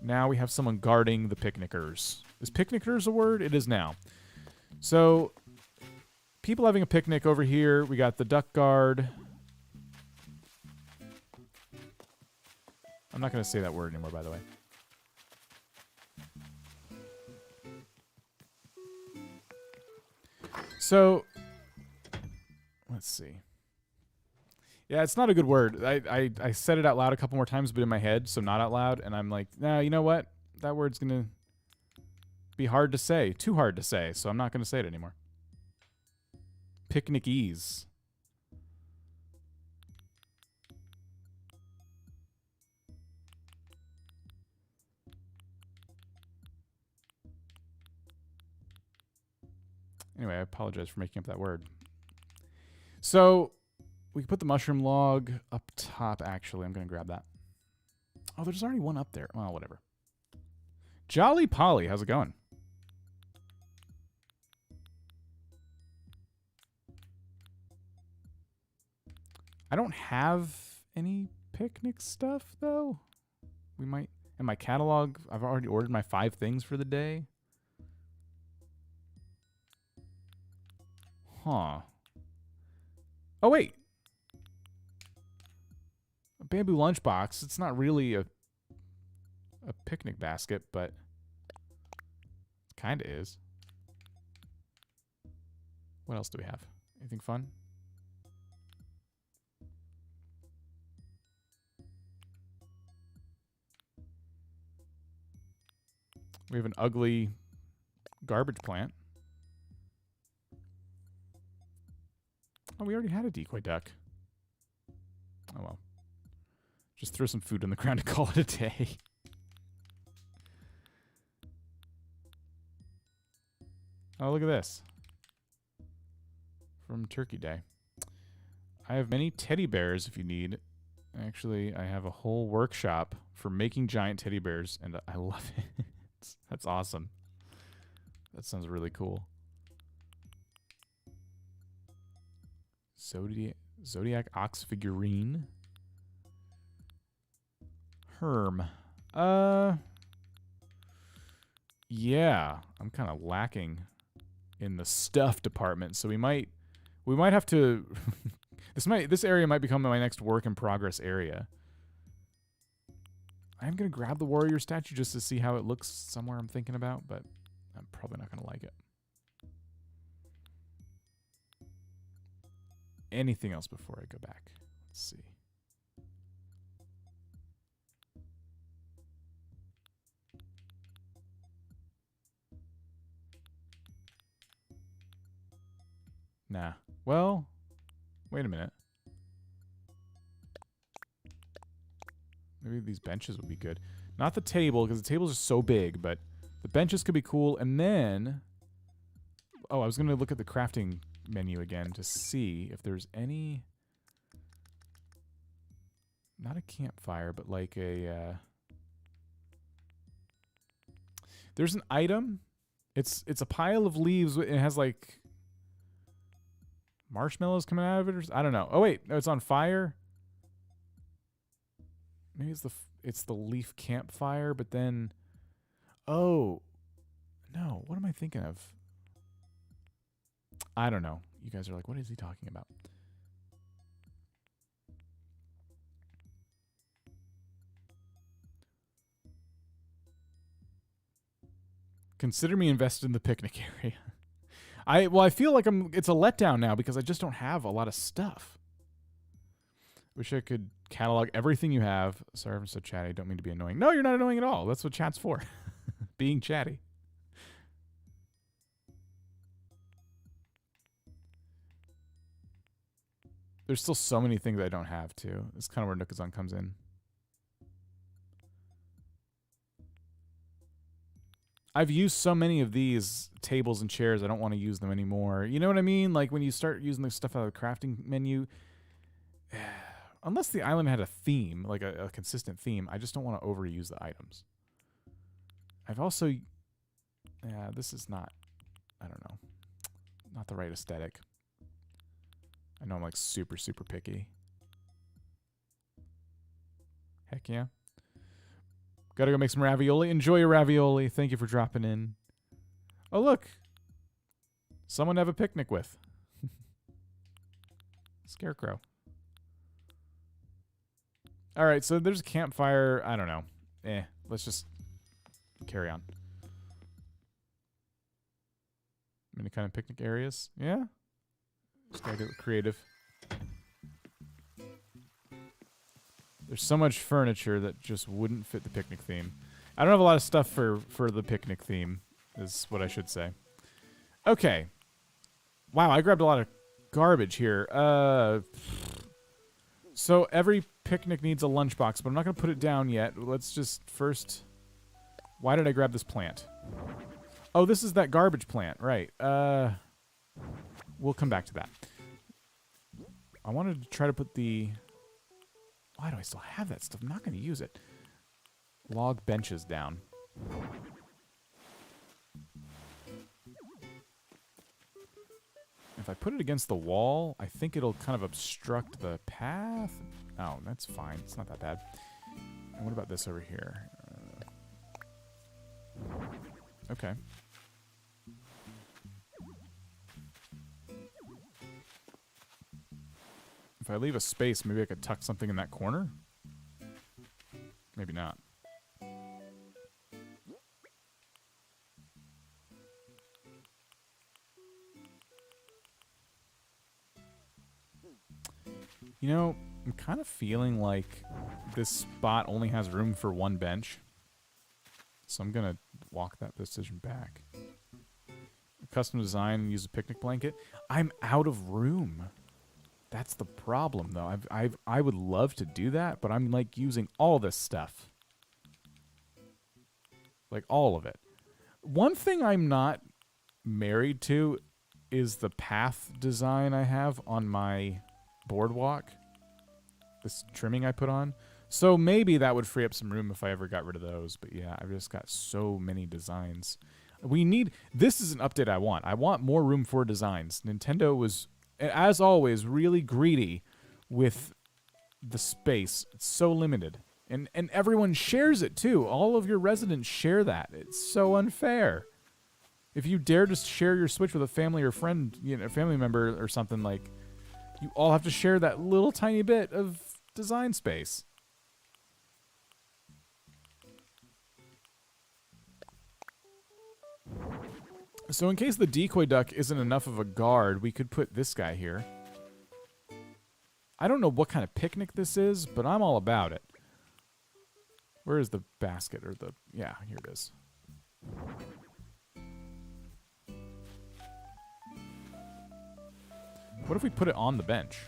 now we have someone guarding the picnickers. Is picnickers a word? It is now. So people having a picnic over here. We got the duck guard. I'm not going to say that word anymore, by the way. So, let's see. Yeah, it's not a good word. I said it out loud a couple more times, but in my head, so not out loud. And I'm like, nah, you know what? That word's going to be hard to say. Too hard to say, so I'm not going to say it anymore. Picnic ease. Anyway, I apologize for making up that word. So we can put the mushroom log up top, actually. I'm going to grab that. Oh, there's already one up there. Well, whatever. Jolly Polly, how's it going? I don't have any picnic stuff, though. We might... In my catalog, I've already ordered my 5 things for the day. Huh. Oh, wait. A bamboo lunchbox. It's not really a picnic basket, but it kind of is. What else do we have? Anything fun? We have an ugly garbage plant. Oh, we already had a decoy duck. Oh, well. Just throw some food on the ground and call it a day. Oh, look at this. From Turkey Day. I have many teddy bears if you need. Actually, I have a whole workshop for making giant teddy bears, and I love it. That's awesome. That sounds really cool. Zodiac Ox figurine. Herm. Yeah, I'm kind of lacking in the stuff department, so we might have to this area might become my next work in progress area. I'm going to grab the warrior statue just to see how it looks somewhere I'm thinking about, but I'm probably not going to like it. Anything else before I go back? Let's see. Nah. Well, wait a minute. Maybe these benches would be good. Not the table, because the tables are so big, but the benches could be cool. And then... Oh, I was going to look at the crafting menu again to see if there's any... Not a campfire, but like a... There's an item. It's a pile of leaves. It has like... marshmallows coming out of it, or I don't know. Oh wait, no, it's on fire. Maybe it's the leaf campfire, but then, oh no, what am I thinking of? I don't know. You guys are like, what is he talking about? Consider me invested in the picnic area. I feel like it's a letdown now because I just don't have a lot of stuff. Wish I could catalog everything you have. Sorry if I'm so chatty. I don't mean to be annoying. No, you're not annoying at all. That's what chat's for. Being chatty. There's still so many things I don't have, too. That's kind of where Nookazon comes in. I've used so many of these tables and chairs, I don't want to use them anymore. You know what I mean? Like when you start using the stuff out of the crafting menu, unless the island had a theme, like a consistent theme, I just don't want to overuse the items. I've also, yeah, this is not, I don't know, not the right aesthetic. I know I'm like super, super picky. Heck yeah. Gotta go make some ravioli. Enjoy your ravioli. Thank you for dropping in. Oh, look. Someone to have a picnic with. Scarecrow. All right, so there's a campfire. I don't know. Let's just carry on. Any kind of picnic areas? Yeah. Just gotta get creative. There's so much furniture that just wouldn't fit the picnic theme. I don't have a lot of stuff for the picnic theme, is what I should say. Okay. Wow, I grabbed a lot of garbage here. So every picnic needs a lunchbox, but I'm not going to put it down yet. Let's just first... Why did I grab this plant? Oh, this is that garbage plant, right. we'll come back to that. I wanted to try to put the... Why do I still have that stuff? I'm not going to use it. Log benches down. If I put it against the wall, I think it'll kind of obstruct the path. Oh, that's fine. It's not that bad. And what about this over here? Okay. If I leave a space, maybe I could tuck something in that corner? Maybe not. You know, I'm kind of feeling like this spot only has room for one bench. So I'm going to walk that decision back. Custom design, use a picnic blanket. I'm out of room. That's the problem, though. I would love to do that, but I'm, like, using all this stuff. Like, all of it. One thing I'm not married to is the path design I have on my boardwalk. This trimming I put on. So maybe that would free up some room if I ever got rid of those. But yeah, I've just got so many designs. We need... This is an update I want. I want more room for designs. Nintendo was, as always, really greedy with the space. It's so limited. And everyone shares it, too. All of your residents share that. It's so unfair. If you dare to share your Switch with a family or friend, you know, a family member or something, like, you all have to share that little tiny bit of design space. So in case the decoy duck isn't enough of a guard, we could put this guy here. I don't know what kind of picnic this is, but I'm all about it. Where is the basket or the... Yeah, here it is. What if we put it on the bench?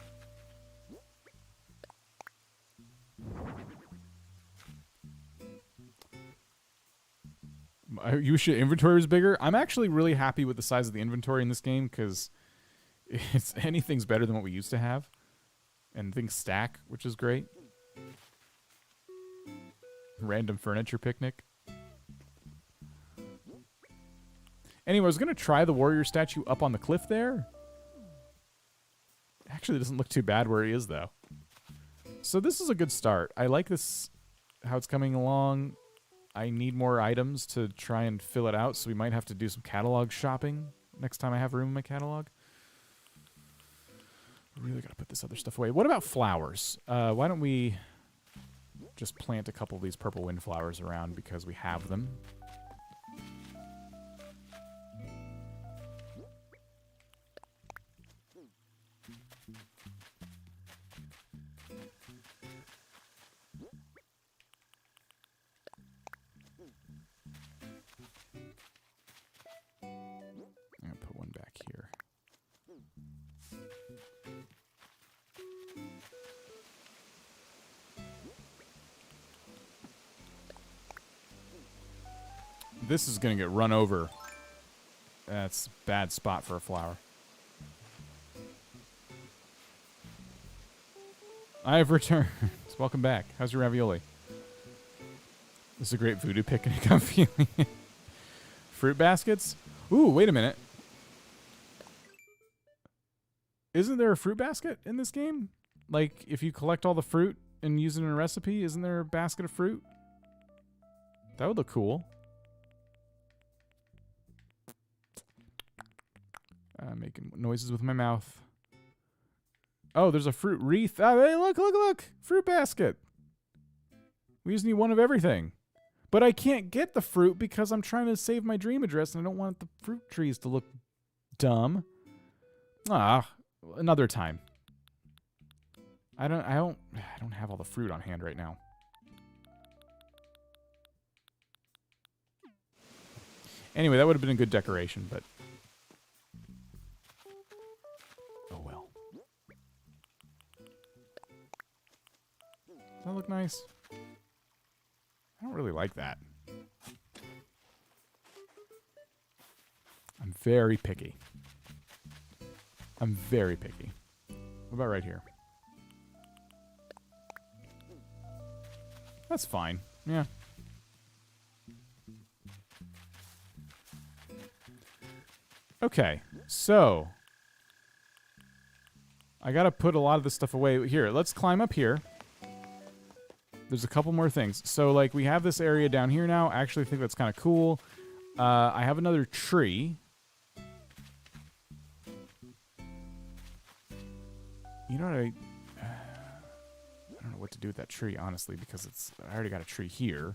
You wish your inventory was bigger? I'm actually really happy with the size of the inventory in this game because anything's better than what we used to have. And things stack, which is great. Random furniture picnic. Anyway, I was going to try the warrior statue up on the cliff there. Actually, it doesn't look too bad where he is, though. So this is a good start. I like this, how it's coming along. I need more items to try and fill it out, so we might have to do some catalog shopping next time I have room in my catalog. Really gotta put this other stuff away. What about flowers? Why don't we just plant a couple of these purple windflowers around because we have them. I'm gonna put one back here. This is going to get run over. That's a bad spot for a flower. I have returned. Welcome back. How's your ravioli? This is a great voodoo picnic, I'm feeling. Fruit baskets? Ooh, wait a minute. Isn't there a fruit basket in this game? Like, if you collect all the fruit and use it in a recipe, isn't there a basket of fruit? That would look cool. Making noises with my mouth. Oh, there's a fruit wreath. Oh, hey, look, look, look. Fruit basket. We just need one of everything. But I can't get the fruit because I'm trying to save my dream address and I don't want the fruit trees to look dumb. Ah, another time. I don't have all the fruit on hand right now. Anyway, that would have been a good decoration, but oh well. Does that look nice? I don't really like that. I'm very picky. I'm very picky. What about right here? That's fine. Yeah. Okay, so I gotta put a lot of this stuff away. Here, let's climb up here. There's a couple more things. So, like, we have this area down here now. I actually think that's kind of cool. I have another tree. You know what I don't know what to do with that tree, honestly, because I already got a tree here.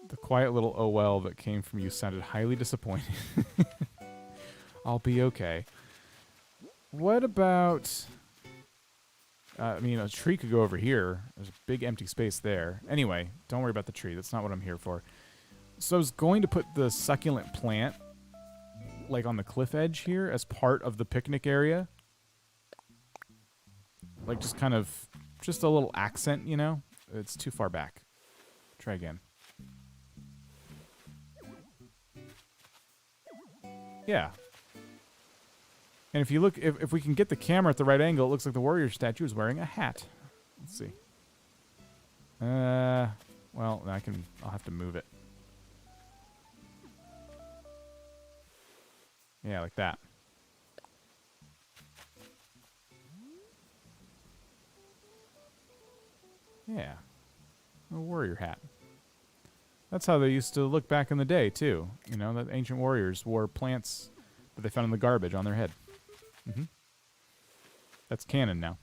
The quiet little oh well that came from you sounded highly disappointing. I'll be okay. What about... I mean, a tree could go over here. There's a big empty space there. Anyway, don't worry about the tree. That's not what I'm here for. So I was going to put the succulent plant, like, on the cliff edge here as part of the picnic area. Like, just kind of... just a little accent, you know? It's too far back. Try again. Yeah. And if you look, if we can get the camera at the right angle, it looks like the warrior statue is wearing a hat. Let's see. Well, I'll have to move it. Yeah, like that. Yeah. A warrior hat. That's how they used to look back in the day, too. You know, that ancient warriors wore plants that they found in the garbage on their head. Mm-hmm. That's canon now.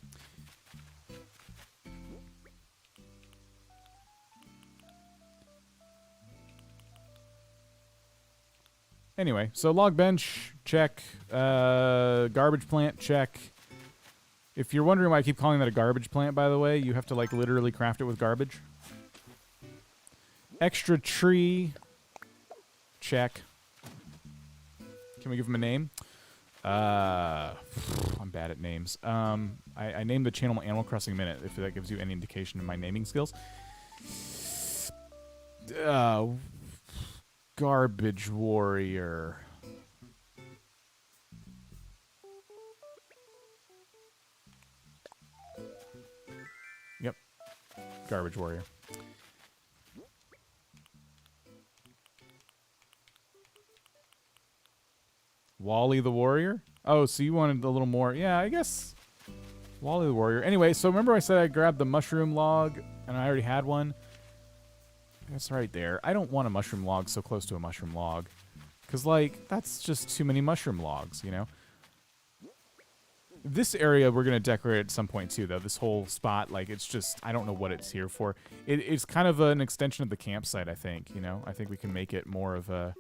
Anyway, so log bench, check. Garbage plant, check. If you're wondering why I keep calling that a garbage plant, by the way, you have to, like, literally craft it with garbage. Extra tree. Check. Can we give him a name? I'm bad at names. I named the channel Animal Crossing Minute, if that gives you any indication of my naming skills. Garbage warrior. Yep. Garbage warrior. Wally the warrior? Oh, so you wanted a little more. Yeah, I guess. Wally the warrior. Anyway, so remember I said I grabbed the mushroom log, and I already had one? That's right there. I don't want a mushroom log so close to a mushroom log. Because, like, that's just too many mushroom logs, you know? This area we're going to decorate at some point, too, though. This whole spot, like, it's just... I don't know what it's here for. It's kind of an extension of the campsite, I think, you know? I think we can make it more of a...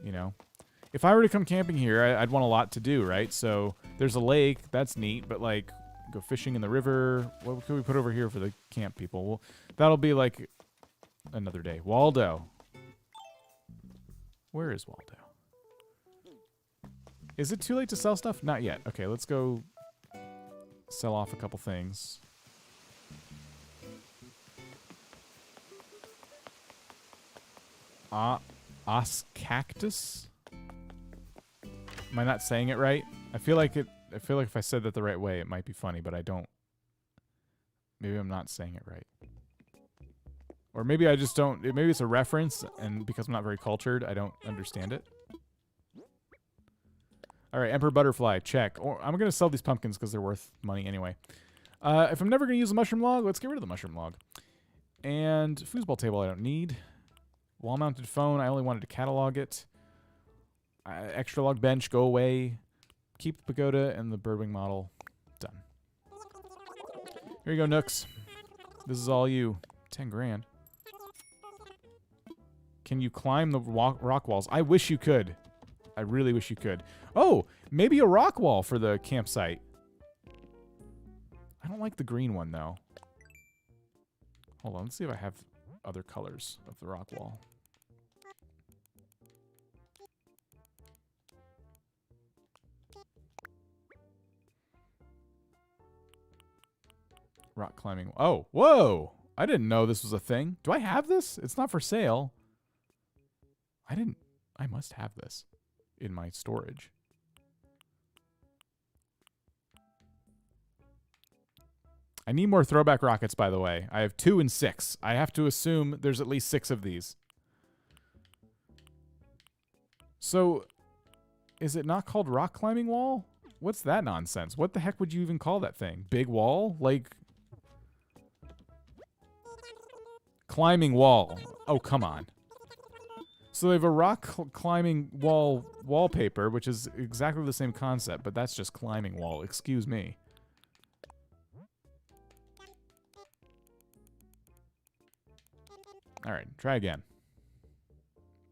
You know... If I were to come camping here, I'd want a lot to do, right? So there's a lake. That's neat. But, like, go fishing in the river. What could we put over here for the camp people? Well, that'll be, like, another day. Waldo. Where is Waldo? Is it too late to sell stuff? Not yet. Okay, let's go sell off a couple things. Cactus? Am I not saying it right? I feel like if I said that the right way, it might be funny, but I don't. Maybe I'm not saying it right. Or maybe I just don't. Maybe it's a reference, and because I'm not very cultured, I don't understand it. All right, Emperor Butterfly, check. Or I'm going to sell these pumpkins because they're worth money anyway. If I'm never going to use a mushroom log, let's get rid of the mushroom log. And foosball table I don't need. Wall-mounted phone, I only wanted to catalog it. Extra log bench, go away. Keep the pagoda and the birdwing model. Done. Here you go, Nooks. This is all you. 10 grand. Can you climb the rock walls? I wish you could. I really wish you could. Oh, maybe a rock wall for the campsite. I don't like the green one, though. Hold on, let's see if I have other colors of the rock wall. Rock climbing. Oh, whoa! I didn't know this was a thing. Do I have this? It's not for sale. I didn't I must have this in my storage. I need more throwback rockets, by the way. I have 2 and 6. I have to assume there's at least 6 of these. So, is it not called rock climbing wall? What's that nonsense? What the heck would you even call that thing? Big wall? Like... climbing wall. Oh, come on. So they have a rock climbing wall wallpaper, which is exactly the same concept, but that's just climbing wall. Excuse me. All right, try again.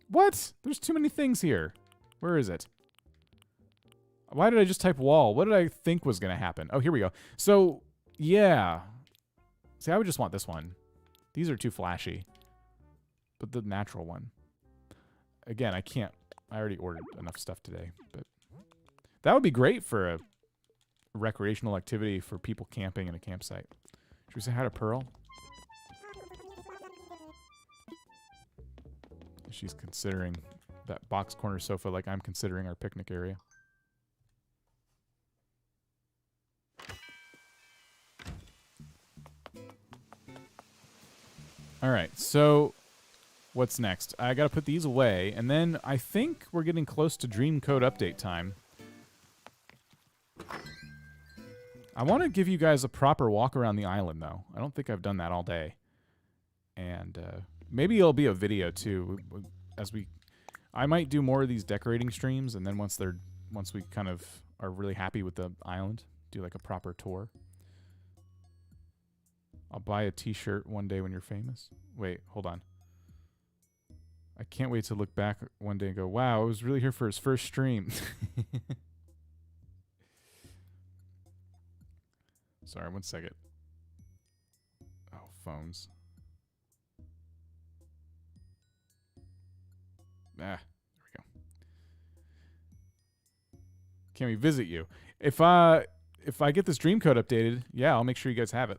What? There's too many things here. Where is it? Why did I just type wall? What did I think was going to happen? Oh, here we go. So, yeah. See, I would just want this one. These are too flashy. But the natural one. Again, I can't. I already ordered enough stuff today. But that would be great for a recreational activity for people camping in a campsite. Should we say hi to Pearl? She's considering that box corner sofa like I'm considering our picnic area. All right, so what's next? I got to put these away, and then I think we're getting close to Dream Code update time. I want to give you guys a proper walk around the island, though. I don't think I've done that all day. And maybe it'll be a video, too, I might do more of these decorating streams, and then once we kind of are really happy with the island, do like a proper tour. I'll buy a t-shirt one day when you're famous. Wait, hold on. I can't wait to look back one day and go, wow, I was really here for his first stream. Sorry, 1 second. Oh, phones. Ah, there we go. Can we visit you? If I get this dream code updated, yeah, I'll make sure you guys have it.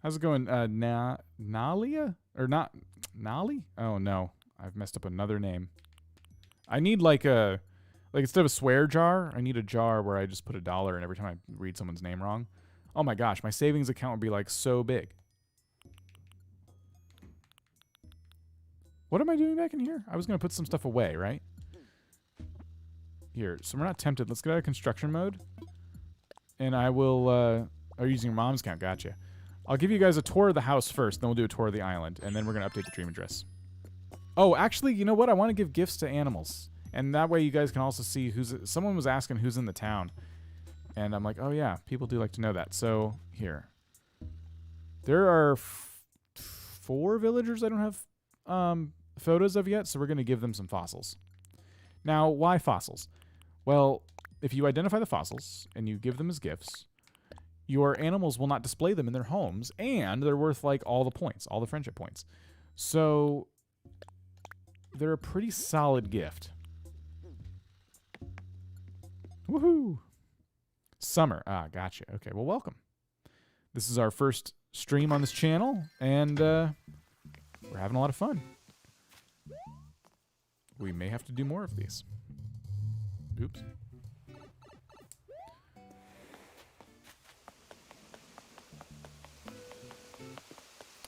How's it going? Nalia? Or not Nali? Oh no. I've messed up another name. I need like instead of a swear jar, I need a jar where I just put $1 in every time I read someone's name wrong. Oh my gosh, my savings account would be like so big. What am I doing back in here? I was going to put some stuff away, right? Here, so we're not tempted. Let's get out of construction mode. And I will, oh, using your mom's account. Gotcha. I'll give you guys a tour of the house first, then we'll do a tour of the island, and then we're going to update the dream address. Oh, actually, you know what? I want to give gifts to animals. And that way you guys can also see someone was asking who's in the town. And I'm like, oh yeah, people do like to know that. So, here. There are 4 villagers I don't have photos of yet, so we're going to give them some fossils. Now, why fossils? Well, if you identify the fossils and you give them as gifts, your animals will not display them in their homes, and they're worth like all the points, all the friendship points. So they're a pretty solid gift. Woohoo! Summer. Ah, gotcha. Okay, well, welcome. This is our first stream on this channel, and we're having a lot of fun. We may have to do more of these. Oops.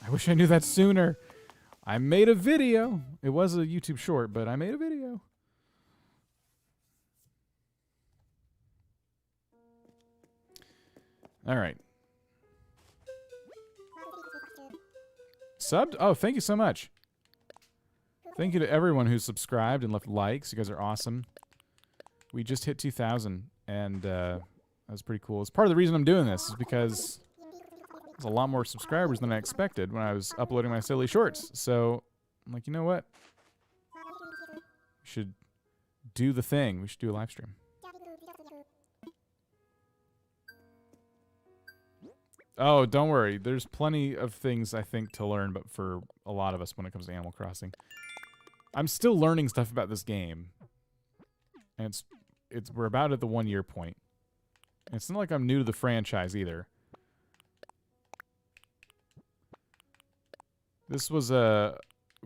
I wish I knew that sooner. I made a video. It was a YouTube short, but I made a video. All right. Subbed? Oh, thank you so much. Thank you to everyone who subscribed and left likes. You guys are awesome. We just hit 2,000, and that was pretty cool. It's part of the reason I'm doing this is because there's a lot more subscribers than I expected when I was uploading my silly shorts. So I'm like, you know what? We should do the thing. We should do a live stream. Oh, don't worry. There's plenty of things, I think, to learn, but for a lot of us when it comes to Animal Crossing. I'm still learning stuff about this game. And we're about at the 1 year point. And it's not like I'm new to the franchise either. This was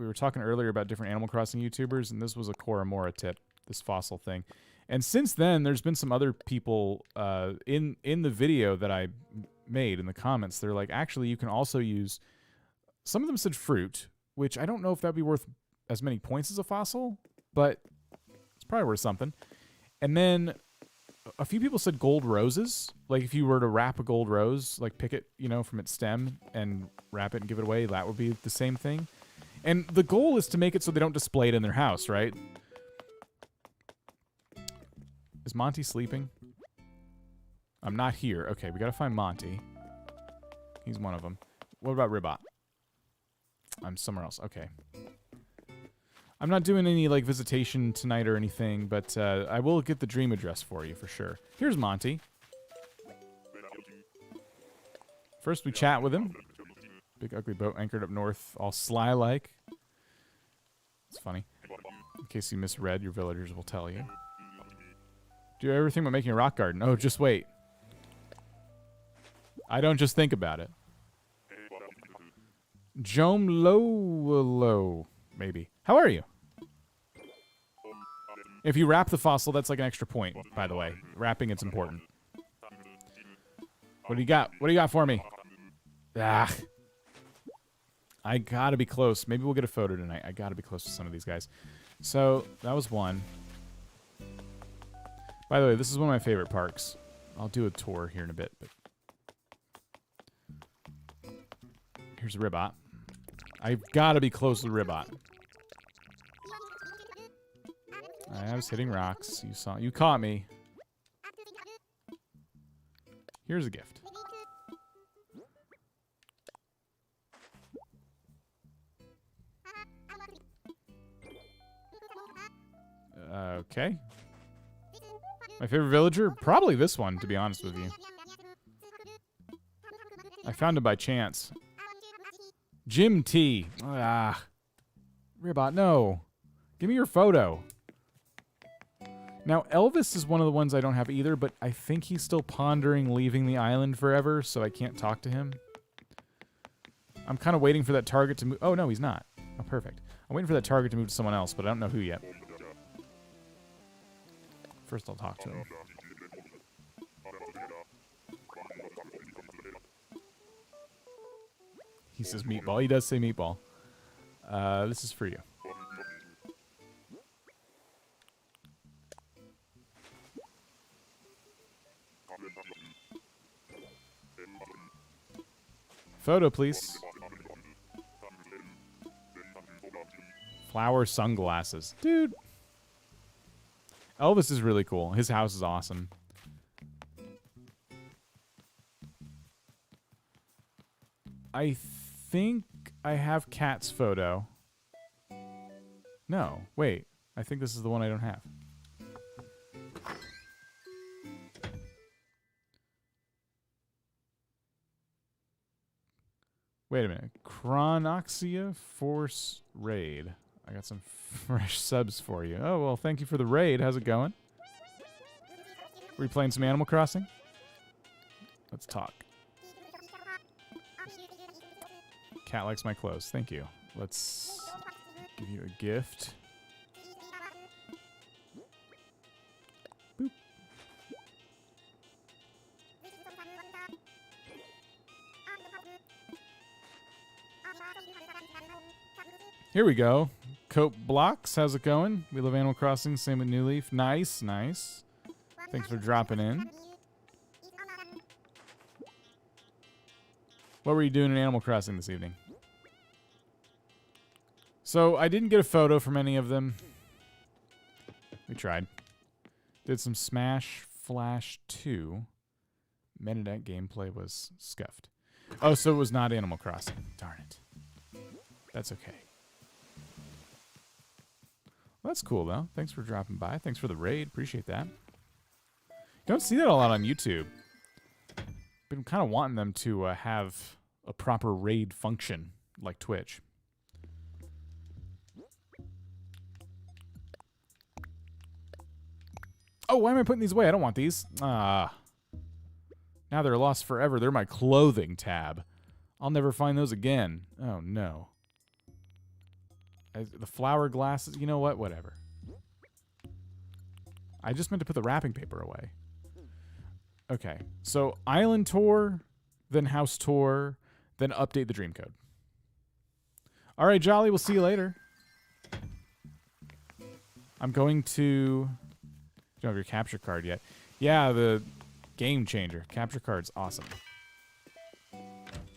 we were talking earlier about different Animal Crossing YouTubers, and this was a Koramora tip, this fossil thing. And since then, there's been some other people in the video that I made in the comments. They're like, actually, you can also use. Some of them said fruit, which I don't know if that'd be worth as many points as a fossil, but it's probably worth something. And then a few people said gold roses. Like if you were to wrap a gold rose, like pick it, you know, from its stem and wrap it and give it away, that would be the same thing. And the goal is to make it so they don't display it in their house, right? Is Monty sleeping? I'm not here. Okay, we gotta find Monty. He's one of them. What about Ribot? I'm somewhere else. Okay. I'm not doing any, like, visitation tonight or anything, but I will get the dream address for you, for sure. Here's Monty. First, we chat with him. Big, ugly boat anchored up north, all sly-like. It's funny. In case you misread, your villagers will tell you. Do everything but making a rock garden. Oh, just wait. I don't just think about it. Jome Low, maybe. How are you? If you wrap the fossil, that's like an extra point, by the way. Wrapping, it's important. What do you got? What do you got for me? Ah. I gotta be close. Maybe we'll get a photo tonight. I gotta be close to some of these guys. So, that was one. By the way, this is one of my favorite parks. I'll do a tour here in a bit, but here's Ribot. I've got to be close to Ribot. I was hitting rocks. You caught me. Here's a gift. Okay. My favorite villager? Probably this one, to be honest with you. I found him by chance. Jim T. Ah. Ribot, no. Give me your photo. Now, Elvis is one of the ones I don't have either, but I think he's still pondering leaving the island forever, so I can't talk to him. I'm kind of waiting for that target to move. Oh, no, he's not. Oh, perfect. I'm waiting for that target to move to someone else, but I don't know who yet. First, I'll talk to him. He says meatball. He does say meatball. This is for you. Photo, please. Flower sunglasses. Dude. Elvis is really cool. His house is awesome. I think I have Cat's photo. No, wait. I think this is the one I don't have. Wait a minute. Chronoxia Force Raid. I got some fresh subs for you. Oh, well, thank you for the raid. How's it going? Were you playing some Animal Crossing? Let's talk. Cat likes my clothes. Thank you. Let's give you a gift. Boop. Here we go. Cope Blocks, how's it going? We love Animal Crossing, same with New Leaf. Nice, nice. Thanks for dropping in. What were you doing in Animal Crossing this evening? So, I didn't get a photo from any of them. We tried. Did some Smash Flash 2. Metanet gameplay was scuffed. Oh, so it was not Animal Crossing. Darn it. That's okay. Well, that's cool, though. Thanks for dropping by. Thanks for the raid. Appreciate that. You don't see that a lot on YouTube. Been kind of wanting them to have a proper raid function like Twitch. Oh, why am I putting these away? I don't want these. Ah. Now they're lost forever. They're my clothing tab. I'll never find those again. Oh, no. The flower glasses. You know what? Whatever. I just meant to put the wrapping paper away. Okay. So island tour, then house tour, then update the dream code. All right, Jolly. We'll see you later. I'm going to... You don't have your capture card yet. Yeah, the game changer. Capture card's awesome.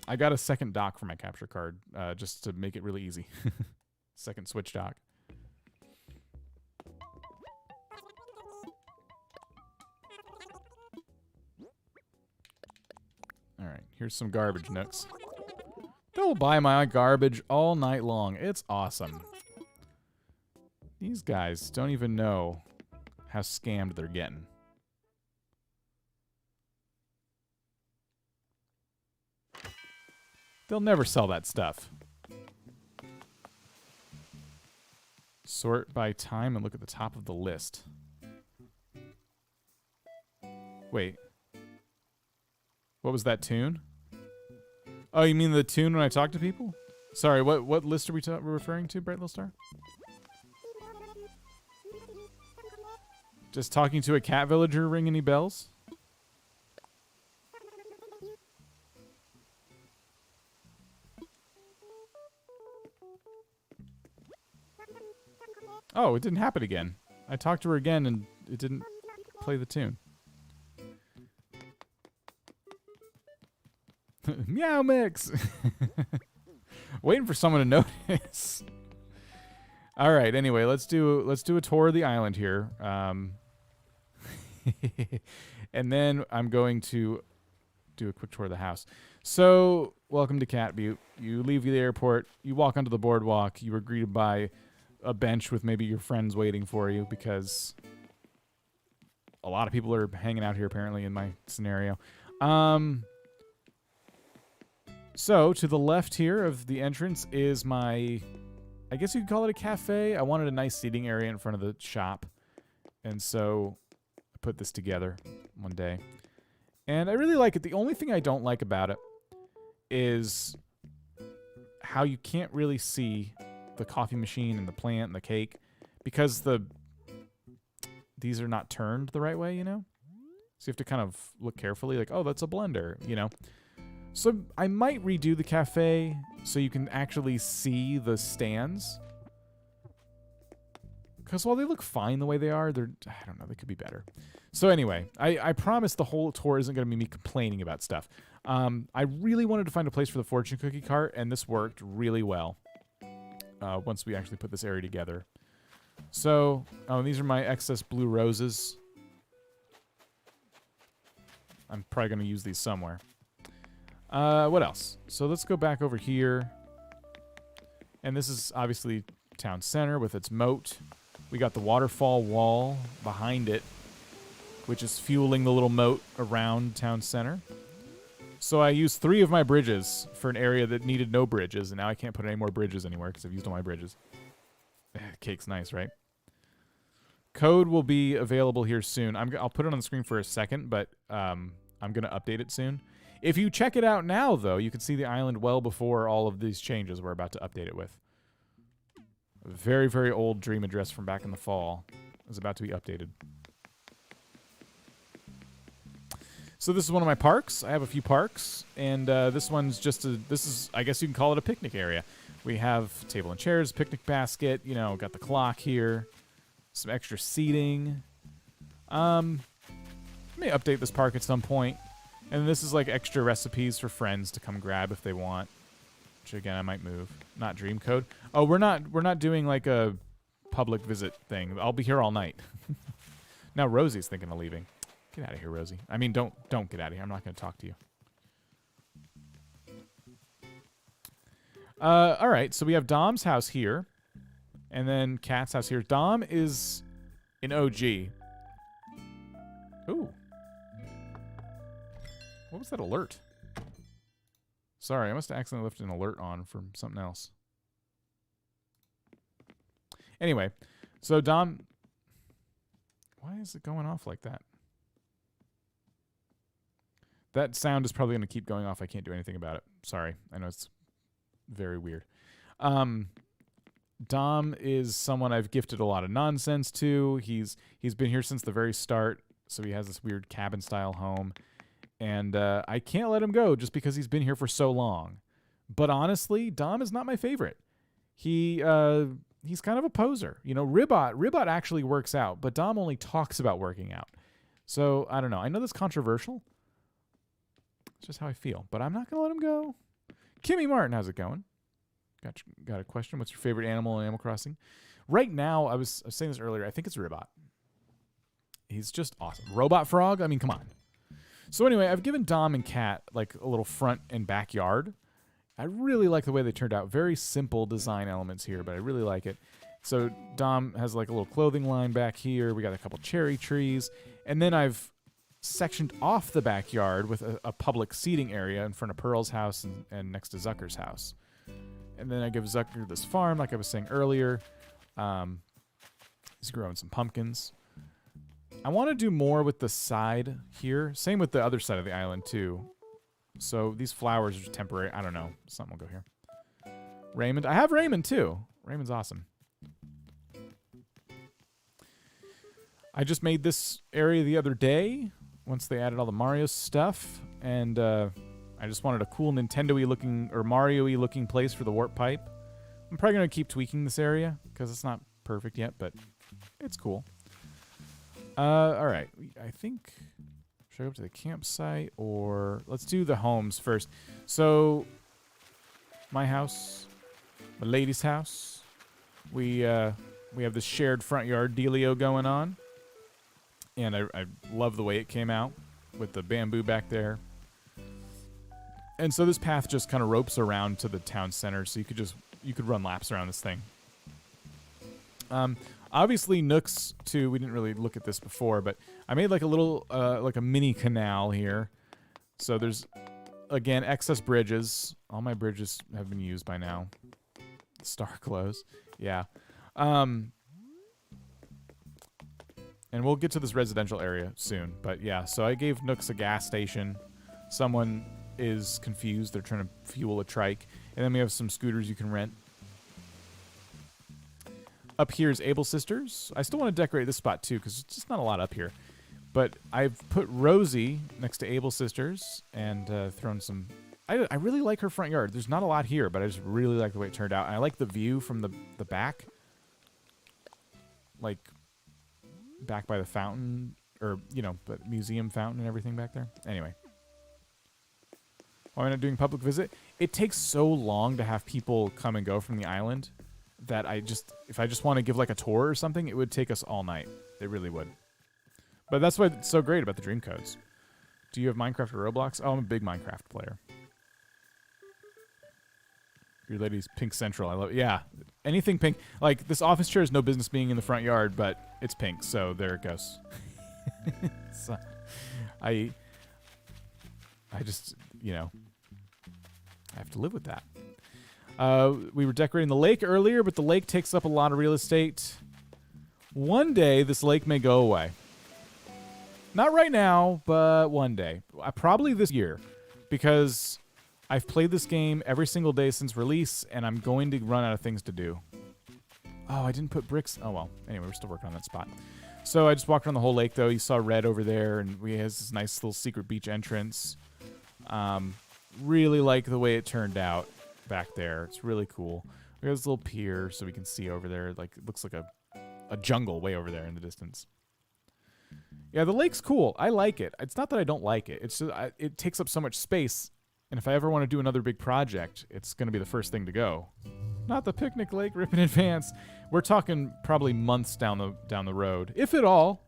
I got a second dock for my capture card just to make it really easy. Second switch dock. All right, here's some garbage nooks. They'll buy my garbage all night long. It's awesome. These guys don't even know how scammed they're getting. They'll never sell that stuff. Sort by time and look at the top of the list. Wait. What was that tune? Oh, you mean the tune when I talk to people? Sorry, what list are we referring to, Bright Little Star? Just talking to a cat villager ring any bells? Oh, it didn't happen again. I talked to her again and it didn't play the tune. Meow mix. Waiting for someone to notice. All right. Anyway, let's do a tour of the island here. And then I'm going to do a quick tour of the house. So, welcome to Cat Butte. You leave the airport. You walk onto the boardwalk. You were greeted by a bench with maybe your friends waiting for you because a lot of people are hanging out here apparently in my scenario. So to the left here of the entrance is my, I guess you could call it a cafe. I wanted a nice seating area in front of the shop. And so I put this together one day. And I really like it. The only thing I don't like about it is how you can't really see the coffee machine and the plant and the cake because these are not turned the right way, you know? So you have to kind of look carefully like, oh, that's a blender, you know? So I might redo the cafe so you can actually see the stands. Because while they look fine the way they are, I don't know, they could be better. So anyway, I promise the whole tour isn't going to be me complaining about stuff. I really wanted to find a place for the fortune cookie cart, and this worked really well. Once we actually put this area together. So, these are my excess blue roses. I'm probably going to use these somewhere. What else? So let's go back over here. And this is obviously town center with its moat. We got the waterfall wall behind it, which is fueling the little moat around town center. So I used 3 of my bridges for an area that needed no bridges, and now I can't put any more bridges anywhere because I've used all my bridges. Cake's nice, right? Code will be available here soon. I'll put it on the screen for a second, but I'm going to update it soon. If you check it out now, though, you can see the island well before all of these changes we're about to update it with. A very, very old dream address from back in the fall is about to be updated. So this is one of my parks. I have a few parks, and this one's just I guess you can call it a picnic area. We have table and chairs, picnic basket, you know, got the clock here, some extra seating. May update this park at some point. And this is like extra recipes for friends to come grab if they want. Which again, I might move. Not dream code. Oh, we're not doing like a public visit thing. I'll be here all night. Now Rosie's thinking of leaving. Get out of here, Rosie. I mean, don't get out of here. I'm not going to talk to you. All right, so we have Dom's house here, and then Cat's house here. Dom is an OG. Ooh. What was that alert? Sorry, I must have accidentally left an alert on from something else. Anyway, so Dom... Why is it going off like that? That sound is probably going to keep going off. I can't do anything about it. Sorry. I know it's very weird. Dom is someone I've gifted a lot of nonsense to. He's been here since the very start, so he has this weird cabin-style home. And I can't let him go just because he's been here for so long. But honestly, Dom is not my favorite. He's kind of a poser. You know, Ribot actually works out, but Dom only talks about working out. So, I don't know. I know that's controversial. It's just how I feel. But I'm not going to let him go. Kimmy Martin, how's it going? Got a question. What's your favorite animal in Animal Crossing? Right now, I was saying this earlier, I think it's Ribot. He's just awesome. Robot Frog? I mean, come on. So anyway, I've given Dom and Cat like a little front and backyard. I really like the way they turned out. Very simple design elements here, but I really like it. So Dom has like a little clothing line back here. We got a couple cherry trees. And then I've sectioned off the backyard with a public seating area in front of Pearl's house and next to Zucker's house. And then I give Zucker this farm, like I was saying earlier. He's growing some pumpkins. I want to do more with the side here. Same with the other side of the island, too. So these flowers are just temporary. I don't know. Something will go here. Raymond. I have Raymond, too. Raymond's awesome. I just made this area the other day once they added all the Mario stuff. And I just wanted a cool Nintendo-y looking or Mario-y looking place for the warp pipe. I'm probably going to keep tweaking this area because it's not perfect yet, but it's cool. All right. I think, should I go up to the campsite or let's do the homes first. So, my house, my lady's house. We have this shared front yard dealio going on, and I love the way it came out with the bamboo back there. And so this path just kind of ropes around to the town center, so you could run laps around this thing. Obviously, Nooks, too, we didn't really look at this before, but I made like a little, like a mini canal here. So there's, again, excess bridges. All my bridges have been used by now. Star close. Yeah. And we'll get to this residential area soon. But yeah, so I gave Nooks a gas station. Someone is confused. They're trying to fuel a trike. And then we have some scooters you can rent. Up here is Able Sisters. I still want to decorate this spot, too, because it's just not a lot up here. But I've put Rosie next to Able Sisters and thrown some... I really like her front yard. There's not a lot here, but I just really like the way it turned out. And I like the view from the back. Like, back by the fountain. Or, you know, but museum fountain and everything back there. Anyway. Why am I not doing public visit? It takes so long to have people come and go from the island that if I just want to give like a tour or something, it would take us all night. It really would. But that's why it's so great about the Dream Codes. Do you have Minecraft or Roblox? Oh, I'm a big Minecraft player. Your lady's pink central. I love it. Yeah. Anything pink. Like, this office chair has no business being in the front yard, but it's pink, so there it goes. So, I just, you know, I have to live with that. We were decorating the lake earlier, but the lake takes up a lot of real estate. One day, this lake may go away. Not right now, but one day. Probably this year, because I've played this game every single day since release, and I'm going to run out of things to do. Oh, I didn't put bricks. Oh, well. Anyway, we're still working on that spot. So I just walked around the whole lake, though. You saw Red over there, and we have this nice little secret beach entrance. Really like the way it turned out back there. It's really cool. We have this little pier so we can see over there. Like, it looks like a jungle way over there in the distance. Yeah, the lake's cool. I like it. It's not that I don't like it. It's just it takes up so much space, and if I ever want to do another big project, it's going to be the first thing to go. Not the picnic lake, rip in advance. We're talking probably months down the road, if at all.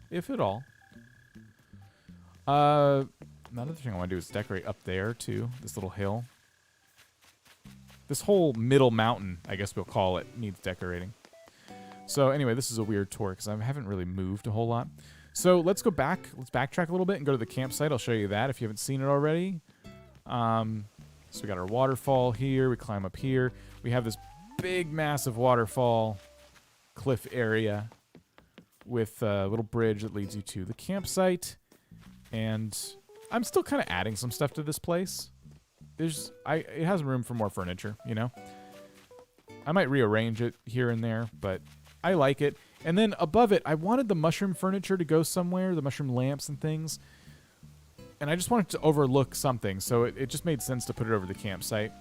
If at all. Another thing I want to do is decorate up there too. This little hill. This whole middle mountain, I guess we'll call it, needs decorating. So anyway, this is a weird tour because I haven't really moved a whole lot. So let's go back. Let's backtrack a little bit and go to the campsite. I'll show you that if you haven't seen it already. So we got our waterfall here. We climb up here. We have this big, massive waterfall cliff area with a little bridge that leads you to the campsite. And I'm still kind of adding some stuff to this place. It has room for more furniture, you know? I might rearrange it here and there, but I like it. And then above it, I wanted the mushroom furniture to go somewhere, the mushroom lamps and things. And I just wanted to overlook something, so it just made sense to put it over the campsite.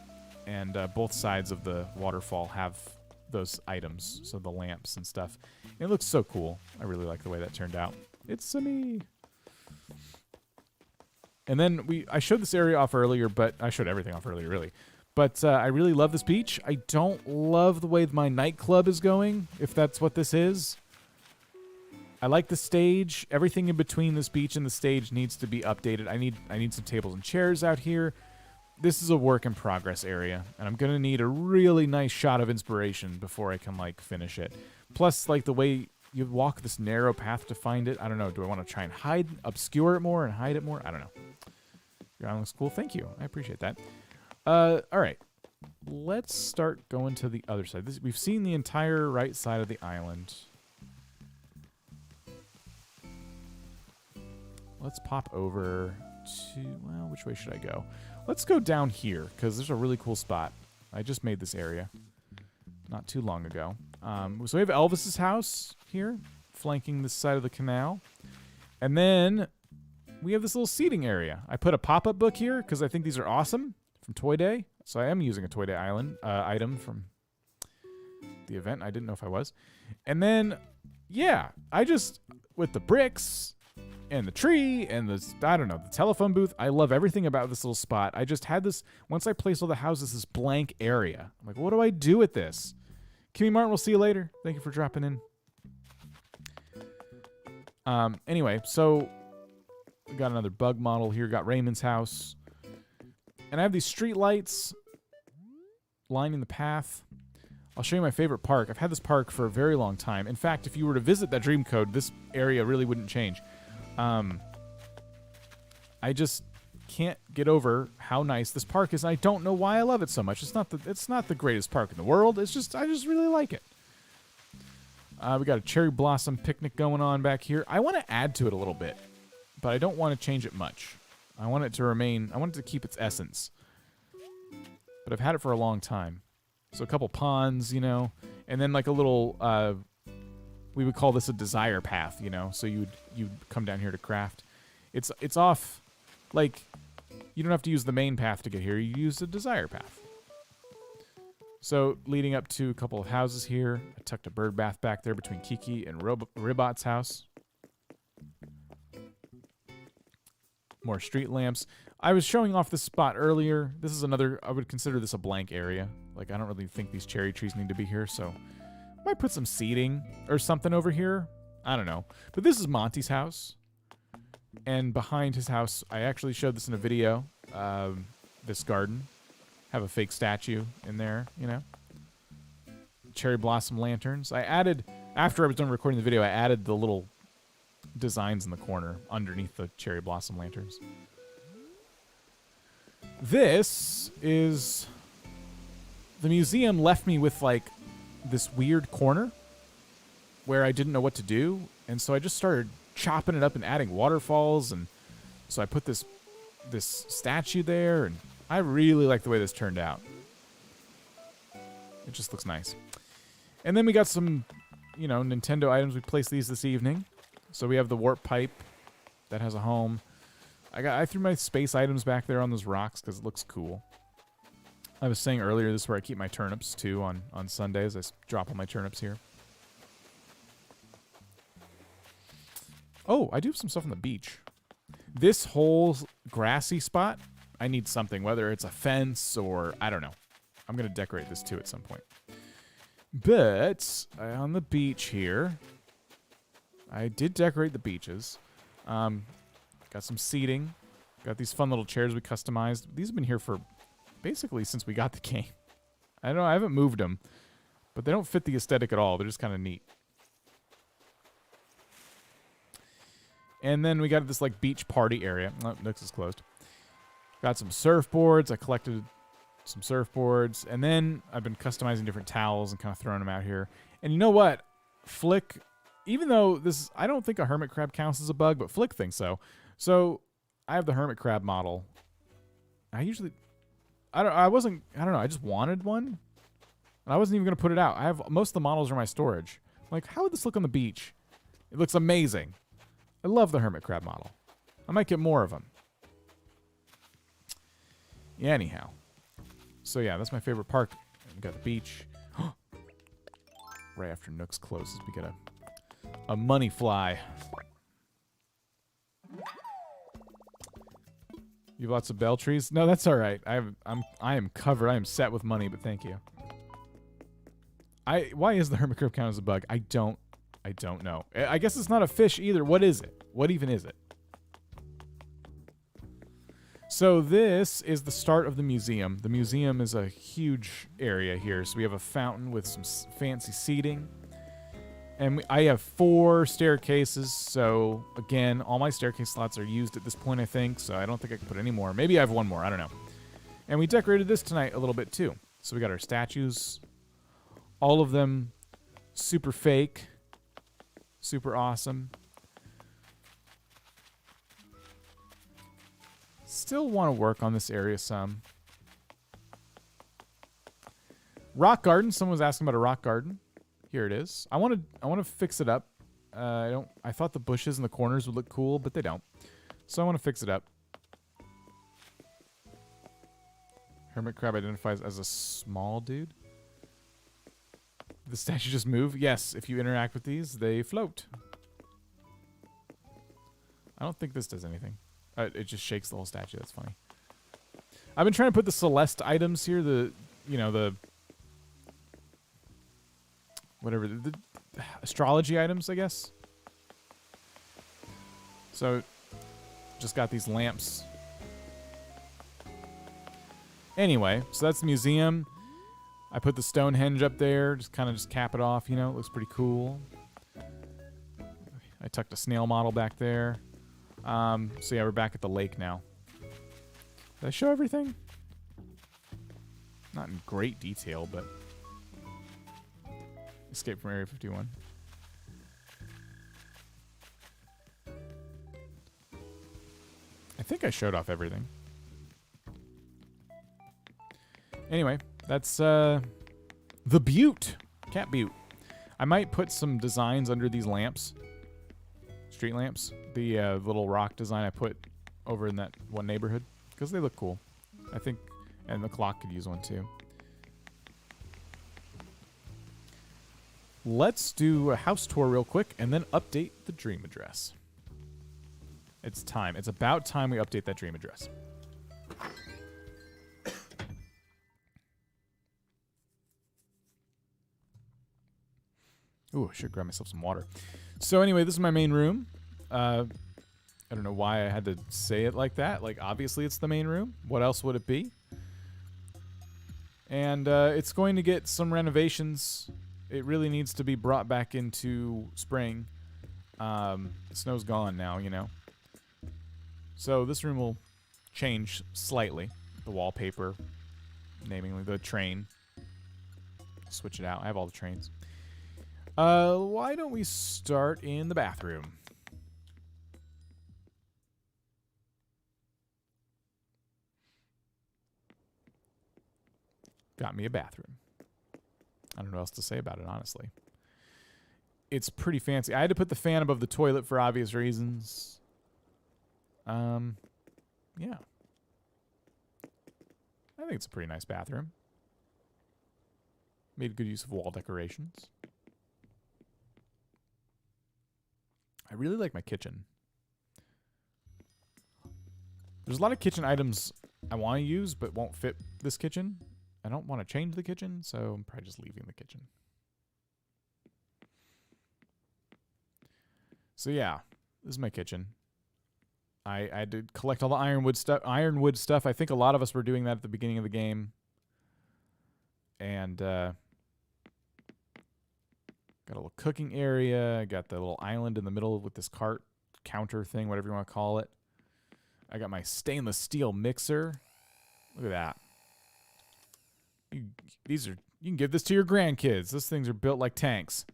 And both sides of the waterfall have those items, so the lamps and stuff. And it looks so cool. I really like the way that turned out. It's me. And then I showed this area off earlier, but I showed everything off earlier, really. But I really love this beach. I don't love the way my nightclub is going, if that's what this is. I like the stage. Everything in between this beach and the stage needs to be updated. I need some tables and chairs out here. This is a work in progress area, and I'm gonna need a really nice shot of inspiration before I can like finish it. Plus, like the way you walk this narrow path to find it. I don't know. Do I want to try and obscure it more and hide it more? I don't know. Your island looks cool. Thank you. I appreciate that. All right. Let's start going to the other side. We've seen the entire right side of the island. Let's pop over to, well, which way should I go? Let's go down here, because there's a really cool spot. I just made this area not too long ago. So we have Elvis's house here, flanking this side of the canal. And then we have this little seating area. I put a pop-up book here, because I think these are awesome from Toy Day. So I am using a Toy Day Island item from the event. I didn't know if I was. And then, yeah, I just, with the bricks and the tree and the, I don't know, the telephone booth. I love everything about this little spot. I just had this, once I placed all the houses, this blank area. I'm like, what do I do with this? Kimmy Martin, we'll see you later. Thank you for dropping in. Anyway, so we got another bug model here. Got Raymond's house. And I have these street lights lining the path. I'll show you my favorite park. I've had this park for a very long time. In fact, if you were to visit that Dream Code, this area really wouldn't change. I just can't get over how nice this park is. And I don't know why I love it so much. It's not the greatest park in the world. It's just, I just really like it. We got a cherry blossom picnic going on back here. I want to add to it a little bit, but I don't want to change it much. I want it to remain, I want it to keep its essence. But I've had it for a long time. So a couple ponds, you know, and then like a little, we would call this a desire path, you know, so you'd come down here to craft. It's off, like, you don't have to use the main path to get here. You use the desire path. So leading up to a couple of houses here. I tucked a bird bath back there between Kiki and Ribot's house. More street lamps. I was showing off this spot earlier. This is another, I would consider this a blank area. Like, I don't really think these cherry trees need to be here, so I might put some seating or something over here. I don't know. But this is Monty's house. And behind his house, I actually showed this in a video, this garden. Have a fake statue in there, you know. Cherry blossom lanterns. I added, after I was done recording the video, I added the little designs in the corner underneath the cherry blossom lanterns. This is, the museum left me with like this weird corner where I didn't know what to do, and so I just started chopping it up and adding waterfalls, and so I put this statue there, and I really like the way this turned out. It just looks nice. And then we got some, you know, Nintendo items. We placed these this evening. So we have the warp pipe that has a home. I threw my space items back there on those rocks because it looks cool. I was saying earlier, this is where I keep my turnips too on Sundays. I drop all my turnips here. Oh, I do have some stuff on the beach. This whole grassy spot, I need something, whether it's a fence or, I don't know. I'm going to decorate this too at some point. But on the beach here, I did decorate the beaches. Got some seating. Got these fun little chairs we customized. These have been here for basically since we got the game. I don't know, I haven't moved them, but they don't fit the aesthetic at all. They're just kind of neat. And then we got this like beach party area. Oh, Nick's is closed. Got some surfboards. I collected some surfboards. And then I've been customizing different towels and kind of throwing them out here. And you know what? Flick, even though this, I don't think a hermit crab counts as a bug, but Flick thinks so. So I have the hermit crab model. I don't know, I just wanted one. And I wasn't even going to put it out. I have most of the models are my storage. I'm like, how would this look on the beach? It looks amazing. I love the hermit crab model. I might get more of them. Yeah, anyhow. So yeah, that's my favorite park. We got the beach. Right after Nook's closes, we get a money fly. You have lots of bell trees? No, that's all right. I am covered. I am set with money, but thank you. Why is the hermit crab count as a bug? I don't know. I guess it's not a fish either. What is it? What even is it? So this is the start of the museum. The museum is a huge area here. So we have a fountain with some fancy seating. And I have 4 staircases. So again, all my staircase slots are used at this point, I think. So I don't think I can put any more. Maybe I have 1 more. I don't know. And we decorated this tonight a little bit too. So we got our statues. All of them super fake. Super awesome. Still want to work on this area some. Rock garden. Someone was asking about a rock garden. Here it is. I want to fix it up. I thought the bushes in the corners would look cool, but they don't. So I want to fix it up. Hermit crab identifies as a small dude. The statue just move? Yes, if you interact with these, they float. I don't think this does anything. It just shakes the whole statue. That's funny. I've been trying to put the Celeste items here, the astrology items, I guess. So, just got these lamps. Anyway, so that's the museum. I put the Stonehenge up there, just kind of cap it off, you know. It looks pretty cool. I tucked a snail model back there. So yeah, we're back at the lake now. Did I show everything? Not in great detail, but... Escape from Area 51. I think I showed off everything. Anyway, that's the Butte. Cat Butte. I might put some designs under these lamps. Street lamps. The little rock design I put over in that one neighborhood. Because they look cool. I think, and the clock could use one too. Let's do a house tour real quick and then update the dream address. It's time. It's about time we update that dream address. Ooh, I should grab myself some water. So anyway, this is my main room. I don't know why I had to say it like that. Like, obviously it's the main room. What else would it be? And it's going to get some renovations. It really needs to be brought back into spring. The snow's gone now, you know. So this room will change slightly. The wallpaper, namely the train. Switch it out. I have all the trains. Why don't we start in the bathroom? Got me a bathroom. I don't know what else to say about it, honestly. It's pretty fancy. I had to put the fan above the toilet for obvious reasons. Yeah. I think it's a pretty nice bathroom. Made good use of wall decorations. I really like my kitchen. There's a lot of kitchen items I want to use, but won't fit this kitchen. I don't want to change the kitchen, so I'm probably just leaving the kitchen. So yeah, this is my kitchen. I had to collect all the ironwood stuff. I think a lot of us were doing that at the beginning of the game. And got a little cooking area. Got the little island in the middle with this cart counter thing, whatever you want to call it. I got my stainless steel mixer. Look at that. You can give this to your grandkids. Those things are built like tanks.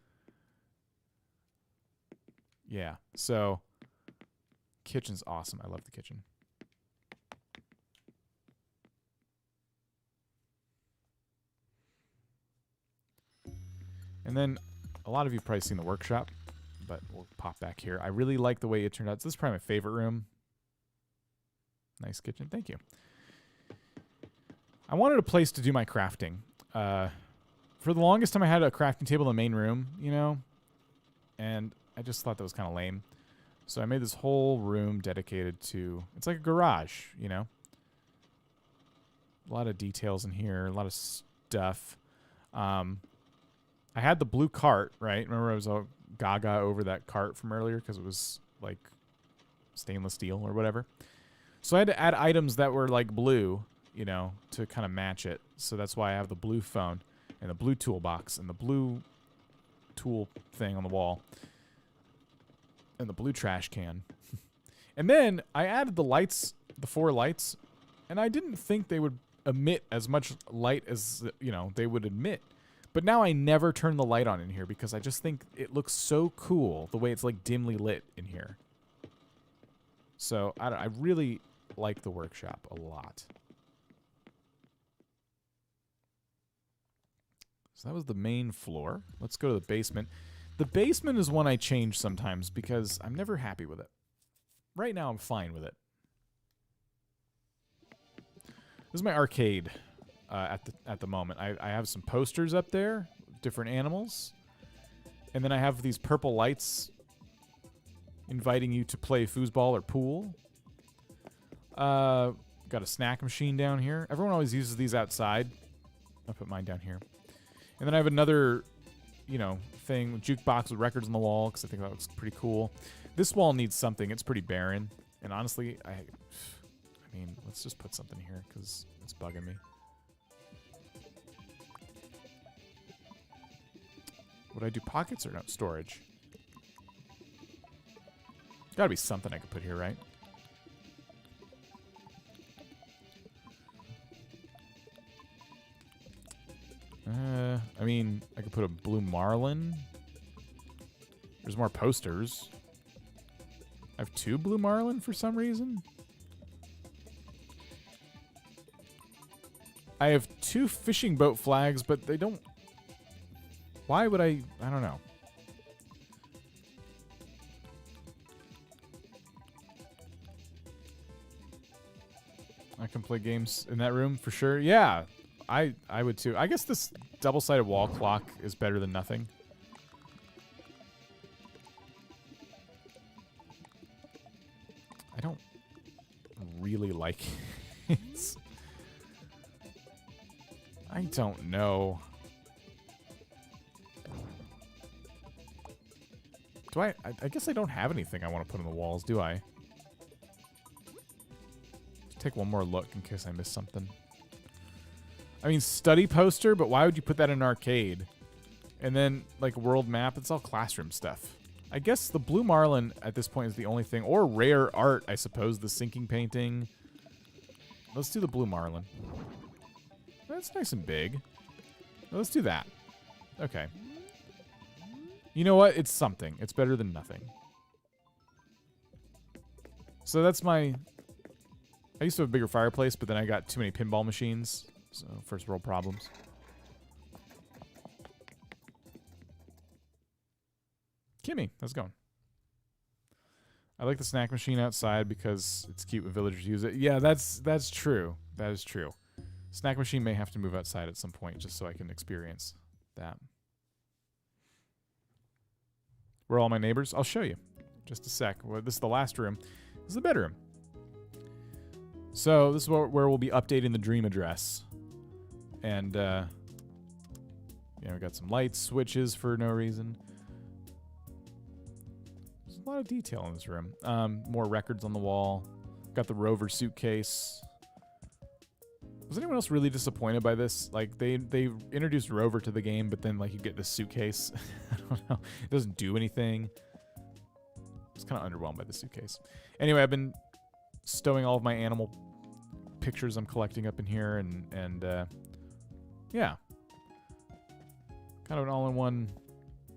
Yeah, so kitchen's awesome. I love the kitchen. And then a lot of you have probably seen the workshop, but we'll pop back here. I really like the way it turned out. This is probably my favorite room. Nice kitchen. Thank you. I wanted a place to do my crafting. For the longest time, I had a crafting table in the main room, you know, and I just thought that was kind of lame. So I made this whole room dedicated to, it's like a garage, you know. A lot of details in here, a lot of stuff. I had the blue cart, right? Remember I was all gaga over that cart from earlier because it was like stainless steel or whatever. So I had to add items that were like blue, you know, to kind of match it. So that's why I have the blue phone and the blue toolbox and the blue tool thing on the wall and the blue trash can. And then I added the lights, the 4 lights, and I didn't think they would emit as much light as, you know, they would emit. But now I never turn the light on in here because I just think it looks so cool the way it's like dimly lit in here. So I really like the workshop a lot. So that was the main floor. Let's go to the basement. The basement is one I change sometimes because I'm never happy with it. Right now I'm fine with it. This is my arcade at the moment. I have some posters up there, different animals. And then I have these purple lights inviting you to play foosball or pool. Got a snack machine down here. Everyone always uses these outside. I'll put mine down here. And then I have another, you know, thing, jukebox with records on the wall because I think that looks pretty cool. This wall needs something. It's pretty barren. And honestly, I mean, let's just put something here because it's bugging me. Would I do pockets or no? Storage. Gotta be something I could put here, right? I mean, I could put a blue marlin. There's more posters. I have 2 blue marlin for some reason. I have 2 fishing boat flags, but they don't... Why would I don't know. I can play games in that room for sure. Yeah, I would too. I guess this double-sided wall clock is better than nothing. I don't really like it. I don't know. Do I guess I don't have anything I want to put on the walls, do I? Let's take one more look in case I missed something. I mean, study poster, but why would you put that in an arcade? And then, like, world map, it's all classroom stuff. I guess the blue marlin at this point is the only thing. Or rare art, I suppose, the sinking painting. Let's do the blue marlin. That's nice and big. Let's do that. Okay. You know what? It's something. It's better than nothing. So that's my... I used to have a bigger fireplace, but then I got too many pinball machines. So, first world problems. Kimmy, how's it going? I like the snack machine outside because it's cute when villagers use it. Yeah, that's true. That is true. Snack machine may have to move outside at some point just so I can experience that. Where are all my neighbors? I'll show you. Just a sec. Well, this is the last room. This is the bedroom. So this is where we'll be updating the dream address. And, you know, we got some light switches for no reason. There's a lot of detail in this room. More records on the wall. Got the Rover suitcase. Was anyone else really disappointed by this? Like, they introduced Rover to the game, but then, like, you get this suitcase. I don't know. It doesn't do anything. I was kind of underwhelmed by the suitcase. Anyway, I've been stowing all of my animal pictures I'm collecting up in here, and yeah. Kind of an all-in-one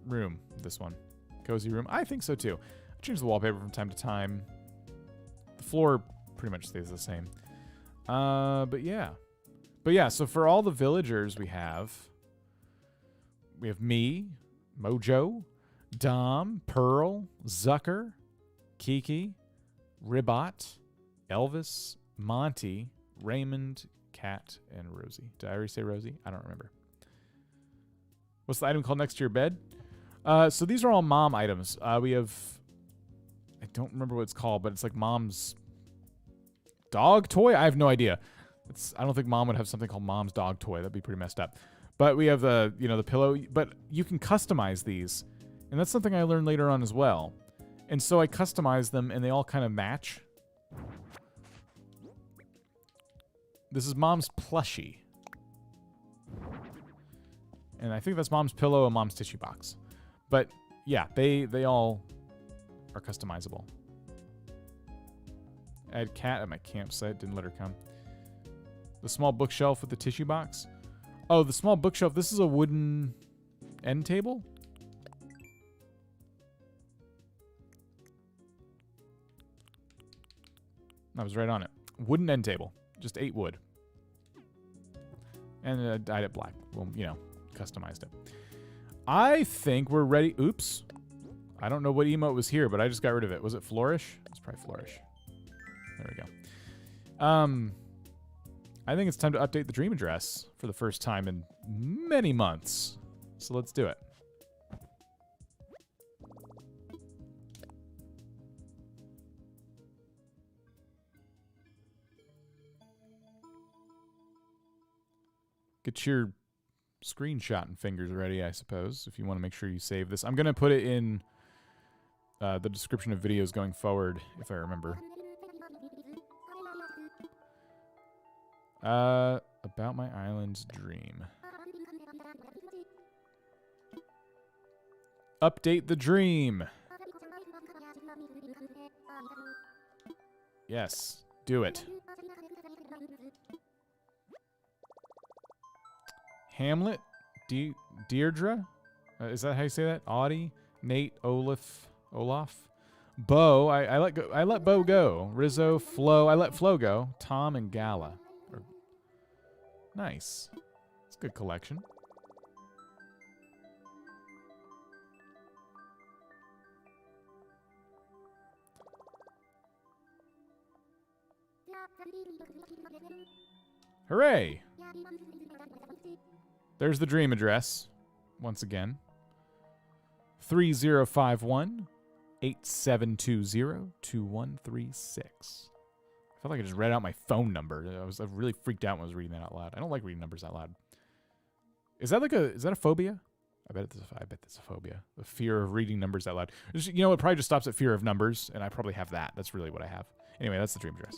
room, this one. Cozy room. I think so, too. I change the wallpaper from time to time. The floor pretty much stays the same. But yeah. But yeah, so for all the villagers we have, we have me, Mojo, Dom, Pearl, Zucker, Kiki, Ribot, Elvis, Monty, Raymond, Cat, and Rosie. Did I already say Rosie? I don't remember. What's the item called next to your bed? So these are all mom items. We have... I don't remember what it's called, but it's like mom's dog toy? I have no idea. I don't think mom would have something called mom's dog toy. That'd be pretty messed up. But we have the, the pillow. But you can customize these. And that's something I learned later on as well. And so I customized them, and they all kind of match. This is mom's plushie. And I think that's mom's pillow and mom's tissue box. But, yeah, they all are customizable. I had Cat at my campsite. Didn't let her come. The small bookshelf with the tissue box. Oh, the small bookshelf. This is a wooden end table? I was right on it. Wooden end table. Just 8 wood. And I dyed it black. Well, customized it. I think we're ready. Oops. I don't know what emote was here, but I just got rid of it. Was it Flourish? It's probably Flourish. There we go. I think it's time to update the dream address for the first time in many months. So let's do it. Get your screenshot and fingers ready, I suppose, if you want to make sure you save this. I'm going to put it in the description of videos going forward, if I remember. About my island's dream. Update the dream. Yes, do it. Hamlet, Deirdre, is that how you say that? Audie, Nate, Olaf, Bo. I let Bo go. Rizzo, Flo. I let Flo go. Tom and Gala. Nice. It's a good collection. Hooray! There's the dream address. Once again. 3051 8720 2136. I felt like I just read out my phone number. I really freaked out when I was reading that out loud. I don't like reading numbers out loud. Is that a phobia? I bet it's a phobia. The fear of reading numbers out loud. It probably just stops at fear of numbers, and I probably have that. That's really what I have. Anyway, that's the dream address.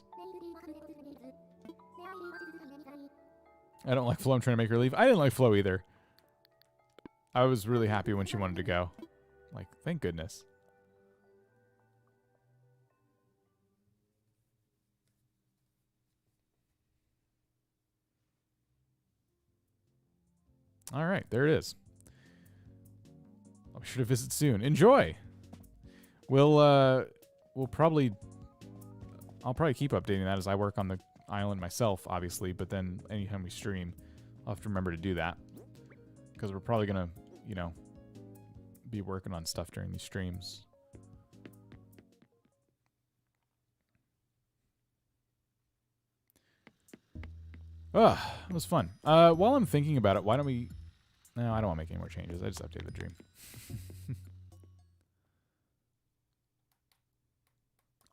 I don't like Flo. I'm trying to make her leave. I didn't like Flo either. I was really happy when she wanted to go. Like, thank goodness. All right, there it is. I'll be sure to visit soon. Enjoy. I'll probably keep updating that as I work on the island myself, obviously, but then anytime we stream, I'll have to remember to do that. Because we're probably going to, be working on stuff during these streams. Ugh, it was fun. While I'm thinking about it, why don't we... No, I don't want to make any more changes. I just updated the dream.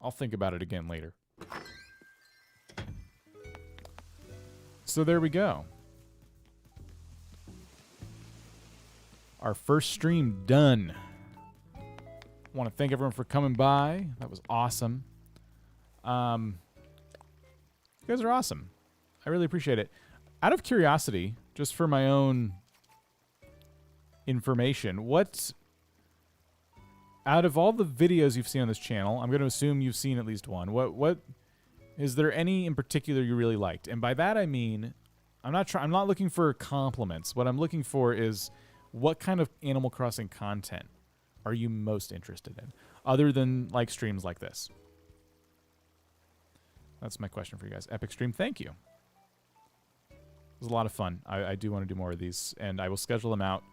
I'll think about it again later. So there we go. Our first stream done. I want to thank everyone for coming by. That was awesome. You guys are awesome. I really appreciate it. Out of curiosity, just for my own information, out of all the videos you've seen on this channel, I'm going to assume you've seen at least one. What is there any in particular you really liked? And by that I mean, I'm not looking for compliments. What I'm looking for is what kind of Animal Crossing content are you most interested in, other than like streams like this? That's my question for you guys. Epic stream, thank you. It was a lot of fun. I do want to do more of these, and I will schedule them out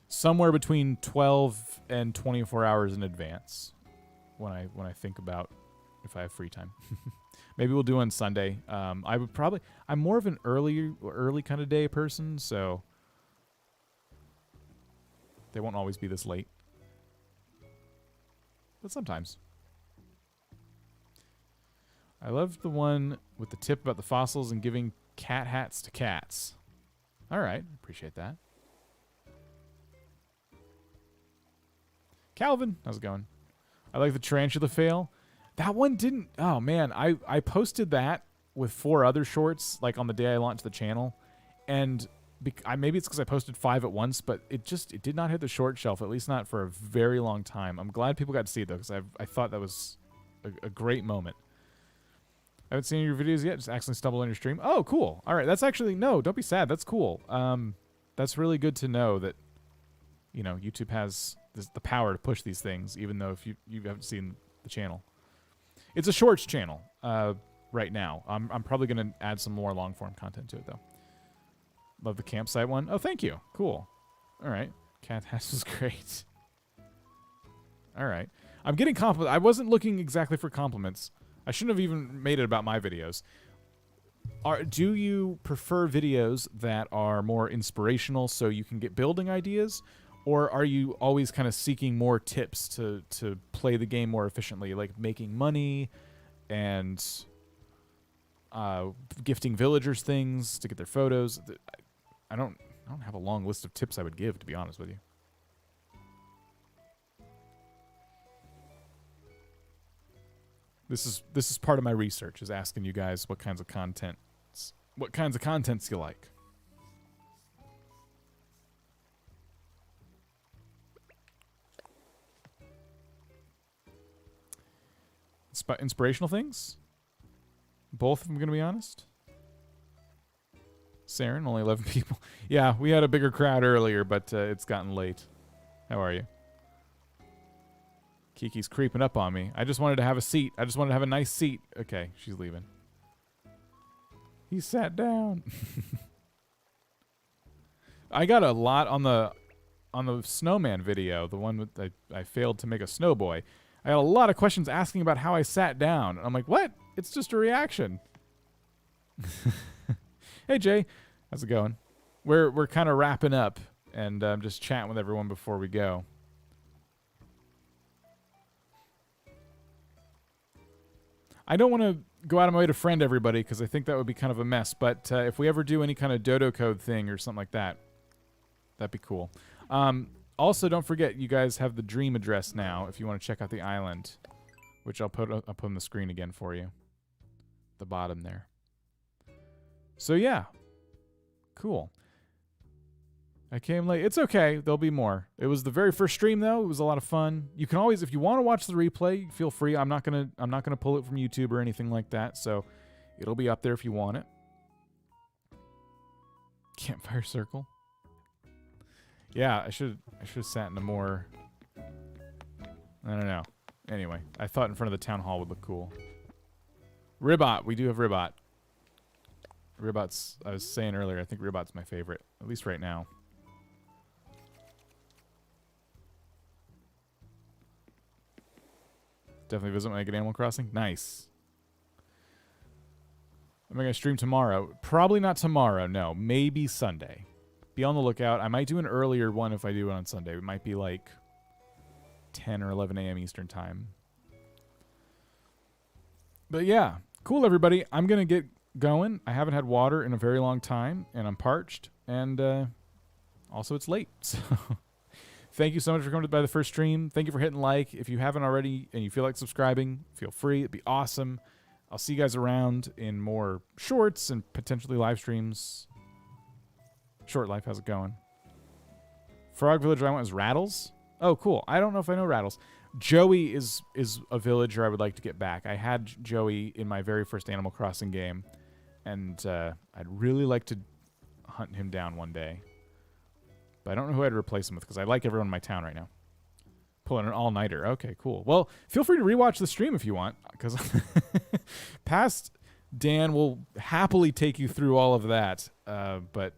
somewhere between 12 and 24 hours in advance when I think about if I have free time. Maybe we'll do on Sunday. I'm more of an early kind of day person, so they won't always be this late. But sometimes. I love the one with the tip about the fossils and giving cat hats to cats. All right, appreciate that. Calvin, how's it going? I like the tarantula fail. That one didn't... Oh, man. I posted that with 4 other shorts, like on the day I launched the channel. And maybe it's because I posted 5 at once, but it did not hit the short shelf, at least not for a very long time. I'm glad people got to see it, though, because I thought that was a great moment. I haven't seen any of your videos yet. Just accidentally stumbled on your stream. Oh, cool. All right. That's actually... No, don't be sad. That's cool. That's really good to know that, you know, YouTube has the power to push these things, even though if you haven't seen the channel. It's a shorts channel right now. I'm probably going to add some more long-form content to it, though. Love the campsite one. Oh, thank you. Cool. All right. Cat House was great. All right. I'm getting compliments. I wasn't looking exactly for compliments. I shouldn't have even made it about my videos. Do you prefer videos that are more inspirational so you can get building ideas? Or are you always kind of seeking more tips to play the game more efficiently, like making money and gifting villagers things to get their photos? I don't have a long list of tips I would give, to be honest with you. This is part of my research, is asking you guys what kinds of contents you like. Inspirational things? Both of them, going to be honest? Saren, only 11 people. Yeah, we had a bigger crowd earlier, but it's gotten late. How are you? Kiki's creeping up on me. I just wanted to have a seat. I just wanted to have a nice seat. Okay, she's leaving. He sat down. I got a lot on the snowman video, the one with I failed to make a snowboy. I had a lot of questions asking about how I sat down. I'm like, what? It's just a reaction. Hey, Jay. How's it going? We're kind of wrapping up, and I'm just chatting with everyone before we go. I don't want to go out of my way to friend everybody, because I think that would be kind of a mess. But if we ever do any kind of dodo code thing or something like that, that'd be cool. Also, don't forget, you guys have the dream address now if you want to check out the island, which I'll put on the screen again for you. The bottom there. So, yeah. Cool. I came late. It's okay. There'll be more. It was the very first stream, though. It was a lot of fun. You can always, if you want to watch the replay, feel free. I'm not gonna pull it from YouTube or anything like that, so it'll be up there if you want it. Campfire circle. Yeah, I should have sat in a more... I don't know. Anyway, I thought in front of the town hall would look cool. Ribot. We do have Ribot. Ribot's... I was saying earlier, I think Ribot's my favorite. At least right now. Definitely visit when I get Animal Crossing. Nice. Am I going to stream tomorrow? Probably not tomorrow, no. Maybe Sunday. Be on the lookout. I might do an earlier one if I do it on Sunday. It might be like 10 or 11 a.m. Eastern time. But yeah, cool, everybody. I'm going to get going. I haven't had water in a very long time, and I'm parched. And also, it's late. So thank you so much for coming by the first stream. Thank you for hitting like. If you haven't already and you feel like subscribing, feel free. It'd be awesome. I'll see you guys around in more shorts and potentially live streams. Short Life, how's it going? Frog villager I want is Rattles. Oh, cool. I don't know if I know Rattles. Joey is a villager I would like to get back. I had Joey in my very first Animal Crossing game, and I'd really like to hunt him down one day. But I don't know who I'd replace him with, because I like everyone in my town right now. Pulling an all-nighter. Okay, cool. Well, feel free to rewatch the stream if you want, because past Dan will happily take you through all of that, but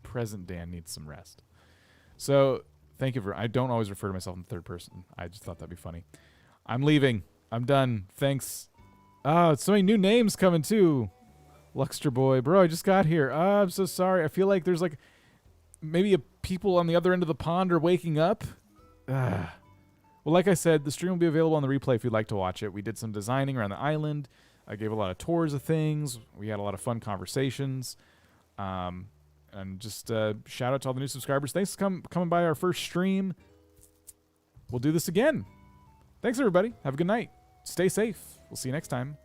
present Dan needs some rest. So Thank you for. I don't always refer to myself in the third person. I just thought that'd be funny. I'm leaving. I'm done. Thanks. Oh, so many new names coming too. Luxter boy, bro. I just got here. I'm so sorry. I feel like there's like maybe people on the other end of the pond are waking up. Well, like I said, the stream will be available on the replay if you'd like to watch it. We did some designing around the island. I gave a lot of tours of things. We had a lot of fun conversations. And just shout out to all the new subscribers. Thanks for coming by our first stream. We'll do this again. Thanks, everybody. Have a good night. Stay safe. We'll see you next time.